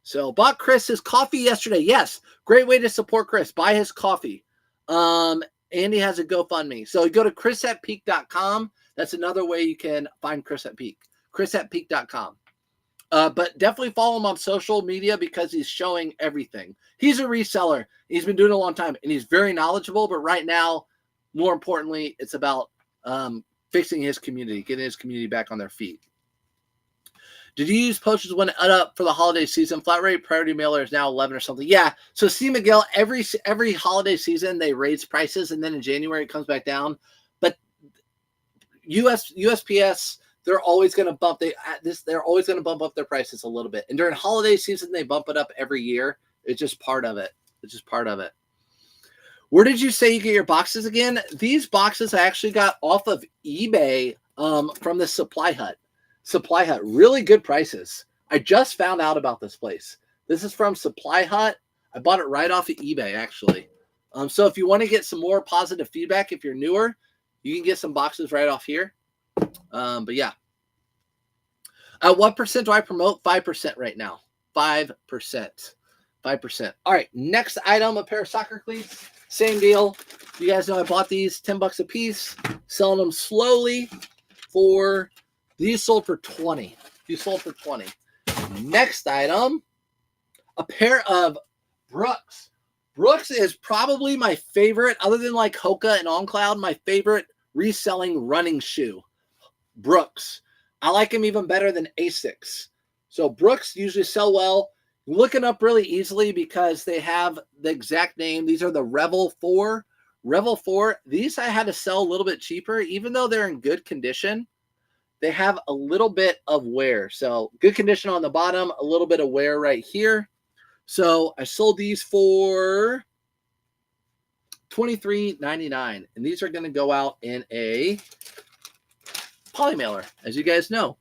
So bought Chris his coffee yesterday. Yes, great way to support Chris. Buy his coffee. Andy has a GoFundMe. So you go to chrisatpeak.com. That's another way you can find Chris at Peak. chrisatpeak.com. But definitely follow him on social media because he's showing everything. He's a reseller. He's been doing it a long time, and he's very knowledgeable. But right now, more importantly, it's about fixing his community, getting his community back on their feet. Did you use posters when it up for the holiday season? Flat rate priority mailer is now 11 or something. Yeah. So see, Miguel, every holiday season they raise prices, and then in January it comes back down. But USPS, they're always going to bump. They're always going to bump up their prices a little bit. And during holiday season, they bump it up every year. It's just part of it. It's just part of it. Where did you say you get your boxes again? These boxes I actually got off of eBay from the Supply Hut. Supply Hut, really good prices. I just found out about this place. This is from Supply Hut. I bought it right off of eBay, actually. So if you want to get some more positive feedback, if you're newer, you can get some boxes right off here. But yeah. What percent do I promote? 5% right now. 5%. 5%. All right. Next item, a pair of soccer cleats. Same deal. You guys know I bought these $10 a piece. Selling them slowly for... These sold for 20. These sold for 20. Next item, a pair of Brooks. Brooks is probably my favorite, other than like Hoka and OnCloud, my favorite reselling running shoe. Brooks. I like them even better than Asics. So Brooks usually sell well. Look it up really easily because they have the exact name. These are the Revel 4. Revel 4. These I had to sell a little bit cheaper, even though they're in good condition. They have a little bit of wear. So good condition on the bottom, a little bit of wear right here. So I sold these for $23.99. And these are going to go out in a poly mailer, as you guys know.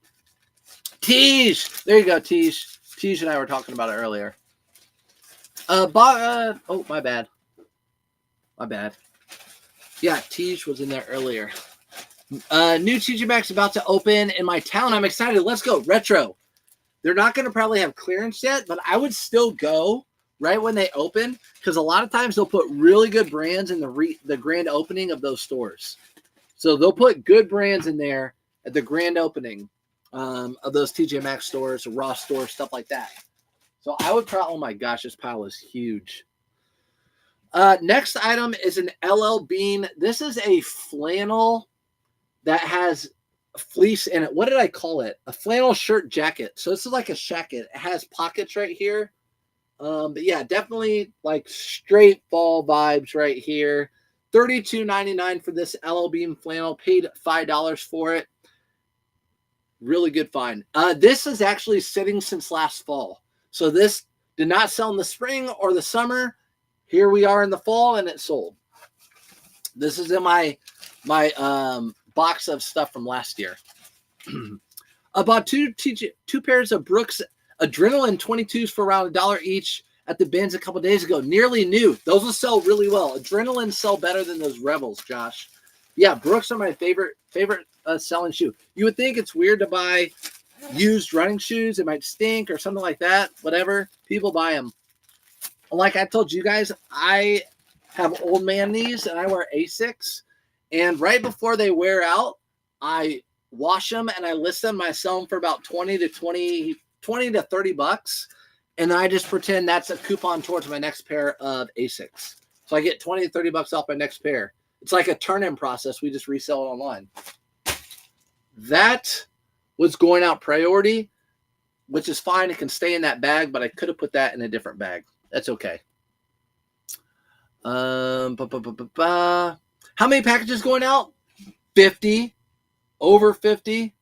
Tej. There you go, Tej. Tej and I were talking about it earlier. Oh, my bad. My bad. Yeah, Tej was in there earlier. New TJ Maxx about to open in my town. I'm excited. Let's go. Retro. They're not going to probably have clearance yet, but I would still go right when they open because a lot of times they'll put really good brands in the grand opening of those stores. So they'll put good brands in there at the grand opening of those TJ Maxx stores, Ross stores, stuff like that. So I would probably, oh my gosh, this pile is huge. Next item is an LL Bean. This is a flannel that has fleece in it. What did I call it? A flannel shirt jacket. So this is like a jacket. It has pockets right here. But yeah, definitely like straight fall vibes right here. $32.99 for this LL Bean flannel. Paid $5 for it. Really good find. This is actually sitting since last fall. So this did not sell in the spring or the summer. Here we are in the fall and it sold. This is in my box of stuff from last year. I bought two pairs of Brooks Adrenaline 22s for around $1 each at the bins a couple days ago. Nearly new. Those will sell really well. Adrenaline sell better than those Rebels, Josh. Yeah, Brooks are my favorite selling shoe. You would think it's weird to buy used running shoes. It might stink or something like that. Whatever. People buy them. Like I told you guys, I have old man knees and I wear Asics. And right before they wear out, I wash them and I list them. I sell them for about 20 to $30. And I just pretend that's a coupon towards my next pair of Asics. So I get 20 to $30 off my next pair. It's like a turn-in process. We just resell it online. That was going out priority, which is fine. It can stay in that bag, but I could have put that in a different bag. That's okay. How many packages going out? 50. Over 50.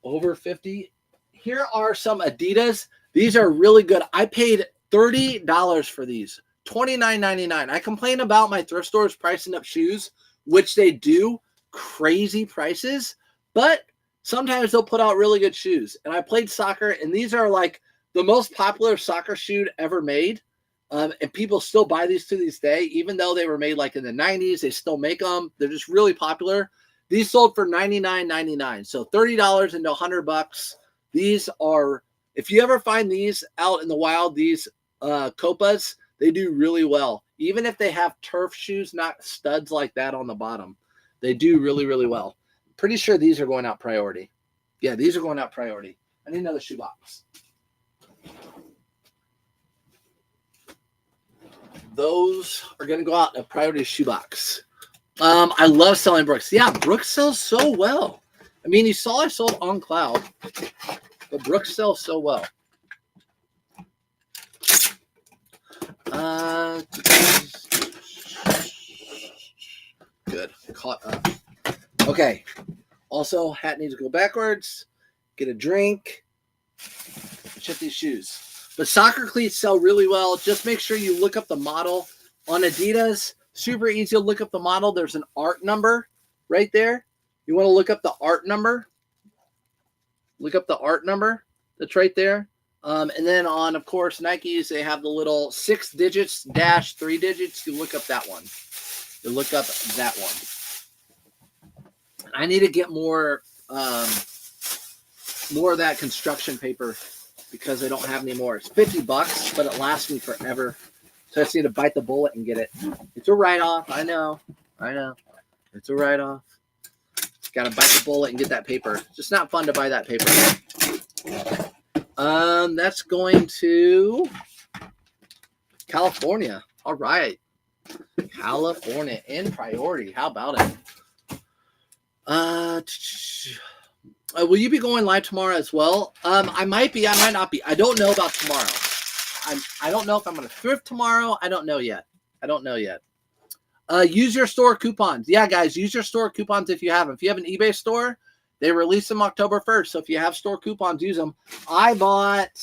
Over 50. Here are some Adidas. These are really good. I paid $30 for these. $29.99. I complain about my thrift stores pricing up shoes, which they do, crazy prices, but sometimes they'll put out really good shoes. And I played soccer, and these are like the most popular soccer shoe ever made. And people still buy these to this day, even though they were made like in the 90s. They still make them. They're just really popular. These sold for $99.99. So $30 into $100. These are, if you ever find these out in the wild, these Copas, they do really well. Even if they have turf shoes, not studs like that on the bottom, they do really, really well. Pretty sure these are going out priority. Yeah, these are going out priority. I need another shoebox. Those are going to go out in a priority shoebox. I love selling Brooks. Yeah, Brooks sells so well. I mean, you saw I sold on Cloud, but Brooks sells so well. Good. Caught up. Okay. Also, hat needs to go backwards. Get a drink. Check these shoes. But soccer cleats sell really well. Just make sure you look up the model. On Adidas, super easy to look up the model. There's an art number right there. You want to look up the art number. Look up the art number that's right there. And then on, of course, Nikes, they have the little 6 digits dash 3 digits. You look up that one. You look up that one. I need to get more of that construction paper because I don't have any more. It's $50, but it lasts me forever. So I just need to bite the bullet and get it. It's a write-off. I know. It's a write-off. Just got to bite the bullet and get that paper. It's just not fun to buy that paper. That's going to California. All right. California in priority. How about it? Will you be going live tomorrow as well? I might be. I might not be. I don't know about tomorrow. I don't know if I'm going to thrift tomorrow. I don't know yet. Use your store coupons. Yeah, guys, use your store coupons if you have them. If you have an eBay store, they release them October 1st. So if you have store coupons, use them. I bought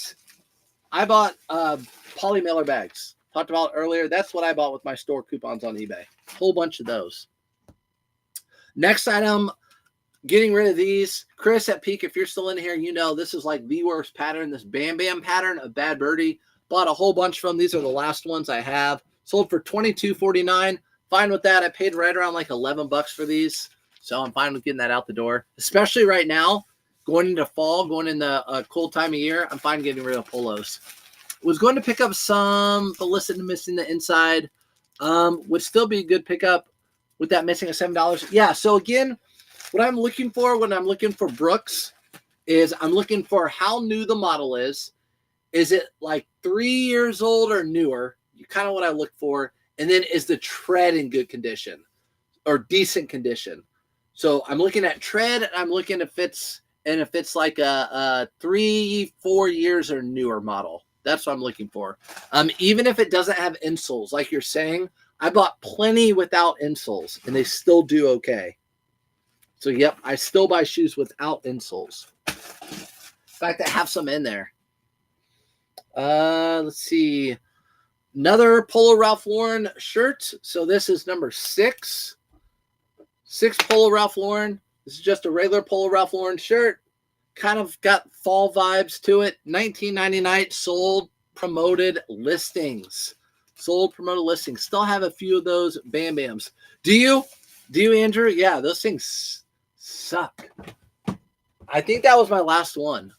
poly mailer bags. Talked about earlier. That's what I bought with my store coupons on eBay. Whole bunch of those. Next item, getting rid of these. Chris at Peak, if you're still in here, you know this is like the worst pattern. This Bam Bam pattern of Bad Birdie. Bought a whole bunch from them. These are the last ones I have. Sold for $22.49. Fine with that. I paid right around like $11 for these. So I'm fine with getting that out the door. Especially right now, going into fall, going in the cold time of year, I'm fine getting rid of polos. Was going to pick up some, but listed missing the inside. Would still be a good pickup with that missing a $7. Yeah, so again, what I'm looking for when I'm looking for Brooks is I'm looking for how new the model is. Is it like 3 years old or newer? Kind of what I look for. And then is the tread in good condition or decent condition? So I'm looking at tread and I'm looking if it's like a 3-4 years or newer model. That's what I'm looking for. Even if it doesn't have insoles, like you're saying, I bought plenty without insoles and they still do okay. So yep, I still buy shoes without insoles. In fact, I have some in there. Let's see. Another Polo Ralph Lauren shirt. So this is number 6. 6 Polo Ralph Lauren. This is just a regular Polo Ralph Lauren shirt. Kind of got fall vibes to it. $19.99 sold promoted listings. Sold promoted listings. Still have a few of those Bam Bams. Do you, Andrew? Yeah, those things suck. I think that was my last one.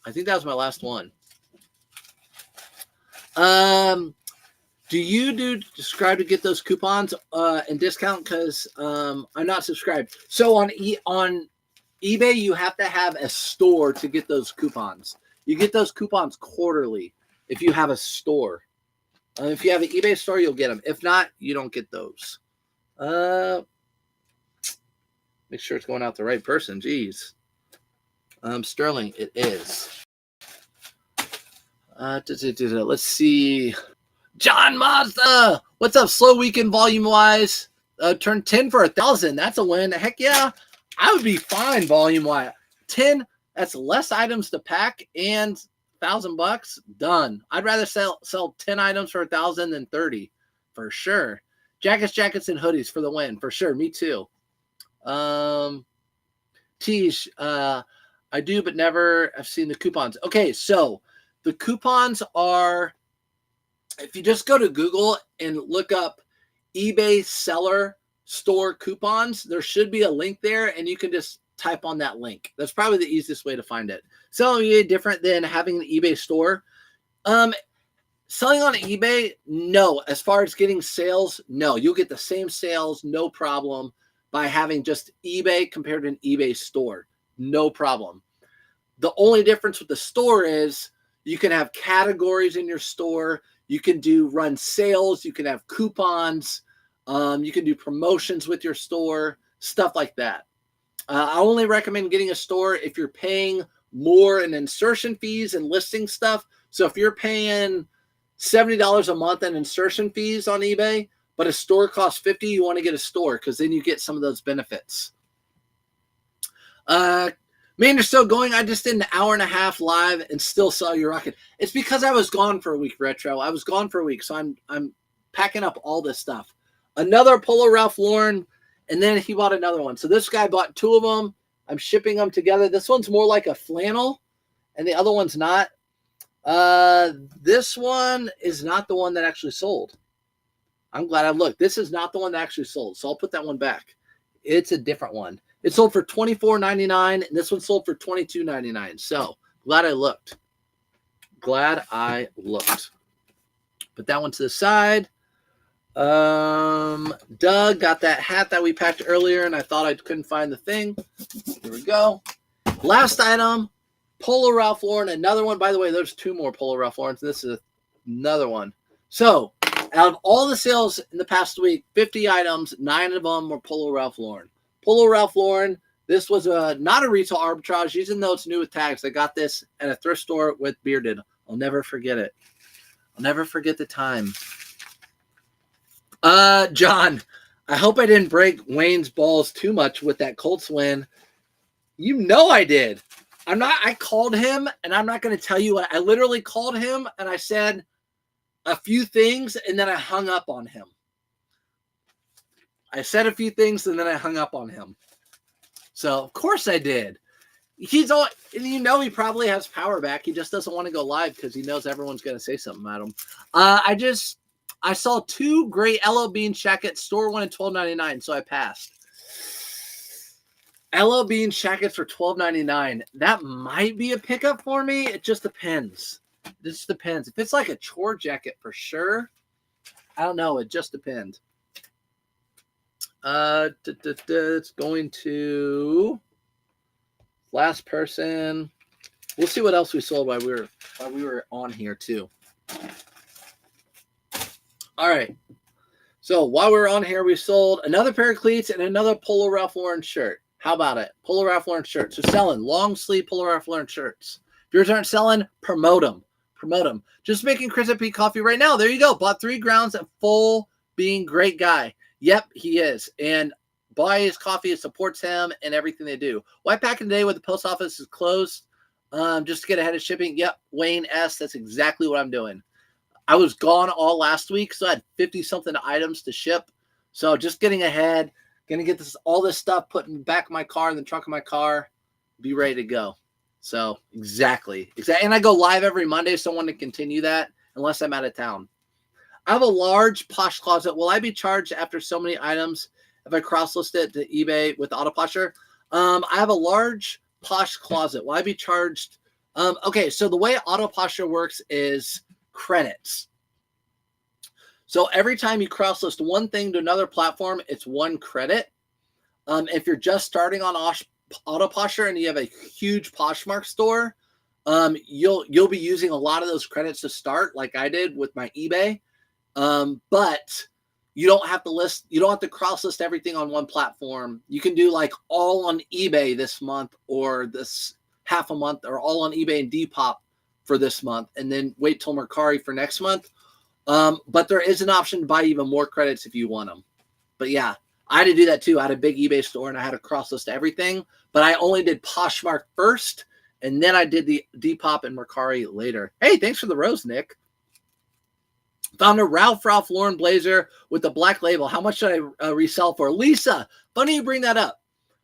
Do you subscribe to get those coupons and discount? Because I'm not subscribed. So on eBay, you have to have a store to get those coupons. You get those coupons quarterly if you have a store. If you have an eBay store, you'll get them. If not, you don't get those. Make sure it's going out to the right person. Jeez. Sterling, it is. Let's see. John Mazda, what's up? Slow weekend volume wise. Turn 10 for 1,000. That's a win. Heck yeah, I would be fine volume wise. 10. That's less items to pack and $1,000 done. I'd rather sell 10 items for 1,000 than 30 for sure. Jackets, and hoodies for the win for sure. Me too. Teej, I do, but never have seen the coupons. Okay, so the coupons are, if you just go to Google and look up eBay seller store coupons, there should be a link there, and you can just type on that link. That's probably the easiest way to find it. Selling on eBay different than having an eBay store. Selling on eBay, no. As far as getting sales, no. You'll get the same sales, no problem, by having just eBay compared to an eBay store. No problem. The only difference with the store is you can have categories in your store. You can run sales. You can have coupons. You can do promotions with your store, stuff like that. I only recommend getting a store if you're paying more in insertion fees and listing stuff. So if you're paying $70 a month in insertion fees on eBay, but a store costs $50, you want to get a store because then you get some of those benefits. Man, you're still going. I just did an hour and a half live and still saw you rocking. It's because I was gone for a week, Retro. I was gone for a week, so I'm packing up all this stuff. Another Polo Ralph Lauren, and then he bought another one. So this guy bought two of them. I'm shipping them together. This one's more like a flannel, and the other one's not. This one is not the one that actually sold. I'm glad I looked. This is not the one that actually sold, so I'll put that one back. It's a different one. It sold for $24.99, and this one sold for $22.99. So glad I looked. Glad I looked. Put that one to the side. Doug got that hat that we packed earlier, and I thought I couldn't find the thing. Here we go. Last item, Polo Ralph Lauren. Another one. By the way, there's two more Polo Ralph Laurens. This is another one. So out of all the sales in the past week, 50 items, 9 of them were Polo Ralph Lauren. Polo Ralph Lauren. This was not a retail arbitrage, even though it's new with tags. I got this at a thrift store with Bearded. I'll never forget it. I'll never forget the time. John, I hope I didn't break Wayne's balls too much with that Colts win. You know I did. I called him, and I'm not going to tell you what. I literally called him, and I said a few things, and then I hung up on him. I said a few things, and then I hung up on him. So, of course I did. He probably has power back. He just doesn't want to go live because he knows everyone's going to say something at him. I saw 2 great LL Bean jackets, store one at $12.99, so I passed. LL Bean jackets for $12.99. That might be a pickup for me. It just depends. It just depends. If it's like a chore jacket for sure, I don't know. It just depends. It's going to last person. We'll see what else we sold while we were on here too. All right. So while we're on here, we sold another pair of cleats and another Polo Ralph Lauren shirt. How about it? Polo Ralph Lauren shirts. So selling long sleeve Polo Ralph Lauren shirts. If yours aren't selling, promote them. Promote them. Just making Chris P coffee right now. There you go. Bought 3 grounds at full being great guy. Yep, he is. And buy his coffee. It supports him and everything they do. Why pack in today when the post office is closed? Just to get ahead of shipping. Yep, Wayne S. That's exactly what I'm doing. I was gone all last week, so I had 50-something items to ship. So just getting ahead, going to get all this stuff put in the back of my car, in the trunk of my car, be ready to go. So exactly. And I go live every Monday, so I want to continue that unless I'm out of town. I have a large Posh closet. Will I be charged after so many items if I cross-list it to eBay with Autoposher? I have a large Posh closet. Will I be charged? Okay, so the way Autoposher works is credits. So every time you cross-list one thing to another platform, it's 1 credit. If you're just starting on Autoposher and you have a huge Poshmark store, you'll be using a lot of those credits to start, like I did with my eBay. But you don't have to cross-list everything on one platform. You can do like all on eBay this month or this half a month, or all on eBay and Depop for this month, and then wait till Mercari for next month. But there is an option to buy even more credits if you want them. But yeah, I had to do that too. I had a big eBay store and I had to cross list everything, but I only did Poshmark first, and then I did the Depop and Mercari later. Hey, thanks for the rose, Nick. Found a Ralph Lauren blazer with the black label. How much should I resell for? Lisa, funny you bring that up.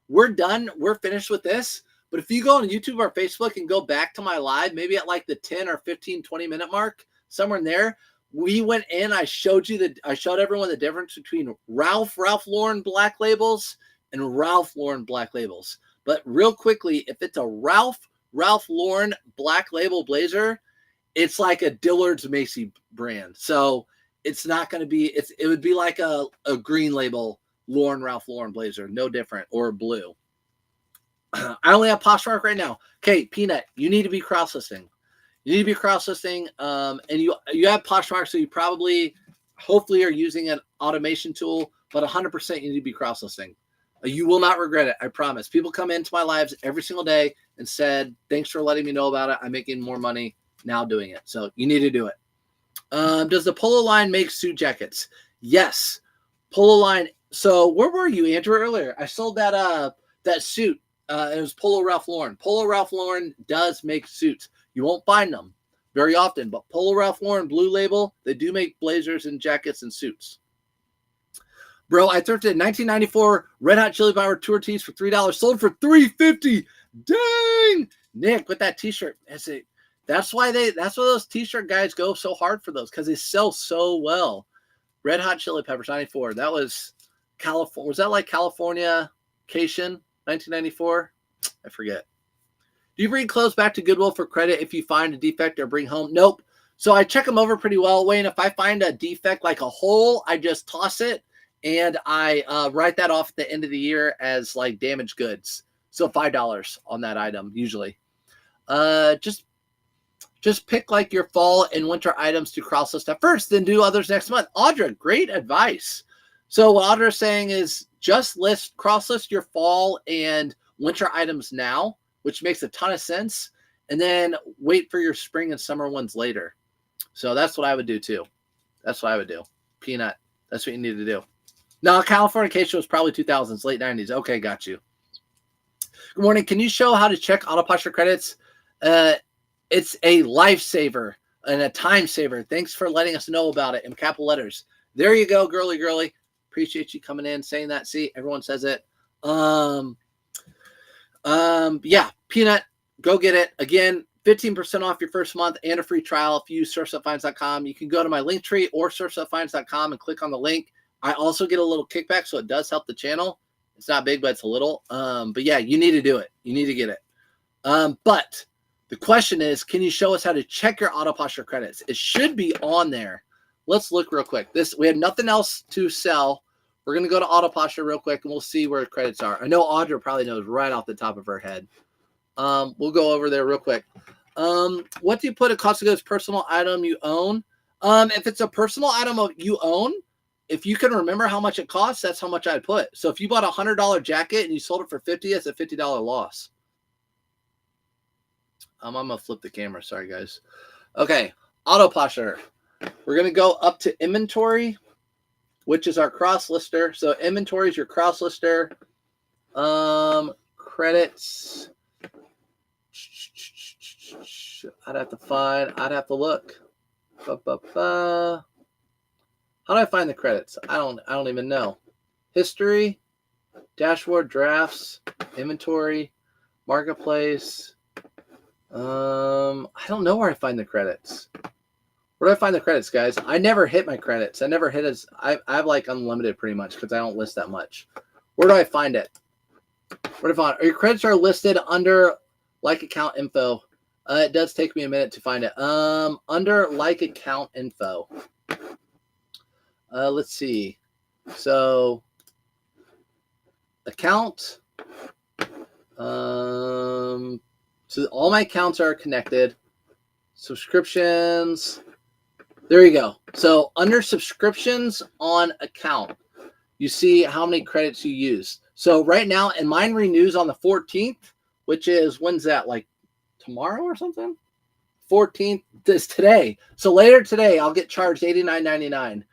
We're done. We're finished with this. But if you go on YouTube or Facebook and go back to my live, maybe at like the 10 or 15, 20 minute mark, somewhere in there, we went in, I showed everyone the difference between Ralph Lauren black labels and Ralph Lauren black labels. But real quickly, if it's a Ralph Lauren black label blazer, it's like a Dillard's Macy brand. So it's not going to be, it would be like a green label Ralph Lauren blazer, no different, or blue. I only have Poshmark right now. Okay, Peanut, you need to be cross-listing. You need to be cross-listing, and you have Poshmark, so you probably, hopefully, are using an automation tool, but 100% you need to be cross-listing. You will not regret it, I promise. People come into my lives every single day and said, thanks for letting me know about it. I'm making more money now doing it. So you need to do it. Does the Polo line make suit jackets? Yes. Polo line. So where were you, Andrew, earlier? I sold that suit. It was Polo Ralph Lauren. Polo Ralph Lauren does make suits. You won't find them very often, but Polo Ralph Lauren Blue Label, they do make blazers and jackets and suits. Bro, I thrifted 1994 Red Hot Chili Pepper tour tees for $3, sold for $3.50. Dang! Nick, with that t-shirt, that's why those t-shirt guys go so hard for those, because they sell so well. Red Hot Chili Peppers 94. That was California. Was that like California-cation 1994? I forget. Do you bring clothes back to Goodwill for credit if you find a defect or bring home? Nope. So I check them over pretty well, Wayne. If I find a defect like a hole, I just toss it and I write that off at the end of the year as like damaged goods. So $5 on that item usually. Just pick like your fall and winter items to cross list at first, then do others next month. Audra, great advice. So what Audra's saying is just cross list your fall and winter items now, which makes a ton of sense, and then wait for your spring and summer ones later. So that's what I would do too. That's what I would do. Peanut, that's what you need to do. No, Californication was probably 2000s, late 90s. Okay, got you. Good morning. Can you show how to check auto posture credits? It's a lifesaver and a time saver. Thanks for letting us know about it in capital letters. There you go, girly. Appreciate you coming in, saying that. See, everyone says it. Yeah, Peanut, go get it. Again, 15% off your first month and a free trial if you use surfstopfinds.com. You can go to my link tree or surfstopfinds.com and click on the link. I also get a little kickback, so it does help the channel. It's not big, but it's a little. But yeah, you need to do it. You need to get it. But the question is, can you show us how to check your auto posture credits? It should be on there. Let's look real quick. We have nothing else to sell. We're going to go to auto posture real quick, and we'll see where credits are. I know Audra probably knows right off the top of her head. We'll go over there real quick. What do you put a cost of goods personal item you own? If it's a personal item you own, if you can remember how much it costs, that's how much I'd put. So if you bought a $100 jacket and you sold it for $50, that's a $50 loss. I'm going to flip the camera. Sorry, guys. Okay, auto posture. We're going to go up to inventory, which is our cross lister. So inventory is your cross lister. Credits. I'd have to look. How do I find the credits? I don't even know. History, dashboard, drafts, inventory, marketplace. I don't know where I find the credits. Where do I find the credits, guys? I never hit my credits. I never hit I have like unlimited pretty much because I don't list that much. Where do I find it? Where do I find it? Your credits are listed under like account info. It does take me a minute to find it. Under like account info. Let's see. So account. So all my accounts are connected. Subscriptions. There you go. So under subscriptions on account, you see how many credits you use. So right now, and mine renews on the 14th, which is, when's that? Like tomorrow or something? 14th is today. So later today, I'll get charged $89.99.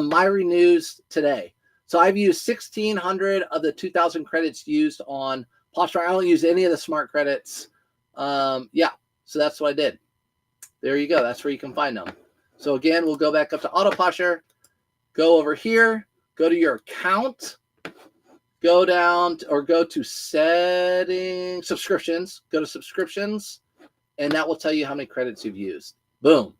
My renews today. So I've used 1,600 of the 2,000 credits used on Posture. I don't use any of the smart credits. Yeah, so that's what I did. There you go. That's where you can find them. So again, we'll go back up to Auto Posture, go over here, go to your account, go down or go to settings, subscriptions, go to subscriptions, and that will tell you how many credits you've used. Boom.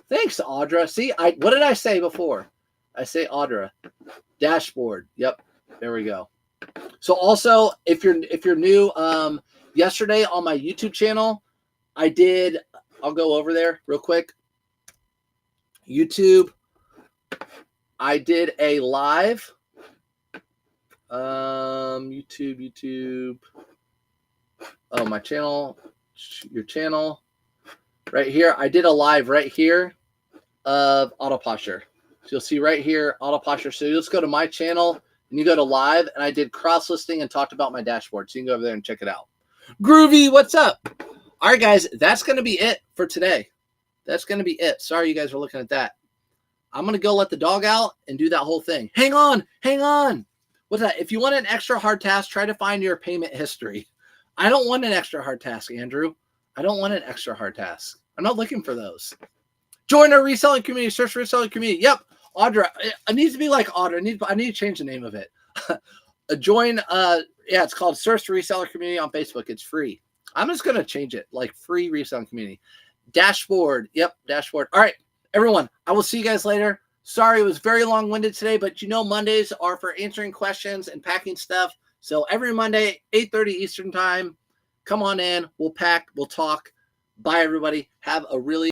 Thanks, Audra. See, what did I say before? I say Audra. Dashboard. Yep. There we go. So also, if you're new, yesterday on my YouTube channel, I'll go over there real quick. YouTube. I did a live. YouTube. Oh, my channel. Your channel. Right here. I did a live right here of Auto Posture. So you'll see right here, Auto Posture. So you just go to my channel and you go to live, and I did cross listing and talked about my dashboard. So you can go over there and check it out. Groovy, what's up? All right, guys, that's going to be it for today. That's going to be it. Sorry you guys were looking at that. I'm going to go let the dog out and do that whole thing. Hang on. What's that? If you want an extra hard task, try to find your payment history. I don't want an extra hard task, Andrew. I don't want an extra hard task. I'm not looking for those. Join our reselling community. Search for reselling community. Yep. Audra. It needs to be like Audra. I need to change the name of it. Join. Yeah, it's called Search for Reseller Community on Facebook. It's free. I'm just going to change it like free reselling community. Dashboard. Yep. Dashboard. All right, everyone. I will see you guys later. Sorry, it was very long-winded today, but you know Mondays are for answering questions and packing stuff. So every Monday, 8:30 Eastern time, come on in. We'll pack. We'll talk. Bye, everybody. Have a really